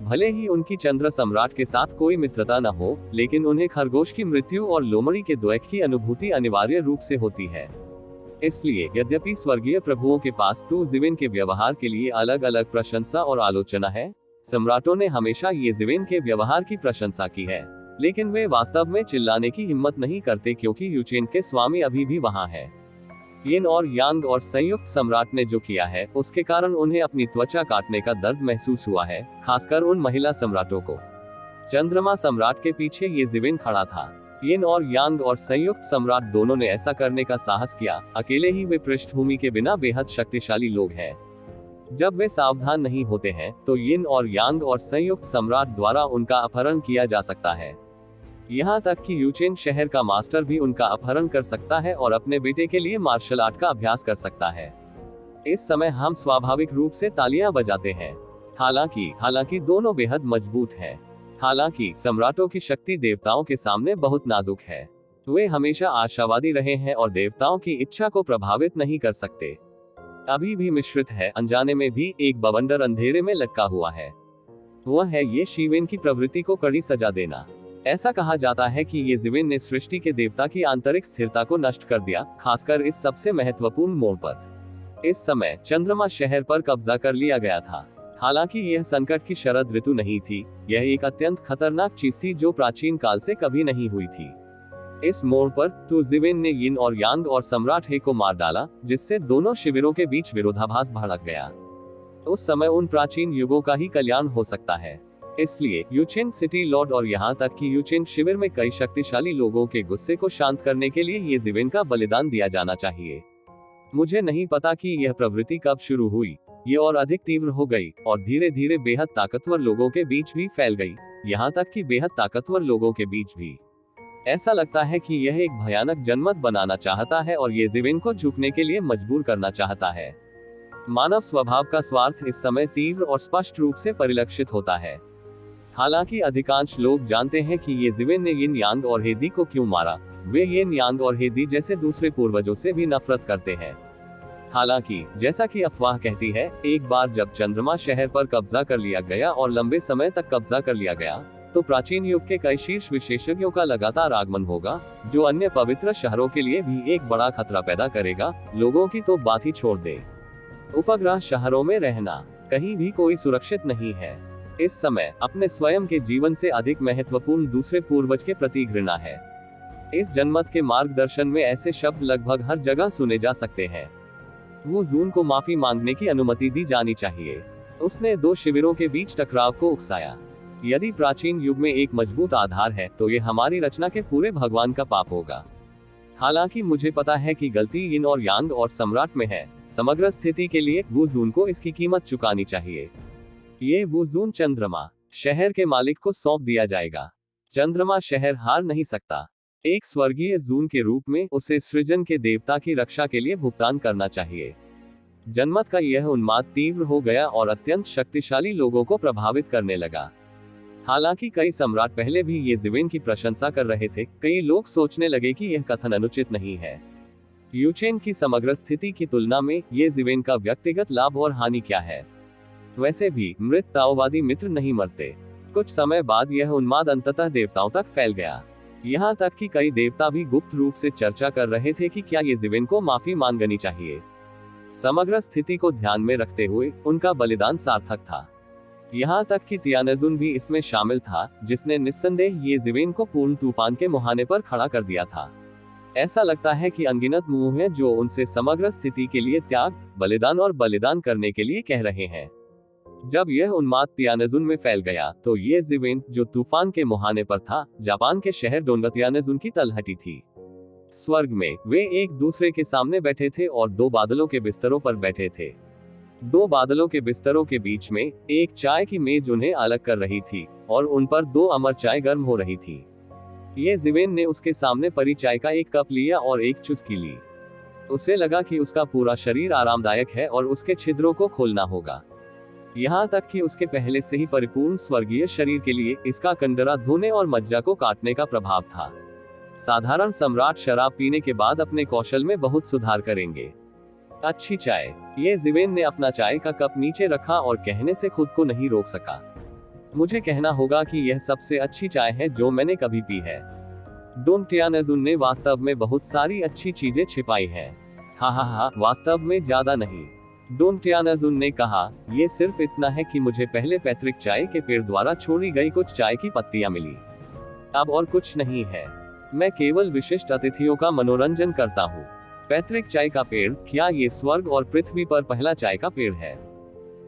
भले ही उनकी चंद्र सम्राट के साथ कोई मित्रता न हो, लेकिन उन्हें खरगोश की मृत्यु और लोमड़ी के द्वैत की अनुभूति अनिवार्य रूप से होती है। इसलिए यद्यपि स्वर्गीय प्रभुओं के पास तू जिविन के व्यवहार के लिए अलग अलग प्रशंसा और आलोचना है, सम्राटों ने हमेशा ये जिविन के व्यवहार की प्रशंसा की है, लेकिन वे वास्तव में चिल्लाने की हिम्मत नहीं करते क्योंकि यूचेन के स्वामी अभी भी वहां है। यिन और यांग और संयुक्त सम्राट ने जो किया है, उसके कारण उन्हें अपनी त्वचा काटने का दर्द महसूस हुआ है, खासकर उन महिला सम्राटों को। चंद्रमा सम्राट के पीछे ये जिविन खड़ा था। यिन और यांग और संयुक्त सम्राट दोनों ने ऐसा करने का साहस किया। अकेले ही वे पृष्ठभूमि के बिना बेहद शक्तिशाली लोग हैं। जब वे सावधान नहीं होते हैं, तो यिन और यांग और संयुक्त सम्राट द्वारा उनका अपहरण किया जा सकता है। यहाँ तक कि यूचेन शहर का मास्टर भी उनका अपहरण कर सकता है और अपने बेटे के लिए मार्शल आर्ट का अभ्यास कर सकता है। इस समय हम स्वाभाविक रूप से तालियां बजाते हैं। हालांकि दोनों बेहद मजबूत हैं। हालांकि सम्राटों की शक्ति देवताओं के सामने बहुत नाजुक है। वे हमेशा आशावादी रहे हैं और देवताओं की इच्छा को प्रभावित नहीं कर सकते। अभी भी मिश्रित है, अनजाने में भी एक बवंडर अंधेरे में लटका हुआ है। वह है ये शिवेन की प्रवृत्ति को कड़ी सजा देना। ऐसा कहा जाता है कि ये जिविन ने सृष्टि के देवता की आंतरिक स्थिरता को नष्ट कर दिया, खासकर इस सबसे महत्वपूर्ण मोड़ पर। इस समय चंद्रमा शहर पर कब्जा कर लिया गया था। हालांकि यह संकट की शरद ऋतु नहीं थी, यह एक अत्यंत खतरनाक चीज थी जो प्राचीन काल से कभी नहीं हुई थी। इस मोड़ पर तू जिविन ने यिन और यांग और सम्राट हे को मार डाला, जिससे दोनों शिविरों के बीच विरोधाभास भड़क गया। उस समय उन प्राचीन युगों का ही कल्याण हो सकता है। इसलिए यूचेन सिटी लॉर्ड और यहाँ तक कि यूचेन शिविर में कई शक्तिशाली लोगों के गुस्से को शांत करने के लिए ये जिविन का बलिदान दिया जाना चाहिए। मुझे नहीं पता कि यह प्रवृत्ति कब शुरू हुई। ये और अधिक तीव्र हो गई और धीरे धीरे बेहद ताकतवर लोगों के बीच भी फैल गई, यहाँ तक कि बेहद ताकतवर लोगों के बीच भी। ऐसा लगता है कि यह एक भयानक जनमत बनाना चाहता है और ये जिविन को झुकने के लिए मजबूर करना चाहता है। मानव स्वभाव का स्वार्थ इस समय तीव्र और स्पष्ट रूप से परिलक्षित होता है। हालांकि अधिकांश लोग जानते हैं कि ये जिविन ने यिन यांग और हेदी को क्यों मारा। वे यिन यांग और हेदी जैसे दूसरे पूर्वजों से भी नफरत करते हैं। हालांकि जैसा कि अफवाह कहती है, एक बार जब चंद्रमा शहर पर कब्जा कर लिया गया और लंबे समय तक कब्जा कर लिया गया, तो प्राचीन युग के कई शीर्ष विशेषज्ञों का लगातार आगमन होगा, जो अन्य पवित्र शहरों के लिए भी एक बड़ा खतरा पैदा करेगा। लोगों की तो बात ही छोड़ दे, उपग्रह शहरों में रहना कहीं भी कोई सुरक्षित नहीं है। इस समय अपने स्वयं के जीवन से अधिक महत्वपूर्ण दूसरे पूर्वज के प्रति घृणा है। इस जनमत के मार्गदर्शन में ऐसे शब्द लगभग हर जगह सुने जा सकते हैं। वू जून को माफी मांगने की अनुमति दी जानी चाहिए। उसने दो शिविरों के बीच टकराव को उकसाया। यदि प्राचीन युग में एक मजबूत आधार है तो ये हमारी रचना के पूरे भगवान का पाप होगा। हालांकि मुझे पता है कि गलती यिन और यांग और सम्राट में है। समग्र स्थिति के लिए वू जून को इसकी कीमत चुकानी चाहिए। ये वू जून चंद्रमा शहर के मालिक को सौंप दिया जाएगा। चंद्रमा शहर हार नहीं सकता। एक स्वर्गीय जून के रूप में उसे सृजन के देवता की रक्षा के लिए भुगतान करना चाहिए। जनमत का यह उन्माद तीव्र हो गया और अत्यंत शक्तिशाली लोगों को प्रभावित करने लगा। हालांकि कई सम्राट पहले भी ये जिवेन की प्रशंसा कर रहे थे, कई लोग सोचने लगे कि यह कथन अनुचित नहीं है। यूचेन की समग्र स्थिति की तुलना में ये जिवेन का व्यक्तिगत लाभ और हानि क्या है। वैसे भी मृत ताओवादी मित्र नहीं मरते। कुछ समय बाद यह उन्माद अंततः देवताओं तक फैल गया। यहाँ तक कि कई देवता भी गुप्त रूप से चर्चा कर रहे थे कि क्या ये जिवेन को माफी मांगनी चाहिए। समग्र स्थिति को ध्यान में रखते हुए उनका बलिदान सार्थक था। यहाँ तक कि तियानजुन भी इसमें शामिल था, जिसने निस्संदेह ये जिवेन को पूर्ण तूफान के मुहाने पर खड़ा कर दिया था। ऐसा लगता है कि अनगिनत मुंह हैं जो उनसे समग्र स्थिति के लिए त्याग, बलिदान और बलिदान करने के लिए कह रहे हैं। जब यह उन्माद तियानजुन में फैल गया तो ये जिवेन जो तूफान के मुहाने पर था, जापान के शहर डोंगतियानजुन की तलहटी थी। स्वर्ग में वे एक दूसरे के सामने बैठे थे और दो बादलों के बिस्तरों पर बैठे थे। दो बादलों के बिस्तरों के बीच में एक चाय की मेज उन्हें अलग कर रही थी और उन पर दो अमर चाय गर्म हो रही थी। ये जिवेन ने उसके सामने परी चाय का एक कप लिया और एक चुस्की ली। उसे लगा कि उसका पूरा शरीर आरामदायक है और उसके छिद्रों को खोलना होगा। यहाँ तक कि उसके पहले से ही परिपूर्ण स्वर्गीय शरीर के लिए इसका कंडरा धोने और मज्जा को काटने का प्रभाव था। साधारण सम्राट शराब पीने के बाद अपने कौशल में बहुत सुधार करेंगे। अच्छी चाय। ये जिवेन ने अपना चाय का कप नीचे रखा और कहने से खुद को नहीं रोक सका। मुझे कहना होगा कि यह सबसे अच्छी चाय है जो मैंने कभी पी है। डोंगटियानजुन ने वास्तव में बहुत सारी अच्छी चीजें छिपाई हैं। हा, वास्तव में ज्यादा नहीं। डोंगटियानजुन ने कहा, ये सिर्फ इतना है कि मुझे पहले पैतृक चाय के पेड़ द्वारा छोड़ी गई कुछ चाय की पत्तियां मिली। अब और कुछ नहीं है। मैं केवल विशिष्ट अतिथियों का मनोरंजन करता हूँ। पैतृक चाय का पेड़, क्या ये स्वर्ग और पृथ्वी पर पहला चाय का पेड़ है?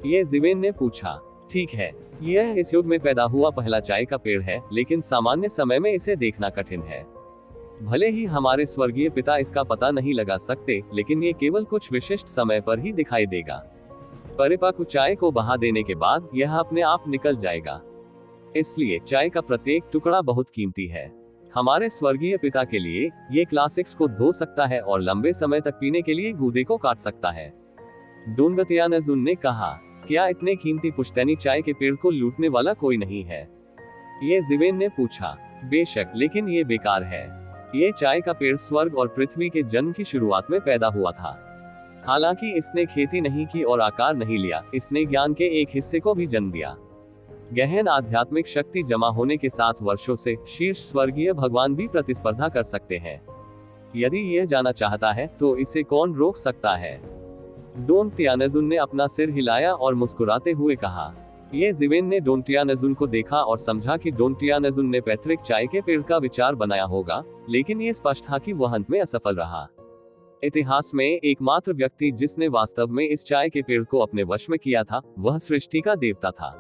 ये जिवेन ने पूछा। ठीक है, यह इस युग में पैदा हुआ पहला चाय का पेड़ है, लेकिन सामान्य समय में इसे देखना कठिन है। भले ही हमारे स्वर्गीय पिता इसका पता नहीं लगा सकते, लेकिन ये केवल कुछ विशिष्ट समय पर ही दिखाई देगा। परिपक्व चाय को बहा देने के बाद यह अपने आप निकल जाएगा। इसलिए चाय का प्रत्येक टुकड़ा बहुत कीमती है। हमारे स्वर्गीय पिता के लिए ये क्लासिक्स को धो सकता है और लंबे समय तक पीने के लिए गूदे को काट सकता है। डोंगतियानजुन ने कहा, क्या इतने कीमती पुश्तैनी चाय के पेड़ को लूटने वाला कोई नहीं है? ये जिवेन ने पूछा। बेशक, लेकिन ये बेकार है। ये चाय का पेड़ स्वर्ग और पृथ्वी के जन्म की शुरुआत में पैदा हुआ था। हालांकि इसने खेती नहीं की और आकार नहीं लिया, इसने ज्ञान के एक हिस्से को भी जन्म दिया। गहन आध्यात्मिक शक्ति जमा होने के साथ वर्षों से शीर्ष स्वर्गीय भगवान भी प्रतिस्पर्धा कर सकते हैं। यदि यह जाना चाहता है तो इसे कौन रोक सकता है? डोंगटियानजुन ने अपना सिर हिलाया और मुस्कुराते हुए कहा। ये जिवेन ने डोंगटियानजुन को देखा और समझा कि डोंगटियानजुन ने पैतृक चाय के पेड़ का विचार बनाया होगा, लेकिन ये स्पष्ट था कि वह अंत में असफल रहा। इतिहास में एकमात्र व्यक्ति जिसने वास्तव में इस चाय के पेड़ को अपने वश में किया था, वह सृष्टि का देवता था।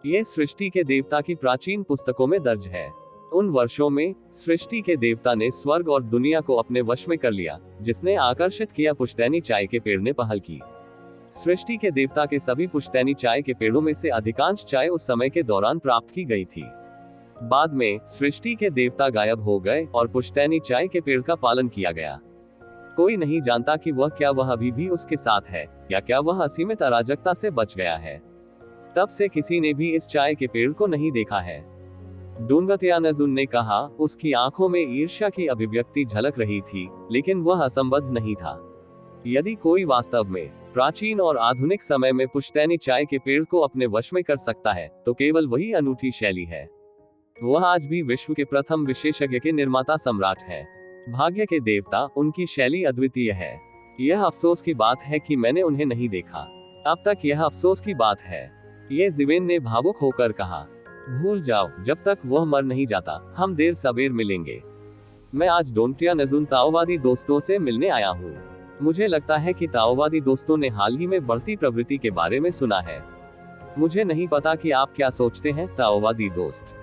ये सृष्टि के देवता की प्राचीन पुस्तकों में दर्ज है। उन वर्षों में सृष्टि के देवता ने स्वर्ग और दुनिया को अपने वश में कर लिया, जिसने आकर्षित किया पुश्तैनी चाय के पेड़ ने पहल की। सृष्टि के देवता के सभी पुश्तैनी चाय के पेड़ों में से अधिकांश चाय उस समय के दौरान प्राप्त की गई थी। बाद में सृष्टि के देवता गायब हो गए और पुश्तैनी चाय के पेड़ का पालन किया गया। कोई नहीं जानता कि वह अभी भी उसके साथ है, या क्या वह असीमित अराजकता से बच गया है। तब से किसी ने भी इस चाय के पेड़ को नहीं देखा है। डोंगतियानजुन ने कहा, उसकी आंखों में ईर्ष्या की अभिव्यक्ति झलक रही थी, लेकिन वह असंबद्ध नहीं था। यदि कोई वास्तव में प्राचीन और आधुनिक समय में पुश्तैनी चाय के पेड़ को अपने वश में कर सकता है, तो केवल वही अनूठी शैली है। वह आज भी विश्व के प्रथम विशेषज्ञ के निर्माता सम्राट है। भाग्य के देवता, उनकी शैली अद्वितीय है। यह अफसोस की बात है कि मैंने उन्हें नहीं देखा। अब तक यह अफसोस की बात है, ये जिवेन ने भावुक होकर कहा। भूल जाओ, जब तक वह मर नहीं जाता, हम देर सवेर मिलेंगे। मैं आज डोंटिया नजुन ताओवादी दोस्तों से मिलने आया हूँ। मुझे लगता है कि ताओवादी दोस्तों ने हाल ही में बढ़ती प्रवृत्ति के बारे में सुना है। मुझे नहीं पता कि आप क्या सोचते हैं, ताओवादी दोस्त।